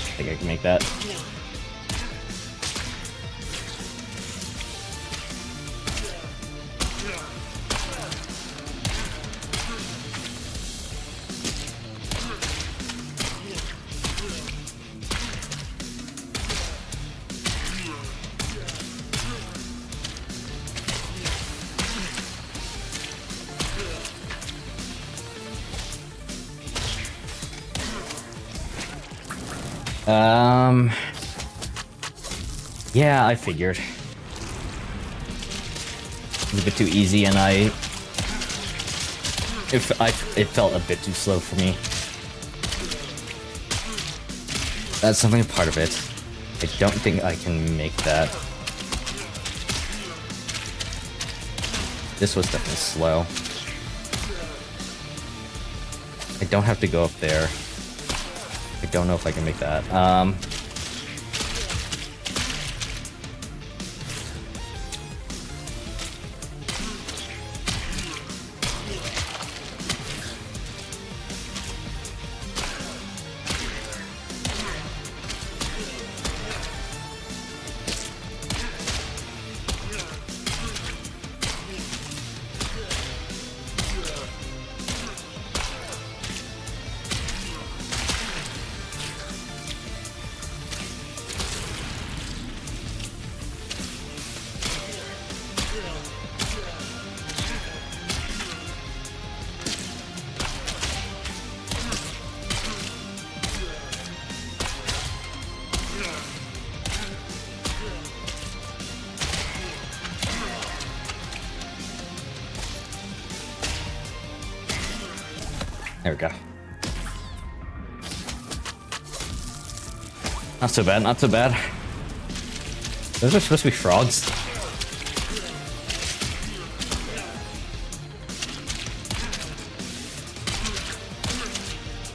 I think I can make that. Yeah, I figured. It was a bit too easy, and it felt a bit too slow for me. That's something part of it. I don't think I can make that. This was definitely slow. I don't have to go up there. I don't know if I can make that. There we go. Not so bad, not so bad. Those are supposed to be frogs.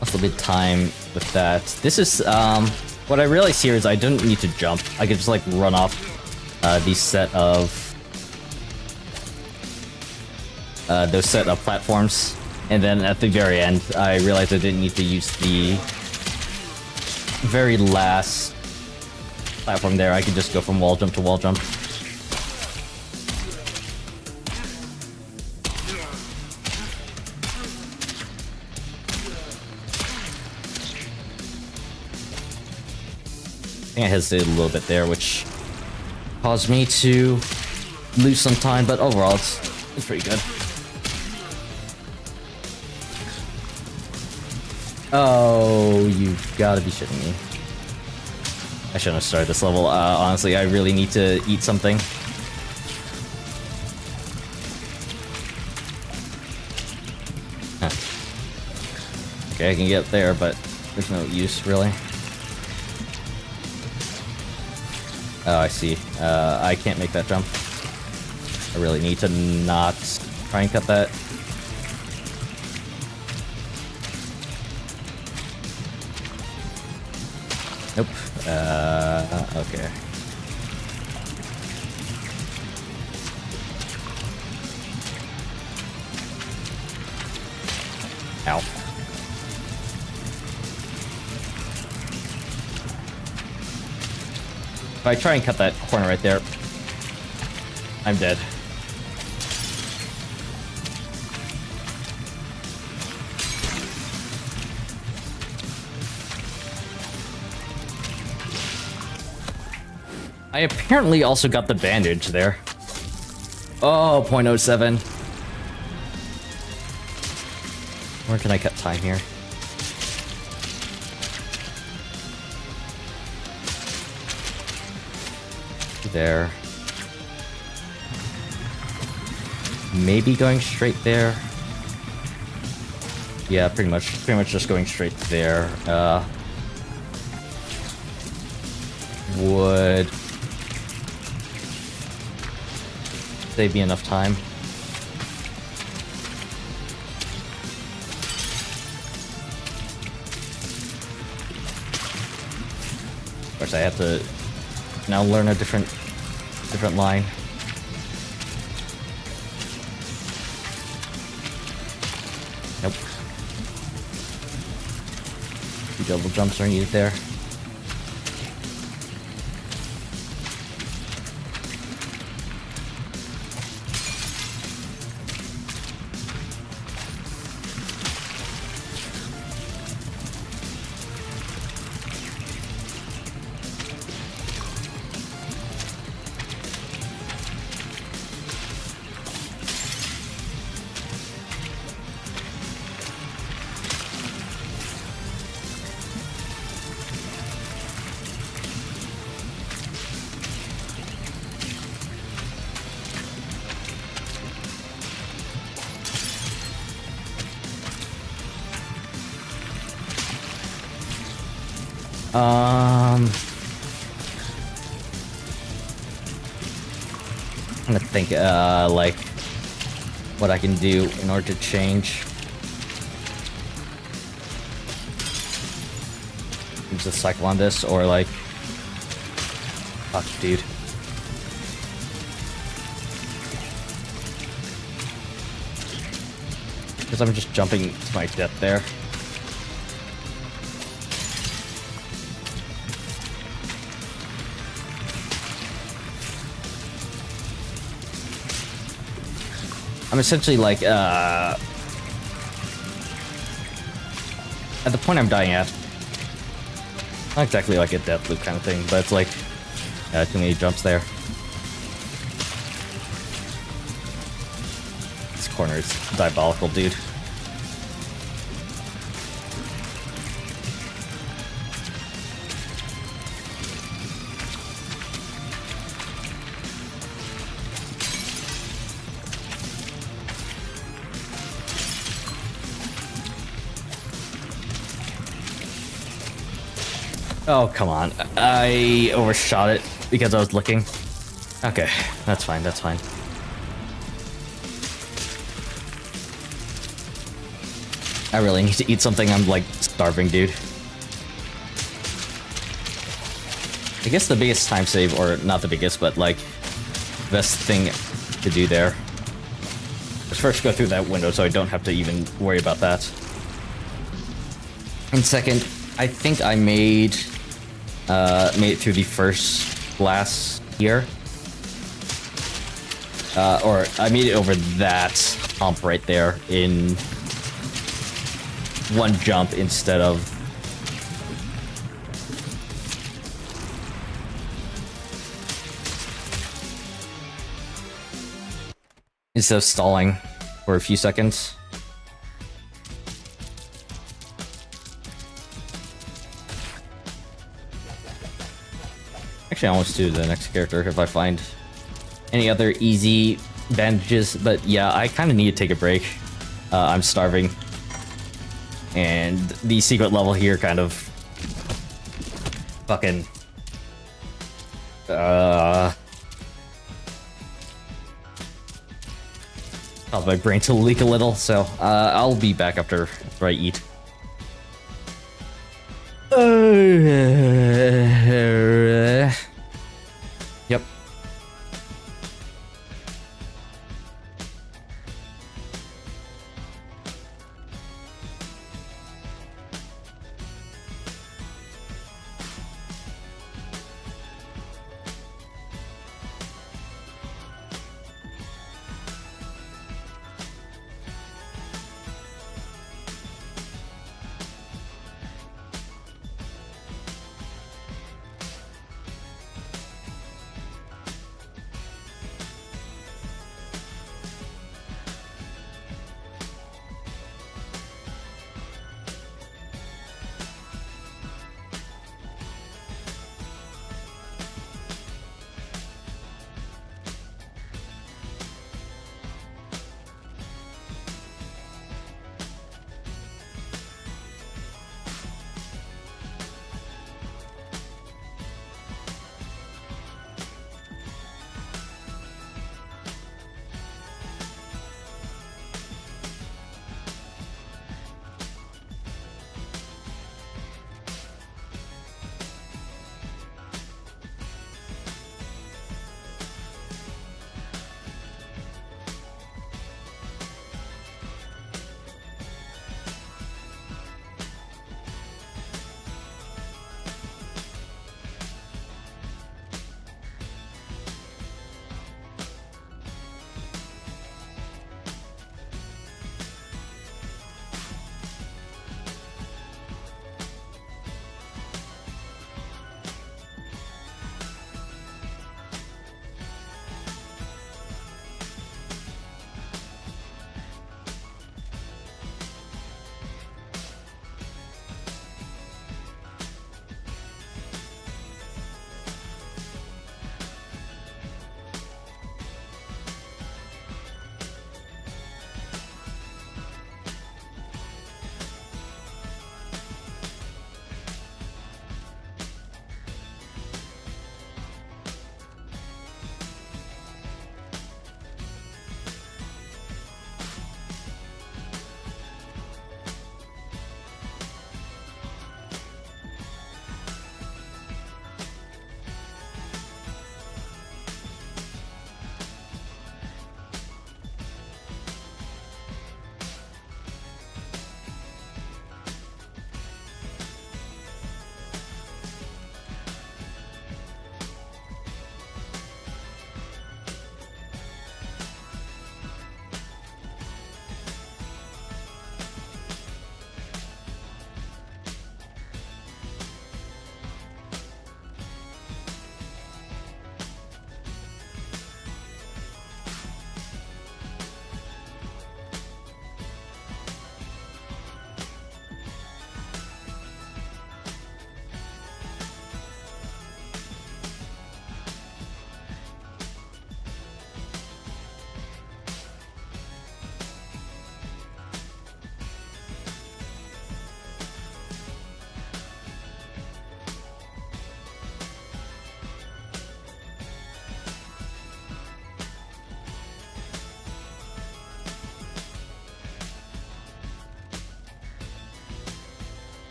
Also a bit time with that. This is, what I realized here is I don't need to jump. I could just, like, run off these set of... those set of platforms. And then at the very end, I realized I didn't need to use the very last platform there. I could just go from wall jump to wall jump. I think I hesitated a little bit there, which caused me to lose some time, but overall it's pretty good. Oh, you've got to be shitting me. I shouldn't have started this level. Honestly, I really need to eat something. Huh. Okay, I can get there, but there's no use, really. Oh, I see. I can't make that jump. I really need to not try and cut that. Nope. Okay. Ow. If I try and cut that corner right there, I'm dead. I apparently also got the bandage there. Oh, 0.07. Where can I cut time here? There. Maybe going straight there. Yeah, pretty much just going straight there. Would save me enough time. Of course, I have to now learn a different line. Nope. 2 double jumps are needed there. I'm gonna think, like, what I can do in order to change. Use the cycle on this, or like... Fuck, dude. Because I'm just jumping to my death there. I'm essentially like, at the point I'm dying at, not exactly like a death loop kind of thing, but it's like, too many jumps there. This corner is diabolical, dude. Oh, come on. I overshot it because I was looking. Okay, that's fine, that's fine. I really need to eat something. I'm, like, starving, dude. I guess the biggest time save, or not the biggest, but, like, best thing to do there is first go through that window so I don't have to even worry about that. And second, I think I made it through the first glass here. Or I made it over that hump right there in one jump instead of... instead of stalling for a few seconds. Actually, I almost do the next character if I find any other easy bandages, but yeah, I kind of need to take a break. I'm starving. And the secret level here kind of... fucking... caused my brain to leak a little, so I'll be back after I eat. Yep.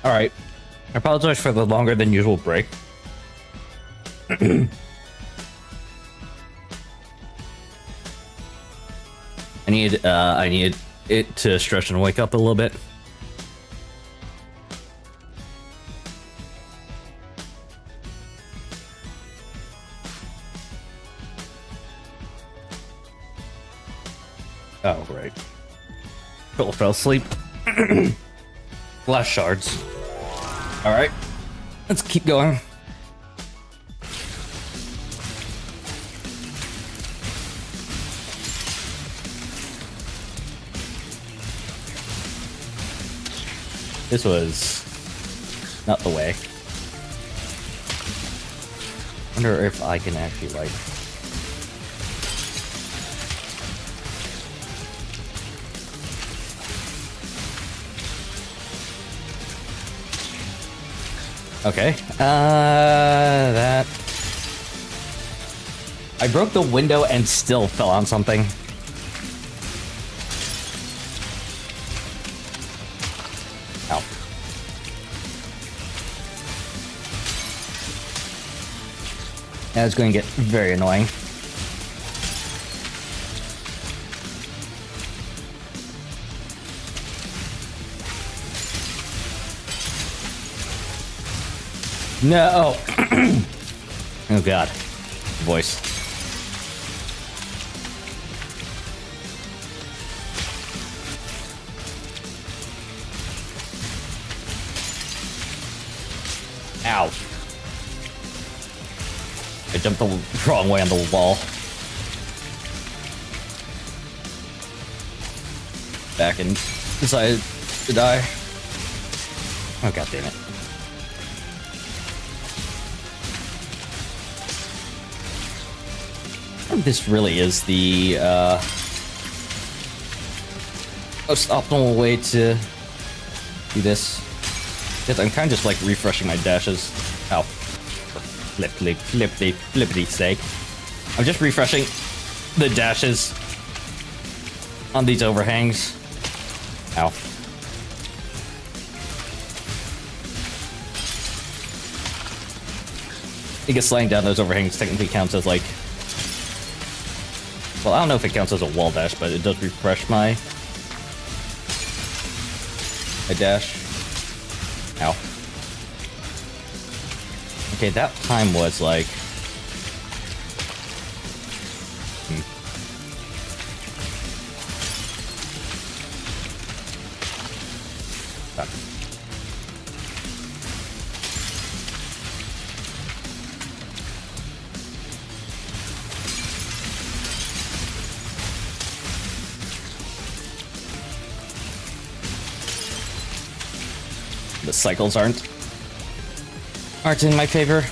All right. I apologize for the longer than usual break. I need it to stretch and wake up a little bit. Oh, right. Phil fell asleep. Glass shards. Alright. Let's keep going. This was not the way. Wonder if I can actually, like... Okay, that... I broke the window and still fell on something. Ow. That's going to get very annoying. No! Oh god. Voice. Ow. I jumped the wrong way on the wall. Back and decided to die. Oh god damn it. This really is the most optimal way to do this. Because I'm kind of just like refreshing my dashes. Ow. Flippity sake. I'm just refreshing the dashes on these overhangs. Ow. I guess sliding down those overhangs technically counts as like... Well, I don't know if it counts as a wall dash, but it does refresh my dash. Ow. Okay, that time was like... Fuck. The cycles aren't in my favor.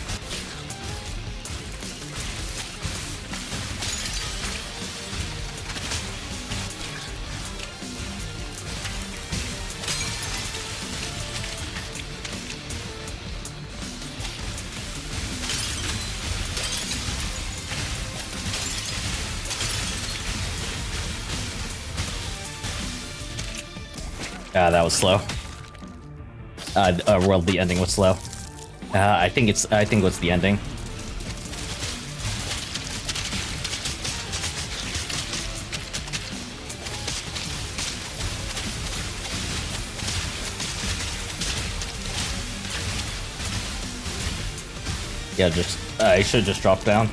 Ah, that was slow. Well, the ending was slow. I think it was the ending. Yeah, I should just drop down.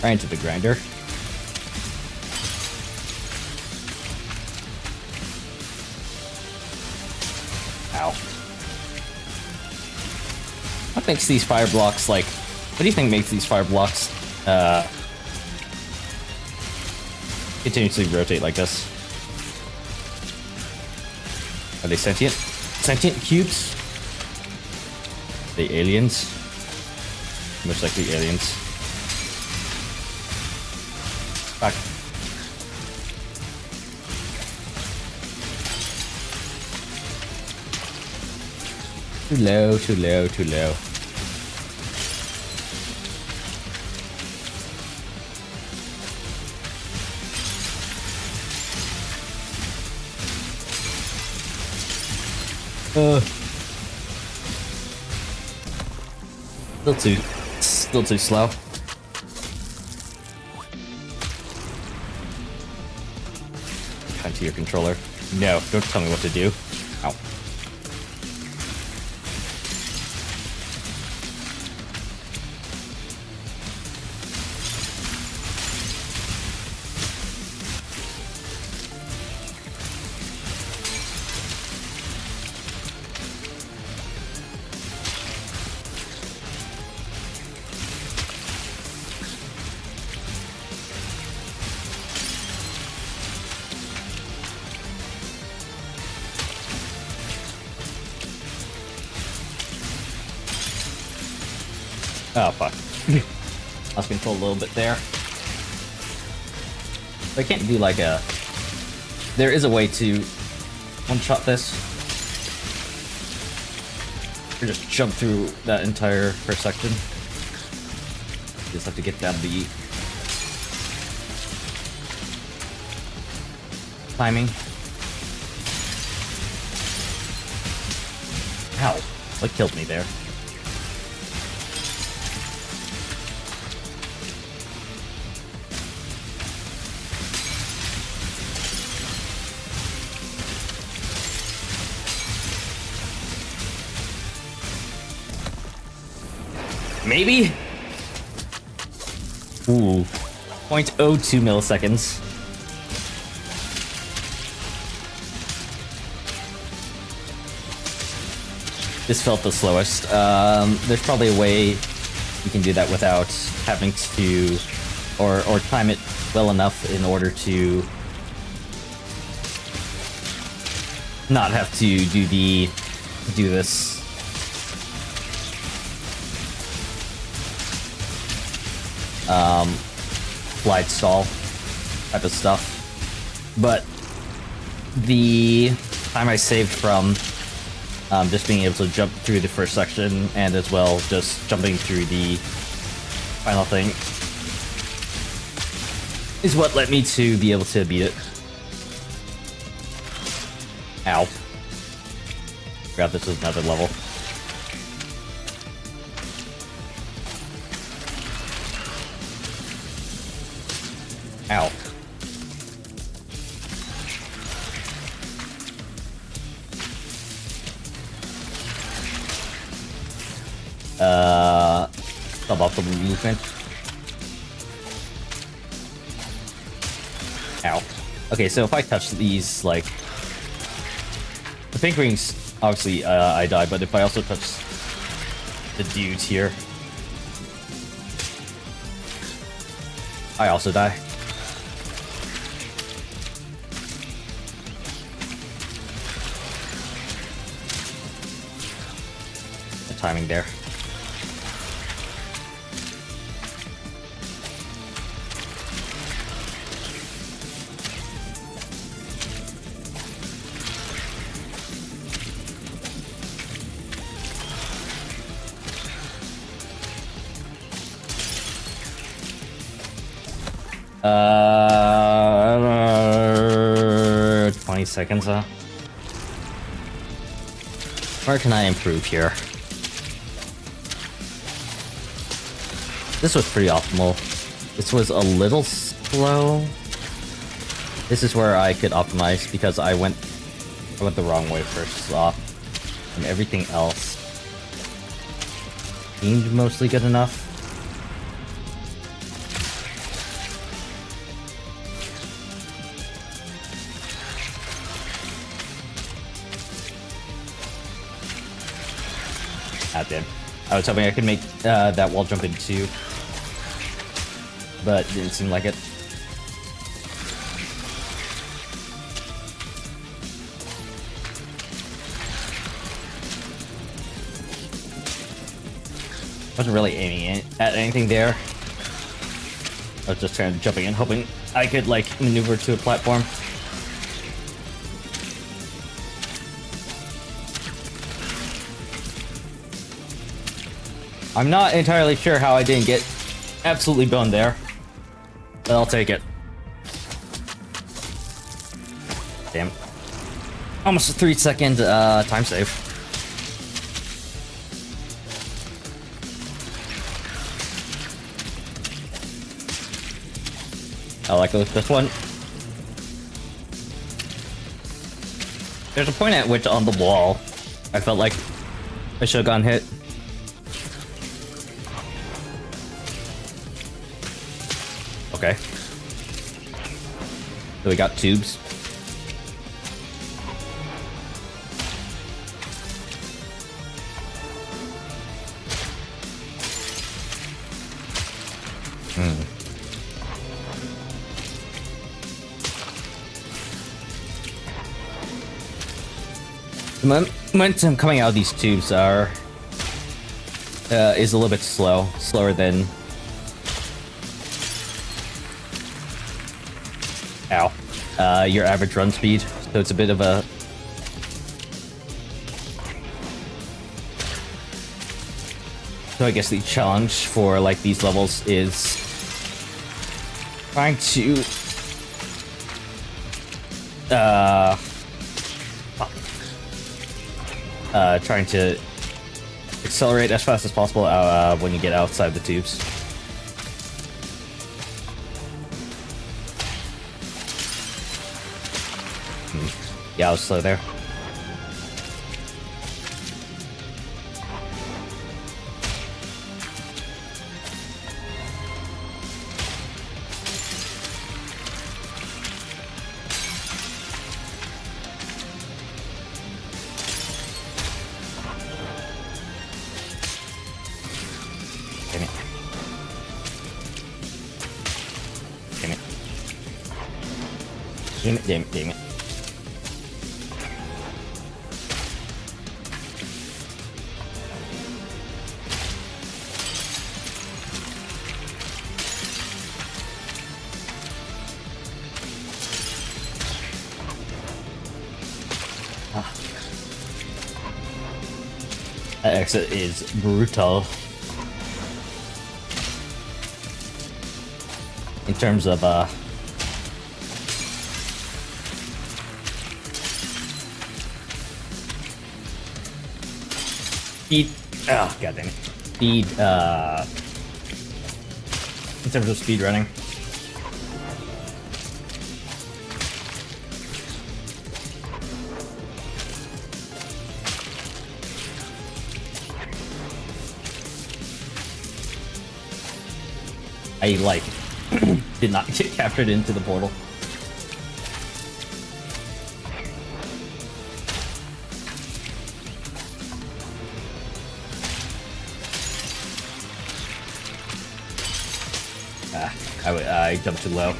Right into the grinder. Ow. What makes these fire blocks like... What do you think makes these fire blocks continuously rotate like this? Are they sentient? Sentient cubes? Are they aliens? Most likely aliens. Fuck. Too low, too low, too low. Still too slow. Time to your controller. No, don't tell me what to do. Ow. Oh, fuck. Lost control a little bit there. I can't do like a... There is a way to one-shot this. Or just jump through that entire first section. Just have to get down the... timing. Ow. What killed me there? Maybe? Ooh. 0.02 milliseconds. This felt the slowest. There's probably a way you can do that without having to... or time it well enough in order to... not have to do this. Slide stall type of stuff, but the time I saved from just being able to jump through the first section and as well just jumping through the final thing is what led me to be able to beat it. Ow. Forgot this was another level. Ow. Suboptimal movement. Ow. Okay, so if I touch these, like... The pink rings, obviously, I die, but if I also touch the dudes here... I also die. Timing there. Uh, 20 seconds, huh? Where can I improve here? This was pretty optimal. This was a little slow. This is where I could optimize because I went the wrong way first off, and everything else seemed mostly good enough. Ah, damn. I was hoping I could make that wall jump into two, but didn't seem like it. Wasn't really aiming at anything there. I was just kind of jumping in, hoping I could like maneuver to a platform. I'm not entirely sure how I didn't get absolutely boned there, but I'll take it. Damn. Almost a 3-second time save. like with this one. There's a point at which on the wall, I felt like I should have gotten hit. Okay. So we got tubes. The momentum coming out of these tubes is a little bit slower than your average run speed, so it's a bit of a so I guess the challenge for like these levels is trying to trying to accelerate as fast as possible when you get outside the tubes. Yeah, I was slow there. Damn it. Damn it. Damn it, damn it, damn it. That exit is brutal. In terms of speed, oh god damn it. Speed in terms of speed running. I like did not get captured into the portal. I jumped too low.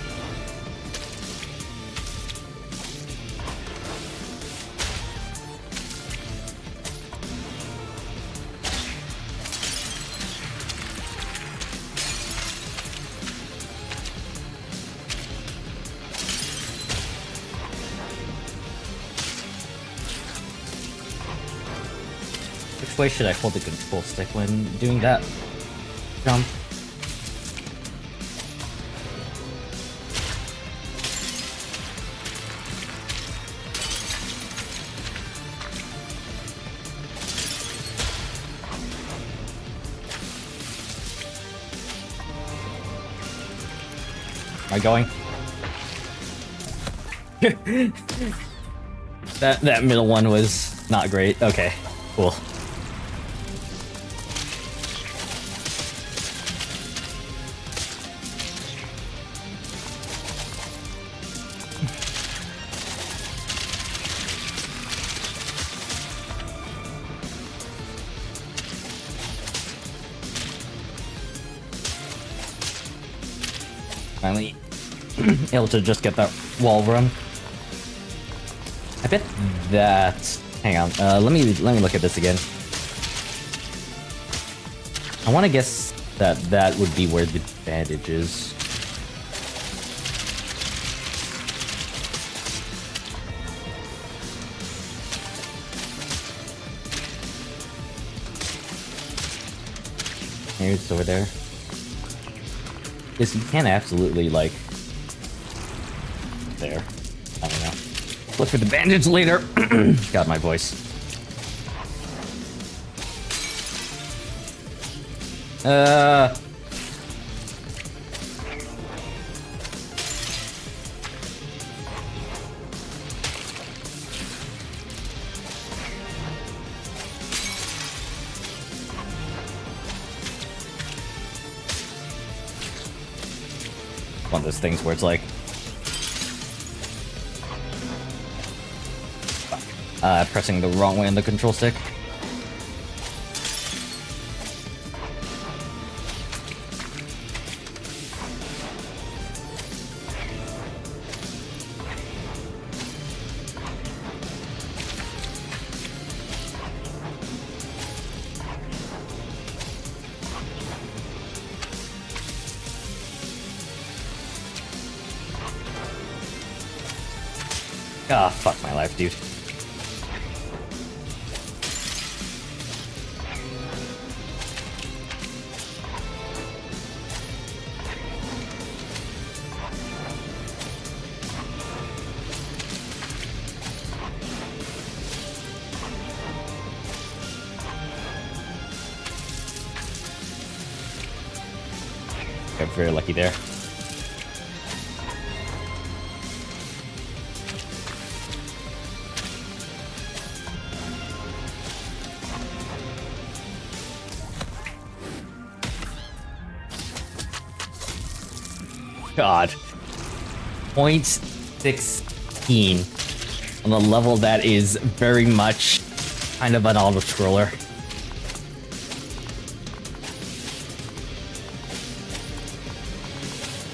Which way should I hold the control stick when doing that jump? Am I going? that middle one was not great. Okay, cool. Finally able to just get that wall run. I bet that. Hang on. Let me look at this again. I want to guess that that would be where the bandage is. Maybe it's over there. Yes, you can absolutely, like... There. I don't know. Look for the bandage later. Got my voice. one of those things where it's like, pressing the wrong way on the control stick. Ah, fuck my life, dude. Got very lucky there. God. 0.16 on a level that is very much kind of an auto-scroller.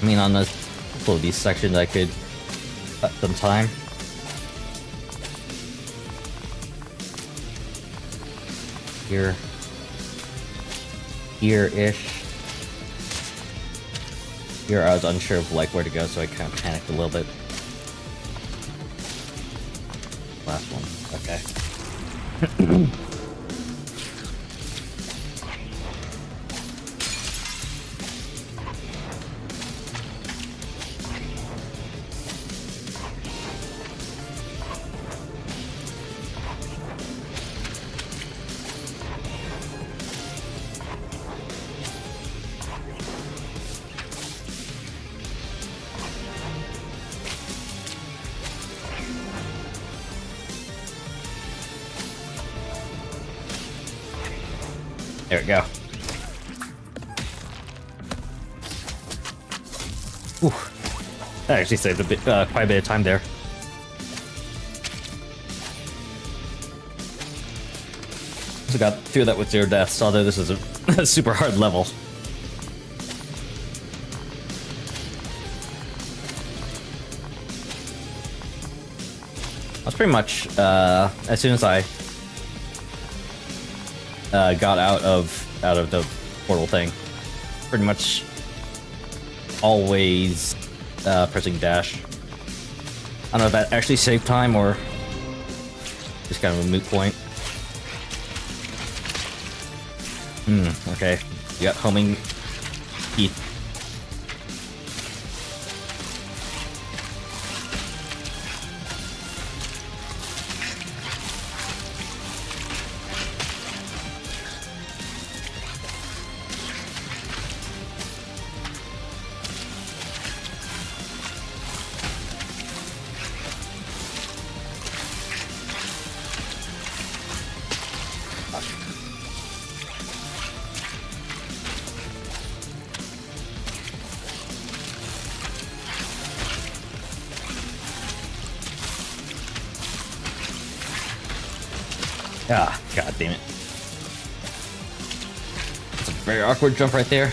I mean, on a couple of these sections I could cut some time. Here-ish. Here I was unsure of like where to go, so I kind of panicked a little bit. Last one, okay. There we go. Ooh, that actually saved a bit, quite a bit of time there. So got through that with 0 deaths, although this is a super hard level. That's pretty much, as soon as I got out of the portal thing, pretty much always pressing dash. I don't know if that actually saved time or just kind of a moot point. Okay. You got homing teeth. Ah, god damn it. That's a very awkward jump right there.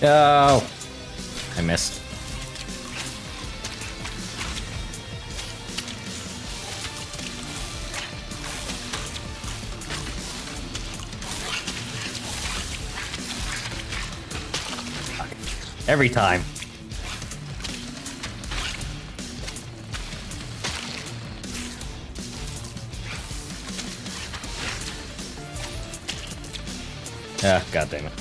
Oh, I missed. Every time. Ah, god damn it.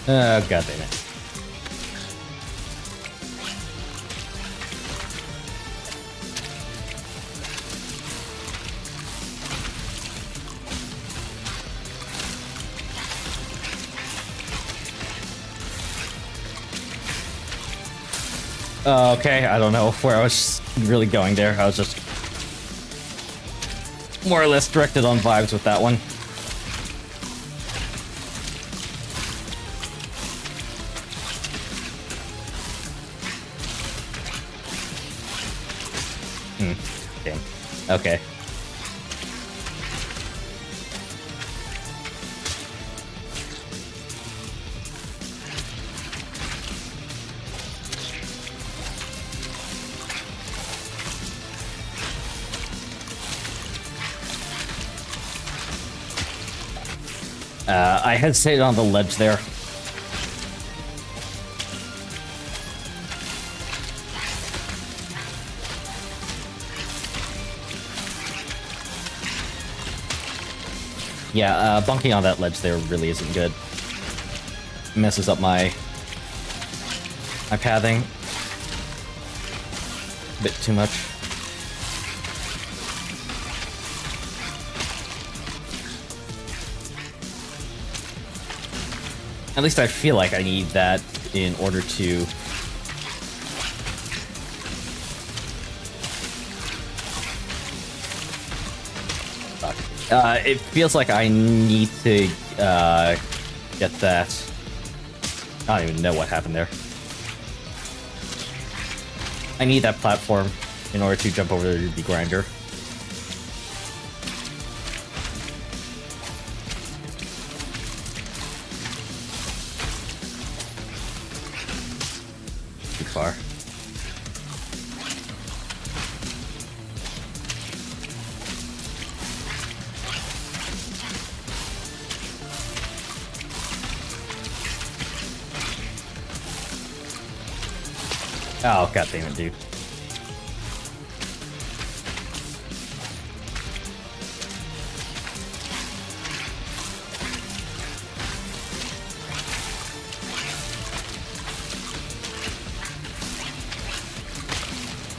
Oh, god damn it. Okay, I don't know where I was really going there. I was just more or less directed on vibes with that one. Damn. Okay. I hesitated on the ledge there. Yeah, bunking on that ledge there really isn't good. Messes up my pathing a bit too much. At least I feel like I need that in order to... it feels like I need to get that. I don't even know what happened there. I need that platform in order to jump over the grinder. Too far. Oh, god damn it, dude.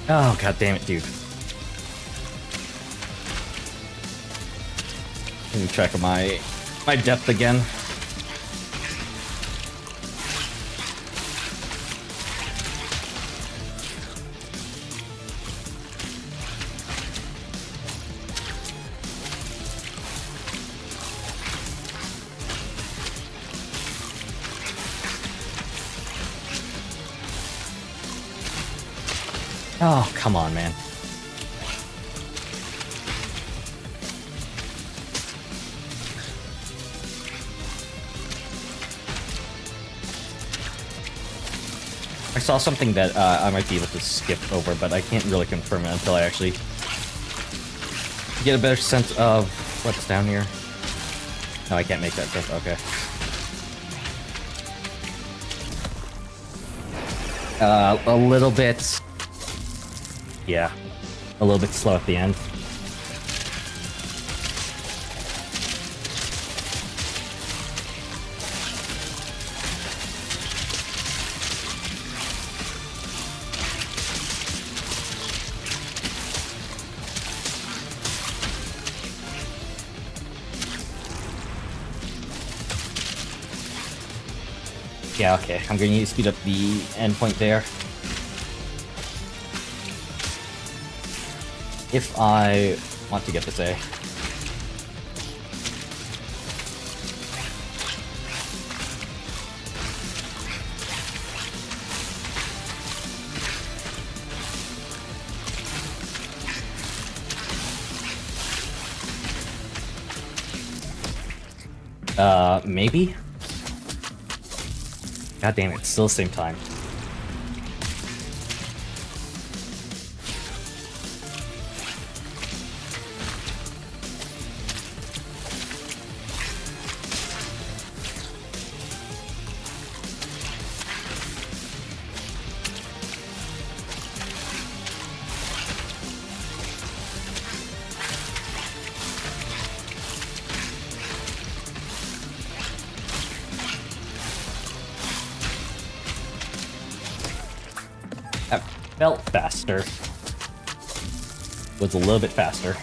Oh, god damn it, dude. Keeping track of my depth again. Oh, come on, man. I saw something that I might be able to skip over, but I can't really confirm it until I actually get a better sense of what's down here. No, I can't make that jump. Okay. A little bit... Yeah, a little bit slow at the end. Yeah, okay, I'm gonna need to speed up the endpoint there. If I want to get this A. Maybe? God damn it, still the same time. That felt faster. Was a little bit faster.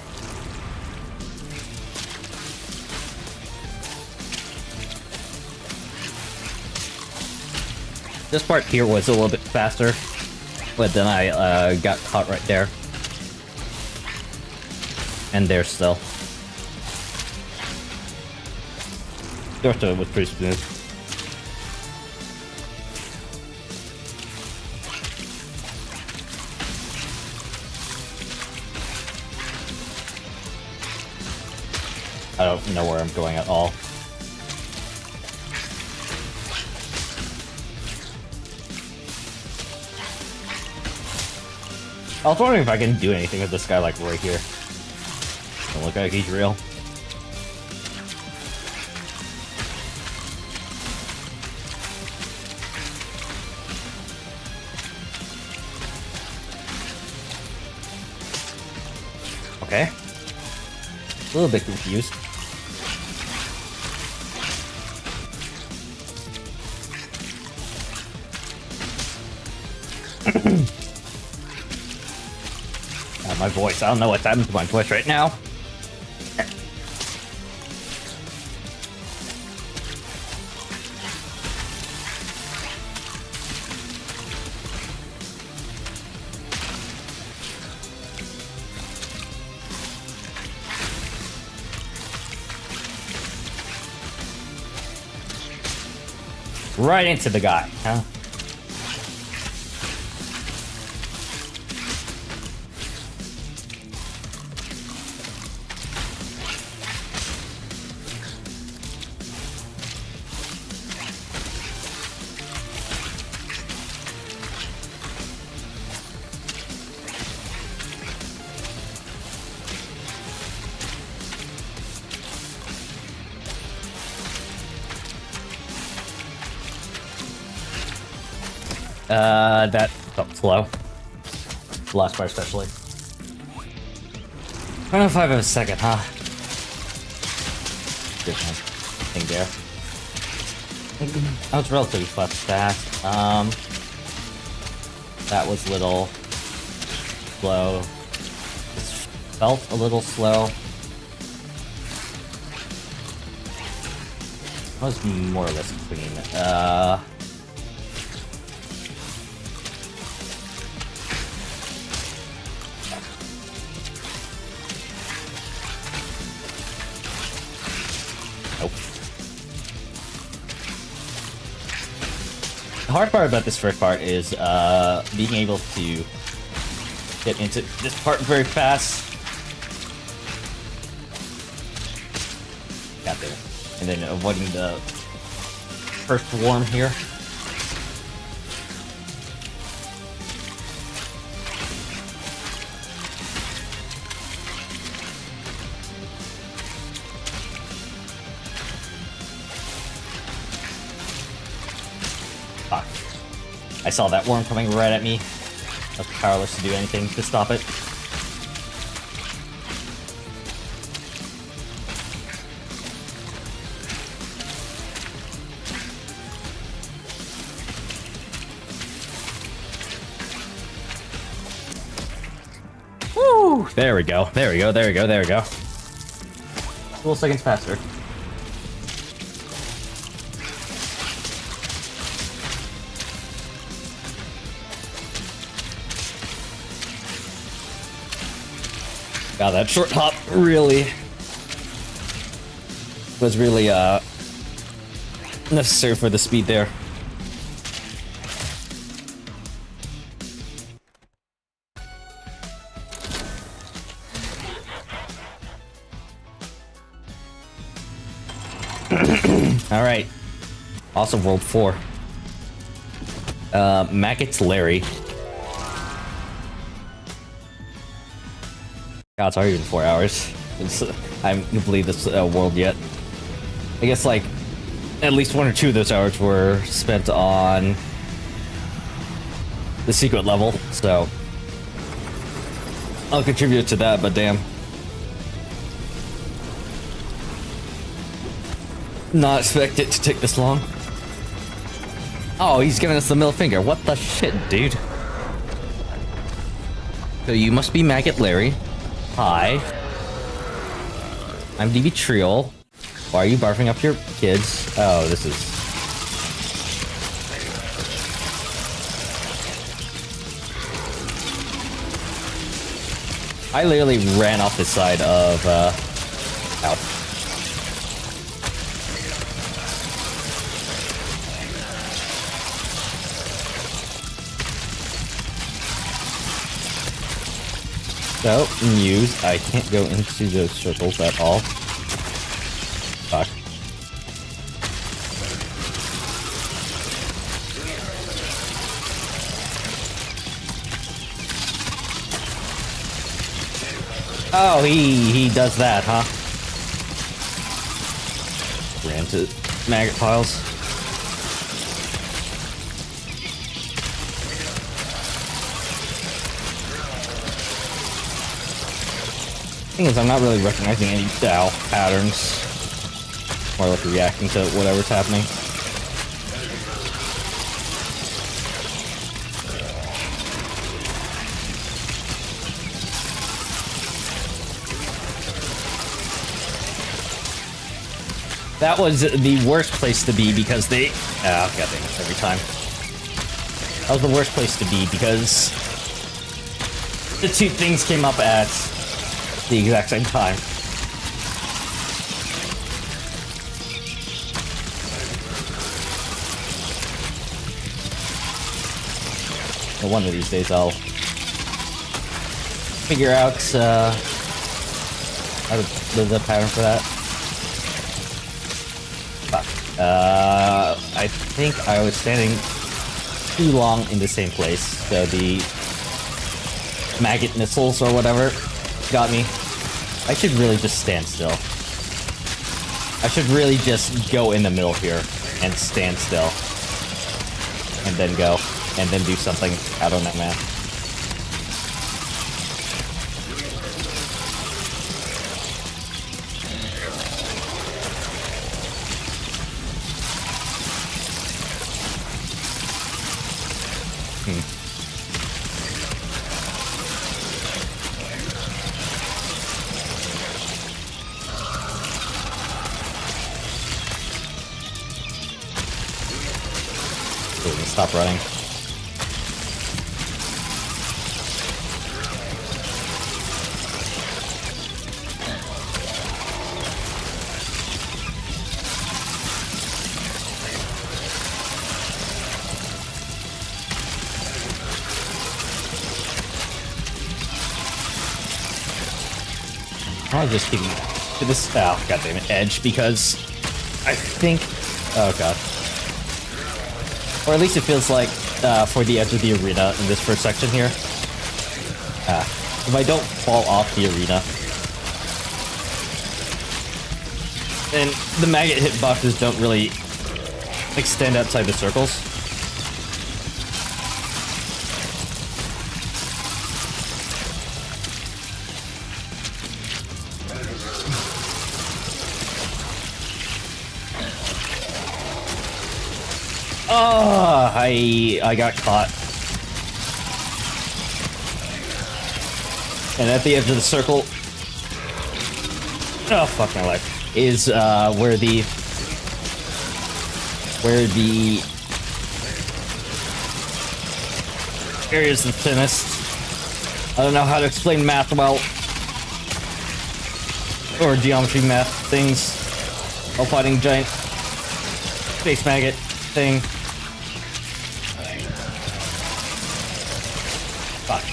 This part here was a little bit faster. But then I got caught right there. And there still. The rest of it was pretty smooth. I don't know where I'm going at all. I was wondering if I can do anything with this guy, like, right here. Don't look like he's real. Okay. A little bit confused. My voice. I don't know what's happening to my voice right now. Right into the guy, huh? That felt slow. The last part especially. I don't know if I have a second, huh? Good one. Thing there. That was relatively fast. That was little slow. This felt a little slow. That was more or less clean. The hard part about this first part is being able to get into this part very fast. Got there. And then avoiding the first worm here. I saw that worm coming right at me. I was powerless to do anything to stop it. Woo! There we go. There we go. There we go. There we go. A couple seconds faster. God, that short hop really was really necessary for the speed there. All right. Also, World 4. Maggot's Larry. God, it's already been 4 hours. I haven't believed this world yet. I guess, like, at least 1 or 2 of those hours were spent on the secret level, so I'll contribute to that, but damn. Not expect it to take this long. Oh, he's giving us the middle finger. What the shit, dude? So you must be Maggot Larry. Hi. I'm Dbtriol. Why are you barfing up your kids? Oh, this is... I literally ran off the side of, ow. So, news, I can't go into those circles at all. Fuck. Oh, he does that, huh? Ran to maggot piles. Thing is, I'm not really recognizing any patterns. More like reacting to whatever's happening. That was the worst place to be because they... Ah, oh, goddamn it, every time. That was the worst place to be because the two things came up at the exact same time. Well, one of these days I'll figure out how to live the pattern for that. I think I was standing too long in the same place, so the maggot missiles or whatever got me. I should really just stand still. I should really just go in the middle here and stand still. And then go. And then do something. I don't know, man. Stop running. I'll just keep to this, oh, goddammit, edge because I think, oh god. Or at least it feels like for the edge of the arena in this first section here. If I don't fall off the arena, and the maggot hitboxes don't really extend outside the circles. Oh, I got caught. And at the edge of the circle, oh fuck my life, is where the area is the thinnest. I don't know how to explain math well, or geometry math things while fighting giant space maggot thing. Fuck.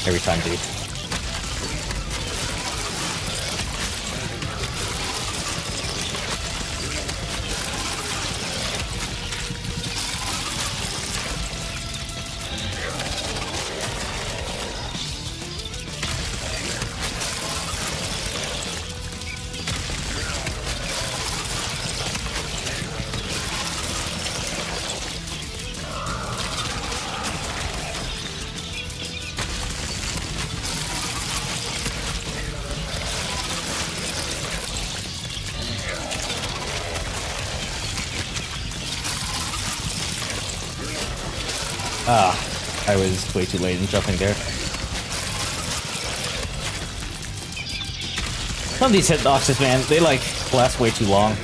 Every time, dude. Ah, I was way too late in jumping there. Some of these hitboxes, man, they like last way too long.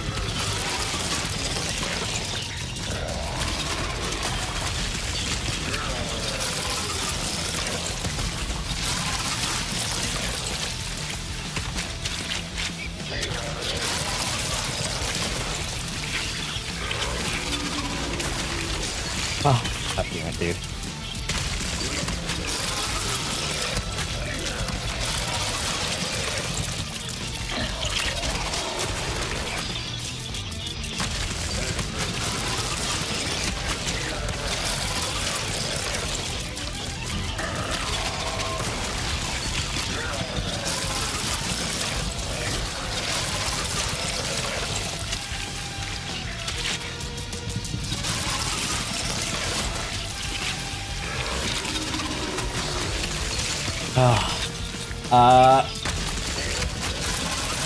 Oh, God damn it, dude.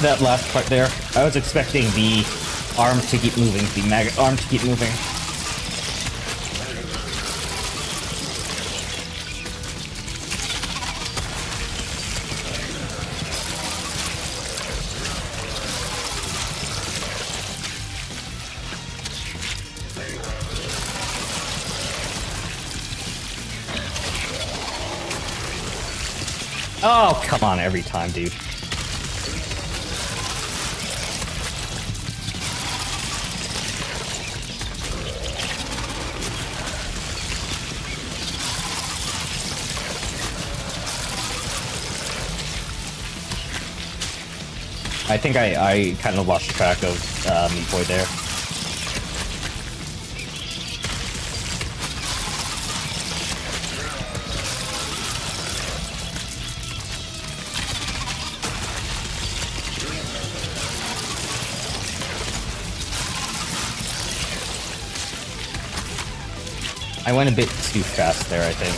That last part there, I was expecting the arm to keep moving, the maggot arm to keep moving. Oh, come on, every time, dude. I think I kind of lost track of Meat Boy there. I went a bit too fast there, I think.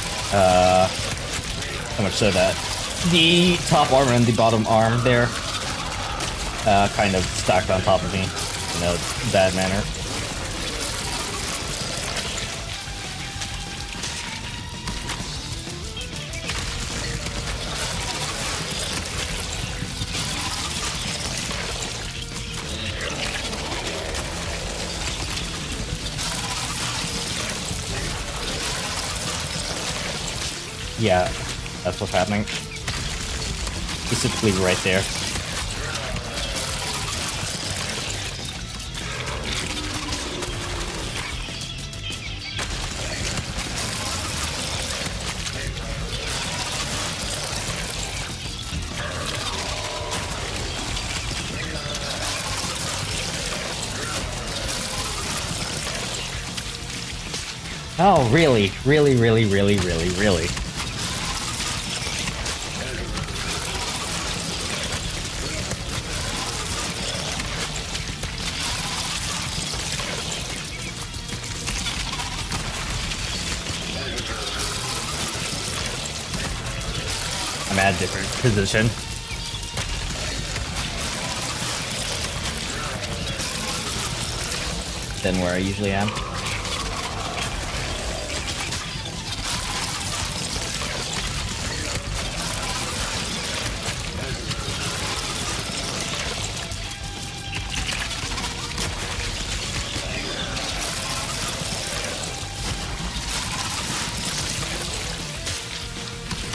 So much so that the top arm and the bottom arm there kind of stacked on top of me in a bad manner. Yeah, that's what's happening. Specifically right there. Oh, really? Really, really, really, really, really? I'm at a different position. Than where I usually am.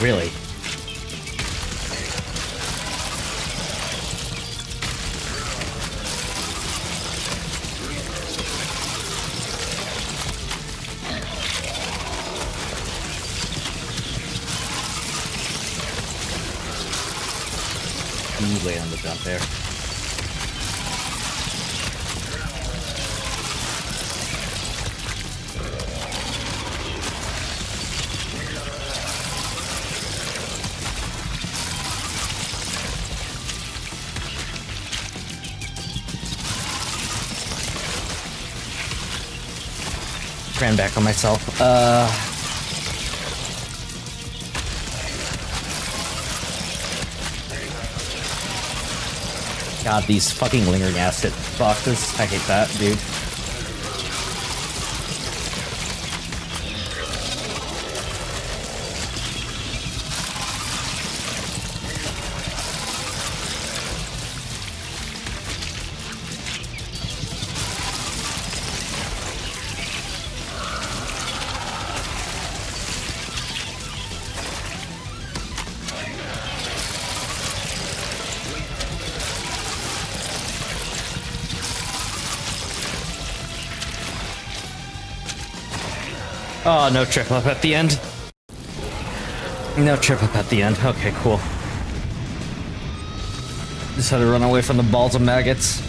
Really? Easily on the jump there. Ran back on myself. God, these fucking lingering acid boxes. I hate that, dude. Oh, no trip up at the end. No trip up at the end. Okay, cool. Just had to run away from the balls of maggots.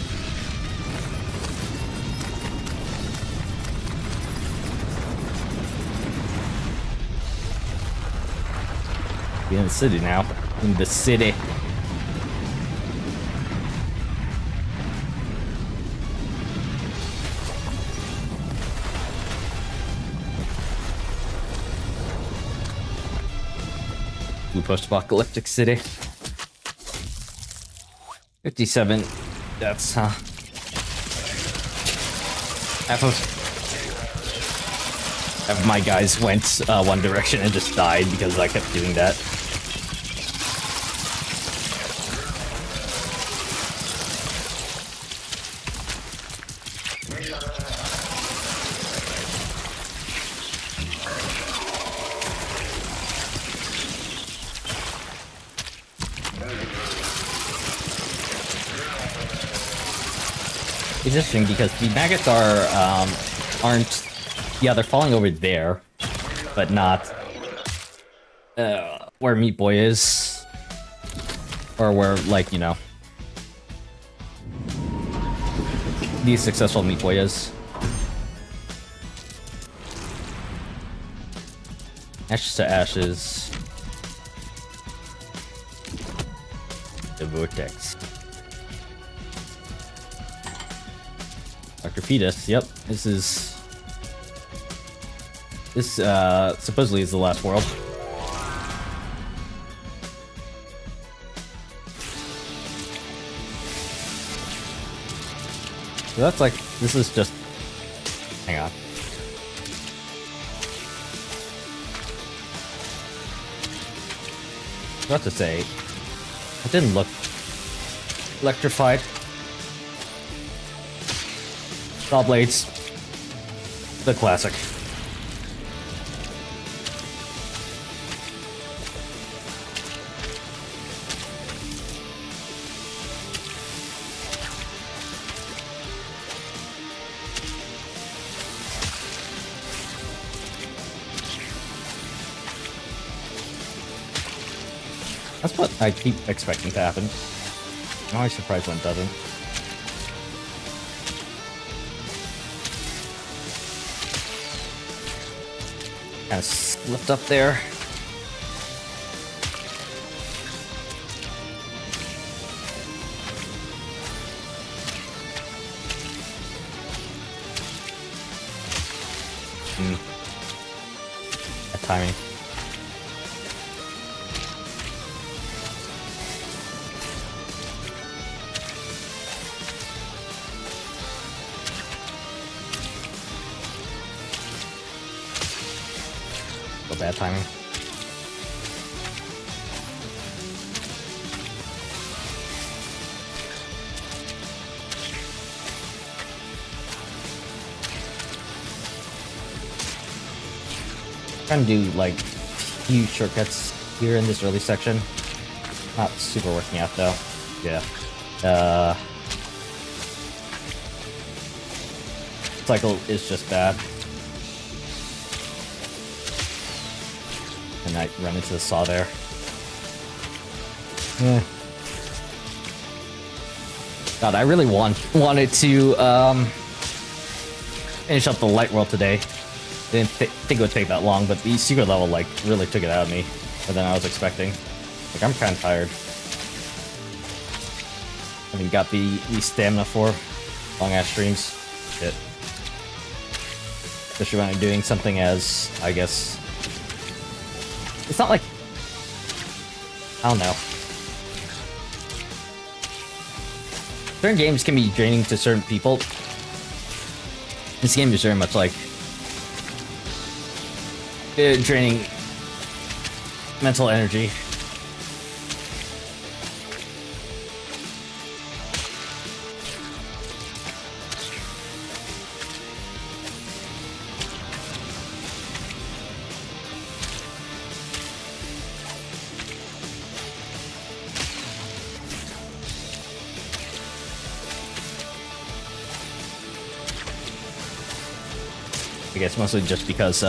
Be in the city now. In the city. Blue post-apocalyptic city. 57 deaths, huh? Half of my guys went one direction and just died because I kept doing that. It's interesting because the maggots aren't, yeah, they're falling over there, but not where Meat Boy is, or where, like, you know, the successful Meat Boy is. Ashes to ashes. The vortex. Dr. Fetus, yep, this supposedly is the last world. So that's like, this is just, hang on. I was about to say, it didn't look electrified. Saw blades. The classic. That's what I keep expecting to happen. I'm always surprised when it doesn't. Kind of slipped up there. That timing. Bad timing. Trying to do like few shortcuts here in this early section. Not super working out though. Yeah. Cycle is just bad. And I run into the saw there. Yeah. God, I really wanted to finish up the light world today. Didn't think it would take that long, but the secret level like really took it out of me more than I was expecting. Like I'm kind of tired. I haven't got the stamina for long ass streams. Shit. Especially when I'm doing something as, I guess. It's not like, I don't know. Certain games can be draining to certain people. This game is very much like draining mental energy. I guess mostly just because,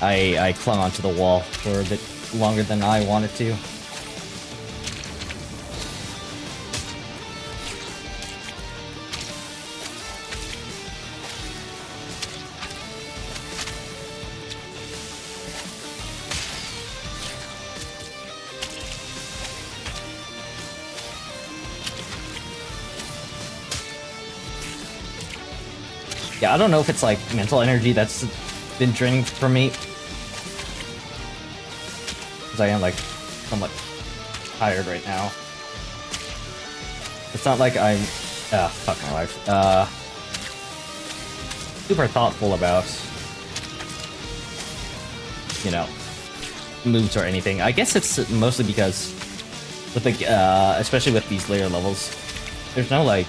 I clung onto the wall for a bit longer than I wanted to. Yeah, I don't know if it's like mental energy that's been draining from me. Because I am like somewhat tired right now. It's not like I'm fuck my life. Super thoughtful about, you know, moves or anything. I guess it's mostly because with the especially with these later levels, there's no like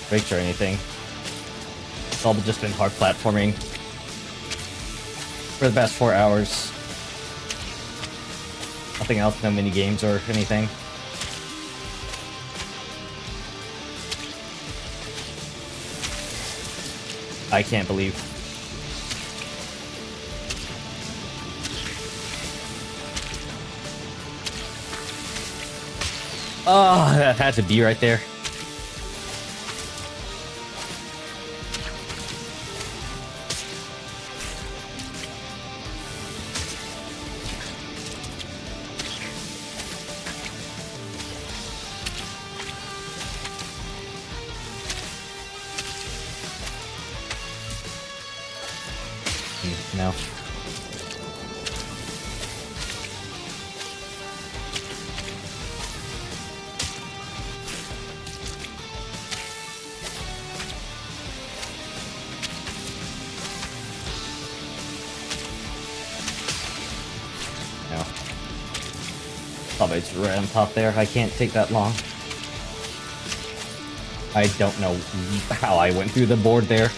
breaks or anything. It's all just been hard platforming for the past 4 hours. Nothing else, no mini games or anything. I can't believe. Oh, that had to be right there. No. No. Probably it's right on top there. I can't take that long. I don't know how I went through the board there.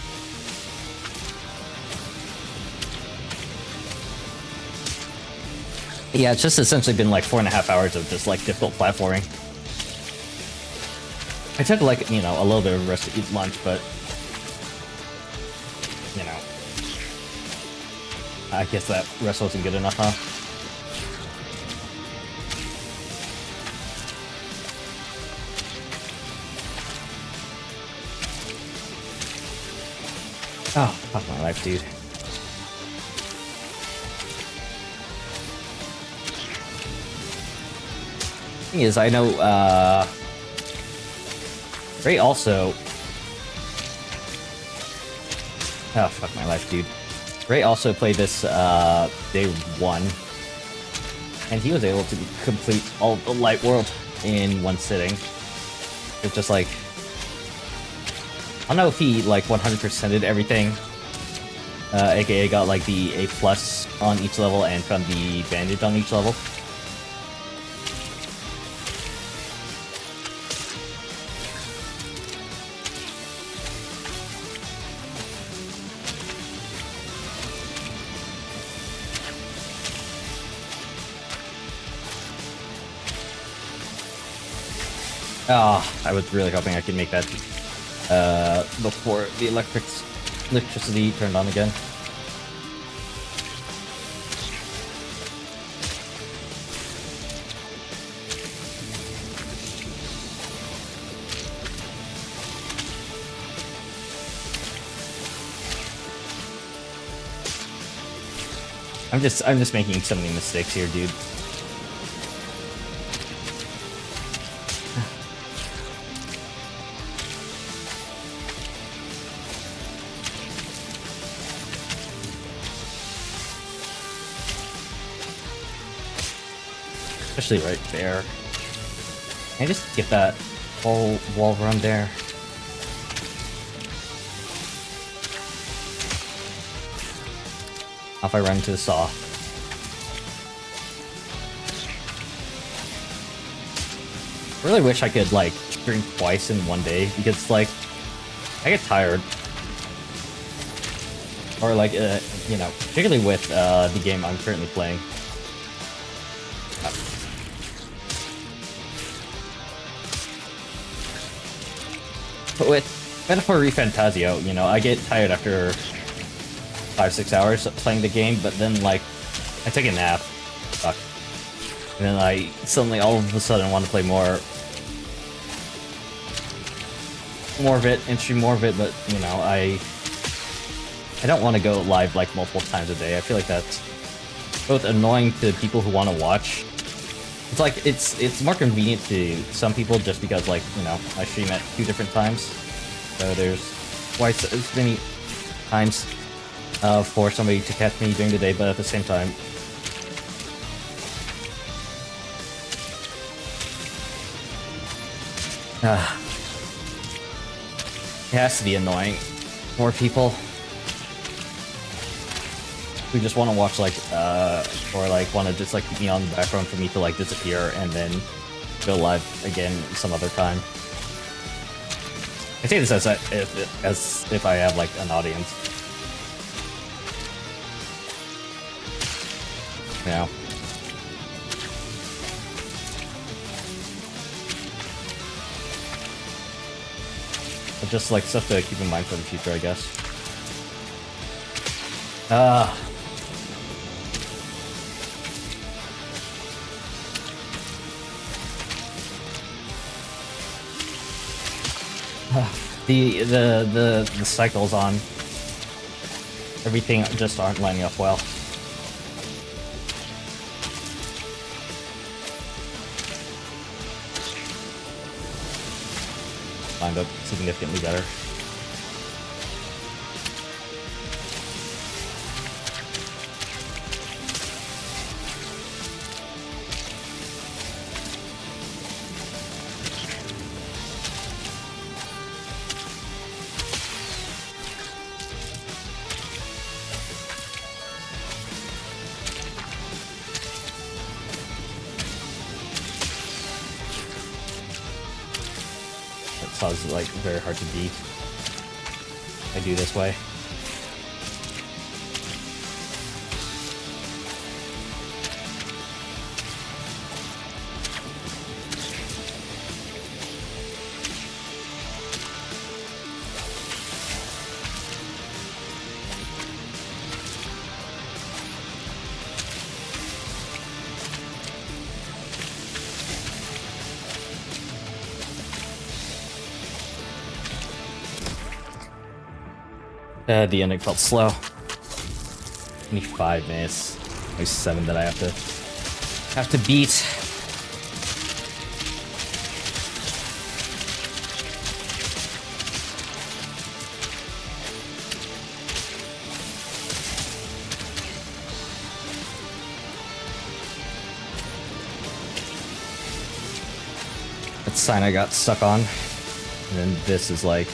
Yeah, it's just essentially been like 4.5 hours of just like difficult platforming. I took like, you know, a little bit of rest to eat lunch, but you know, I guess that rest wasn't good enough, huh? Oh, fuck my life, dude. Thing is, I know, Ray also... Oh, fuck my life, dude. Ray also played this, day 1. And he was able to complete all the Light World in one sitting. It's just like... I don't know if he, like, 100%ed everything. AKA got, like, the A+ on each level and found the bandage on each level. Oh, I was really hoping I could make that before the electricity turned on again. I'm just making so many mistakes here, dude. Especially right there. Can I just get that whole wall run there? If I run into the saw. I really wish I could, like, drink twice in one day, because, like, I get tired. Or, like, you know, particularly with the game I'm currently playing. But with Metaphor ReFantasio, you know, I get tired after 5-6 hours playing the game, but then, like, I take a nap. Fuck. And then I suddenly, all of a sudden, want to play more of it, and stream more of it, but, you know, I don't want to go live, like, multiple times a day. I feel like that's both annoying to people who want to watch. It's like, it's more convenient to some people just because, like, you know, I stream at 2 different times. So there's twice as many times for somebody to catch me during the day, but at the same time, it has to be annoying for people who just want to watch, like, or, like, want to just, like, keep me on the background for me to, like, disappear and then go live again some other time. I say this as if I have, like, an audience. You know? But just, like, stuff to keep in mind for the future, I guess. The cycles on everything just aren't lining up well. Lined up significantly better. Is like very hard to beat. I do this way. The ending felt slow. 25 minutes. There's 7 that I have to beat. That sign I got stuck on. And then this is like,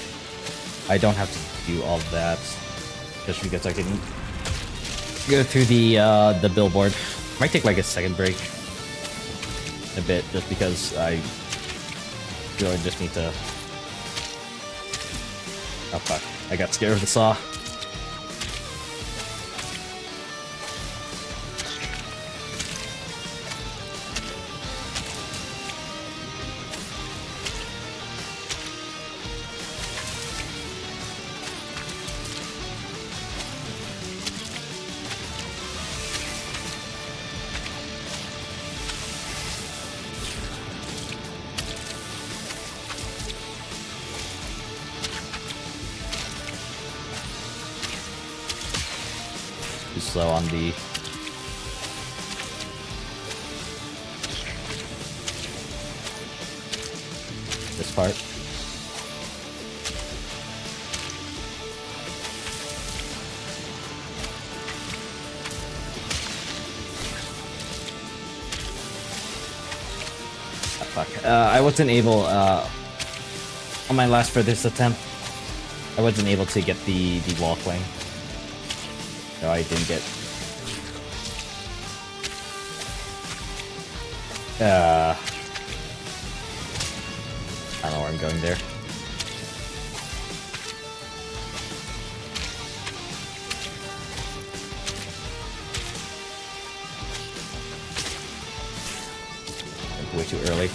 I don't have to do all of that just because I can go through the billboard. Might take like a second break a bit just because I really just need to. Oh fuck, I got scared of the saw. Slow on the this part. Oh, fuck. I wasn't able on my last furthest attempt. I wasn't able to get the wall cling. No, I didn't get. I don't know where I'm going there. Way too early.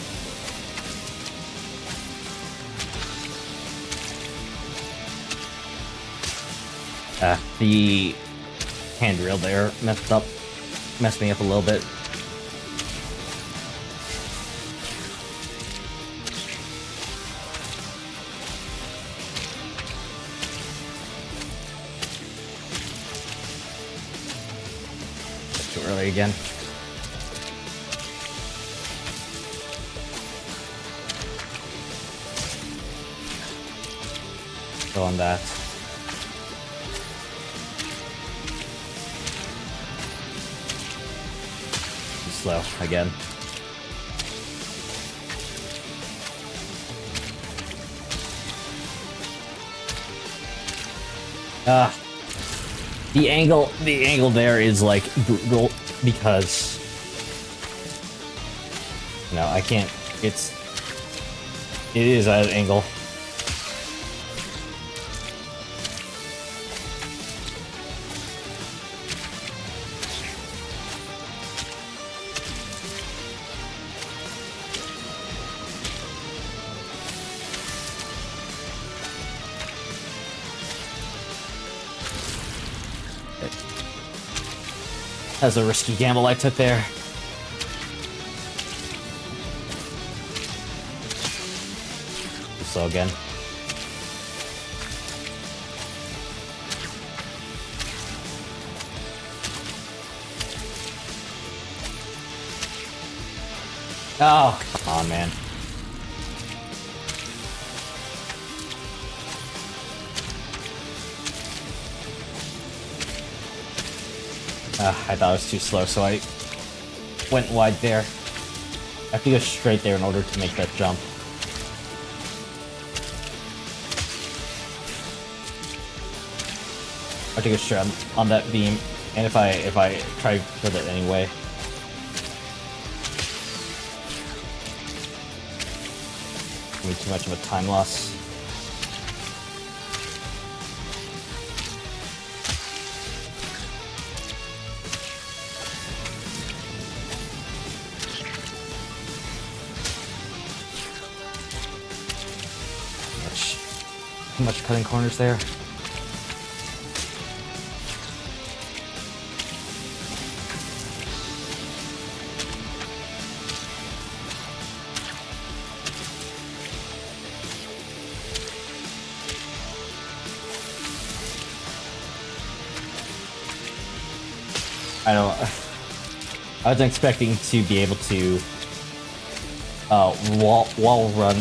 The handrail there messed me up a little bit. Too early again. Go on that. Too slow again. The angle there is like brutal because I can't. It is at an angle. That's a risky gamble I took there. So again. Oh, come on, man. I thought it was too slow, so I went wide there. I have to go straight there in order to make that jump. I have to go straight on that beam, and if I try for that anyway. It'll be too much of a time loss. Too much cutting corners there. I wasn't expecting to be able to wall run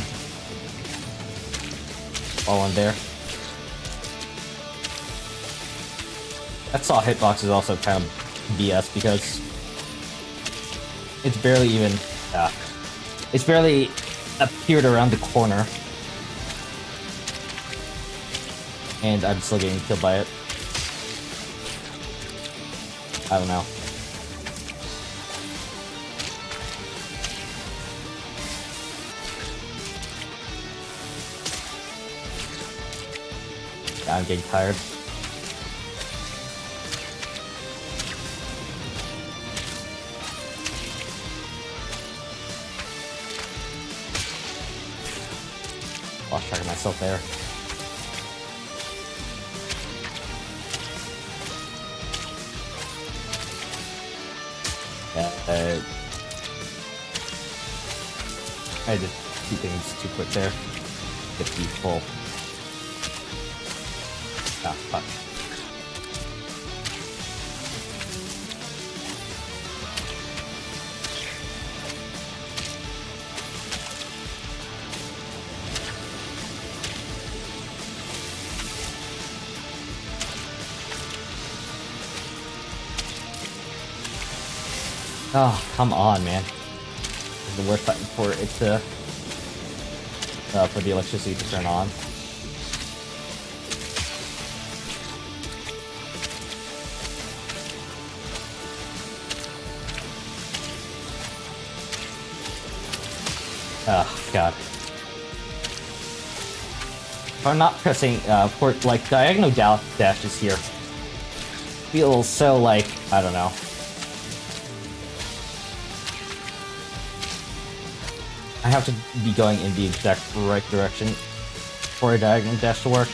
while I'm there. That saw hitbox is also kind of BS because it's barely even it's barely appeared around the corner, and I'm still getting killed by it. I don't know. I'm getting tired. Lost track of myself there. Yeah, I did two things too quick there. Get the full. Ah, fuck. Oh, come on, man. This is the worst time for it to for the electricity to turn on. Oh, God. If I'm not pressing for like diagonal dashes here, feels so like, I don't know. I have to be going in the exact right direction for a diagonal dash to work.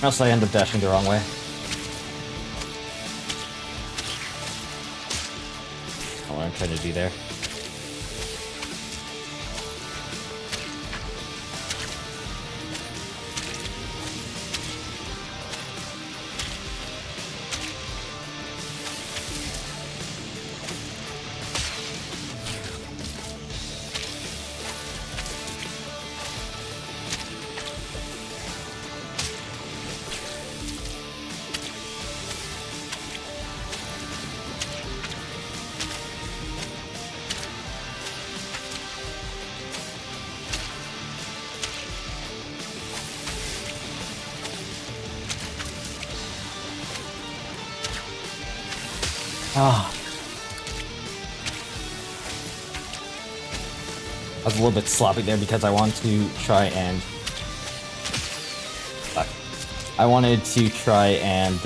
Or else I end up dashing the wrong way. That's what I'm trying to do there. Ah. I was a little bit sloppy there because I wanted to try and... Fuck. I wanted to try and,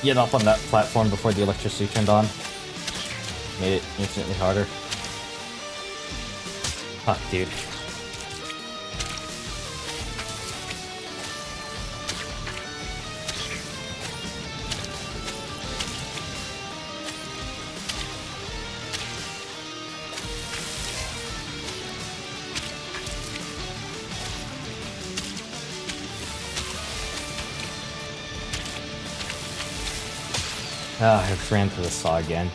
get up on that platform before the electricity turned on. Made it infinitely harder. Fuck, dude. Ah, I just ran through the saw again.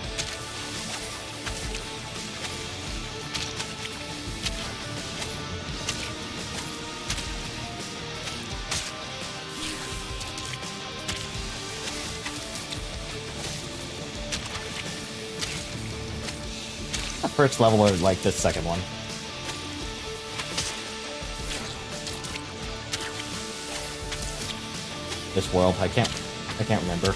The first level or like the second one? This world, I can't remember.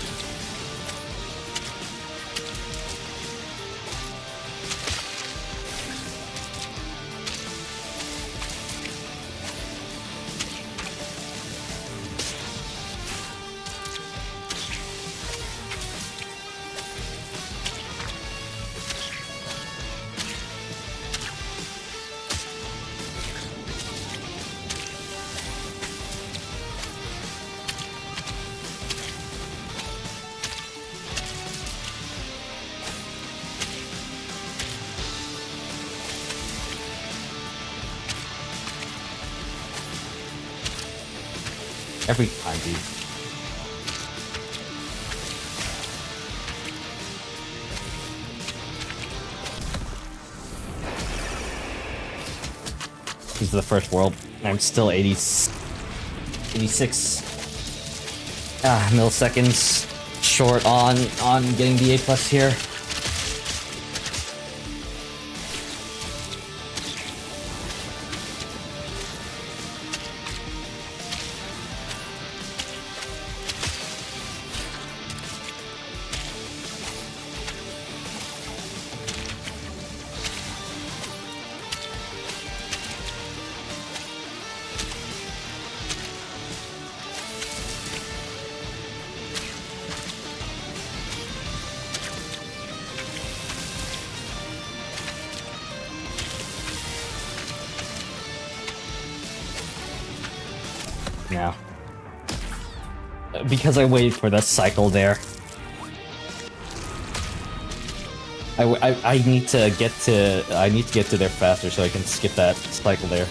Every time, dude. This is the first world. I'm still 86 milliseconds short on getting the A+ here. Now, because I waited for that cycle there, I need to get to there faster so I can skip that cycle there.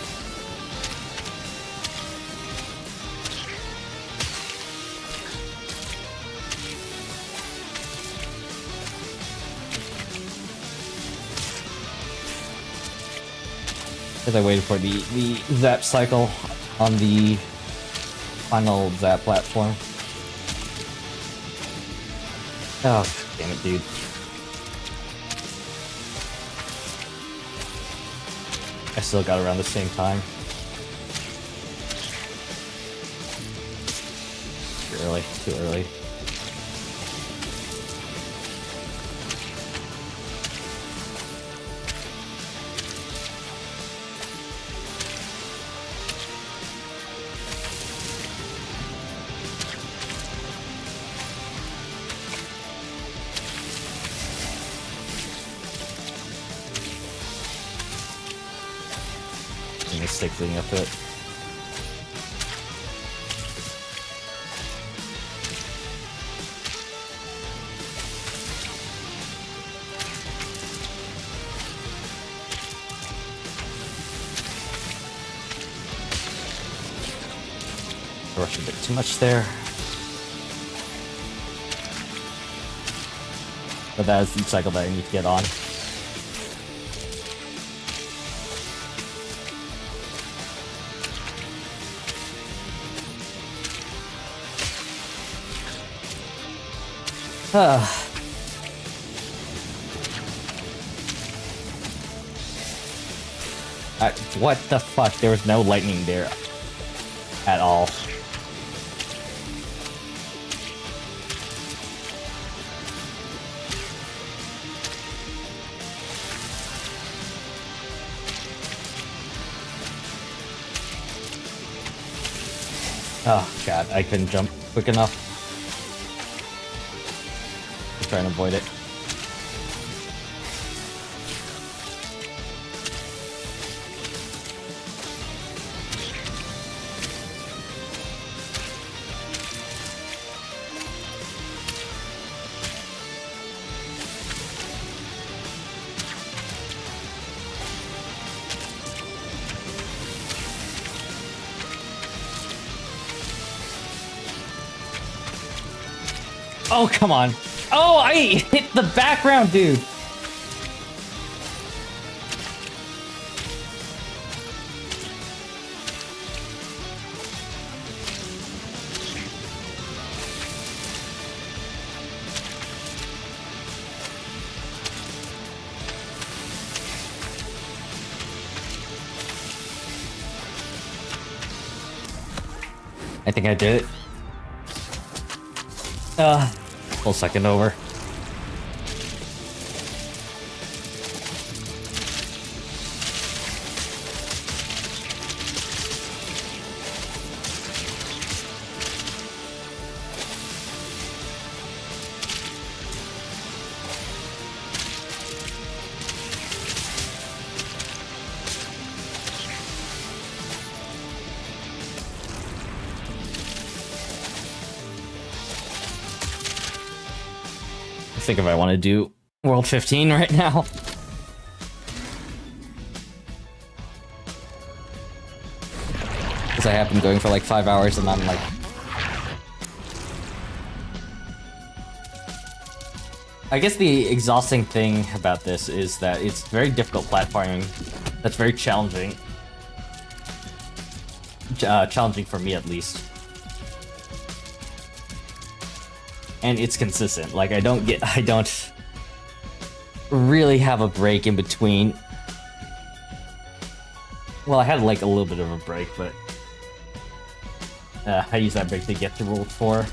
Because I waited for the zap cycle on the final zap platform. Oh, damn it, dude. I still got around the same time. Too early, too early. Mistakes leading up to it. rushed a bit too much there. But that is the cycle that I need to get on. What the fuck? There was no lightning there at all. Oh god, I couldn't jump quick enough. I'm trying to avoid it. Oh, come on. Oh, I hit the background, dude. I think I did it. Full second over. I think if I want to do World 15 right now. Because I have been going for like 5 hours and I'm like... I guess the exhausting thing about this is that it's very difficult platforming. That's very challenging. Challenging for me at least. And it's consistent. Like I don't really have a break in between. Well, I had like a little bit of a break, but I used that break to get to World 4.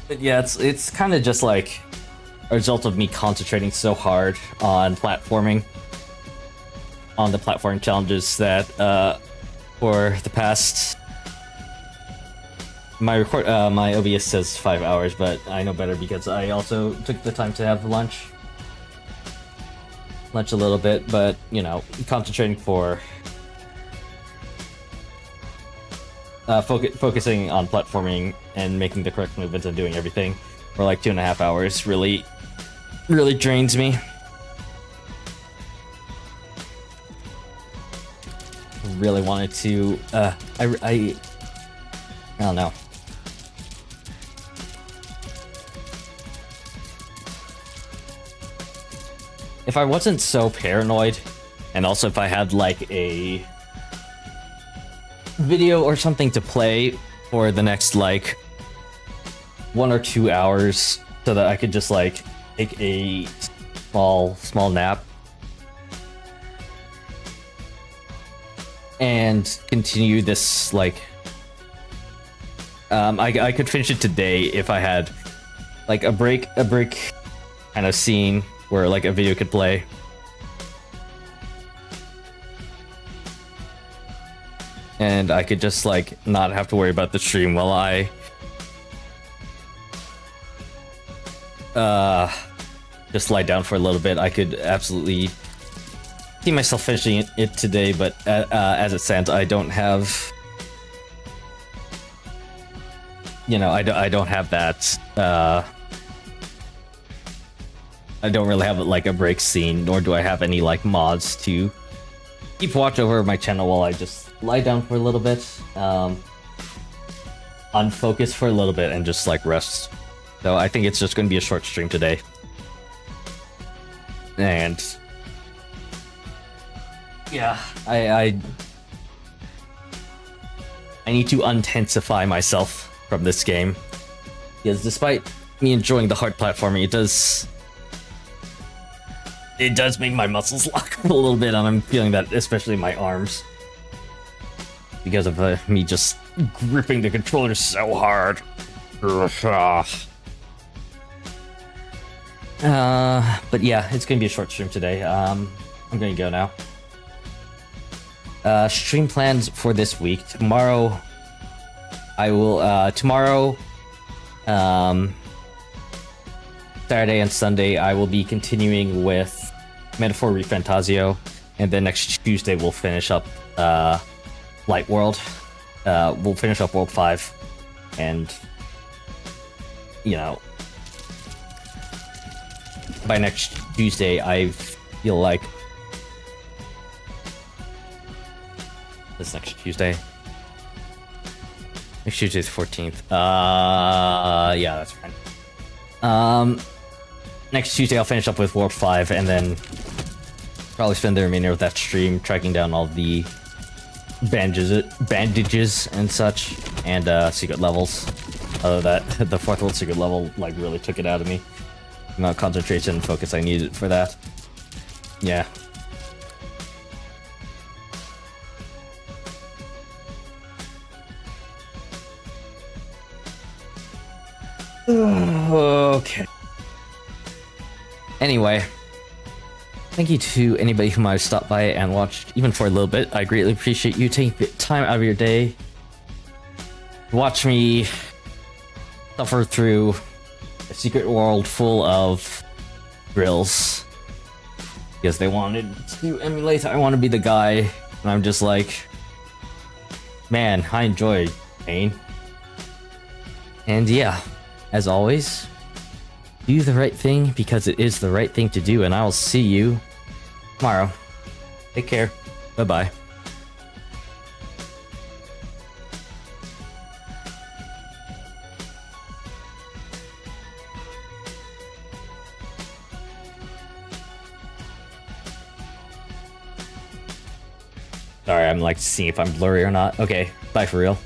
But yeah, it's kind of just like a result of me concentrating so hard on platforming, on the platforming challenges that for the past my OBS says 5 hours, but I know better because I also took the time to have lunch a little bit, but you know, concentrating for focusing on platforming and making the correct movements and doing everything for like 2.5 hours really drains me. Really wanted to I don't know. If I wasn't so paranoid, and also if I had like a video or something to play for the next like 1 or 2 hours so that I could just like take a small nap and continue this like I could finish it today if I had like a break kind of scene where like a video could play. And I could just like not have to worry about the stream while I just lie down for a little bit, I could absolutely see myself finishing it today, but as it stands, I don't have, you know, I don't have that, I don't really have like a break scene, nor do I have any like mods to keep watch over my channel while I just lie down for a little bit, unfocus for a little bit, and just like rest. So I think it's just going to be a short stream today. And yeah, I need to intensify myself from this game, because despite me enjoying the hard platforming, it does make my muscles lock up a little bit, and I'm feeling that especially in my arms because of me just gripping the controller so hard. But yeah, it's gonna be a short stream today. I'm gonna go now. Stream plans for this week. Tomorrow, I will. Saturday and Sunday, I will be continuing with Metaphor Refantasio, and then next Tuesday we'll finish up Light World. We'll finish up World 5, and you know, by next Tuesday, I feel like this next Tuesday. Next Tuesday's 14th. Yeah, that's fine. Next Tuesday I'll finish up with Warp 5, and then probably spend the remainder of that stream tracking down all the bandages and such, and secret levels. Other than that, the 4th world secret level like really took it out of me. The amount of concentration and focus I needed for that. Yeah. Okay. Anyway, thank you to anybody who might have stopped by and watched, even for a little bit. I greatly appreciate you taking time out of your day to watch me suffer through a secret world full of drills because they wanted to emulate. I want to be the guy, and I'm just like, man, I enjoy pain. And yeah, as always, do the right thing because it is the right thing to do, and I will see you tomorrow. Take care. Bye-bye. Sorry, I'm like seeing if I'm blurry or not. Okay, bye for real.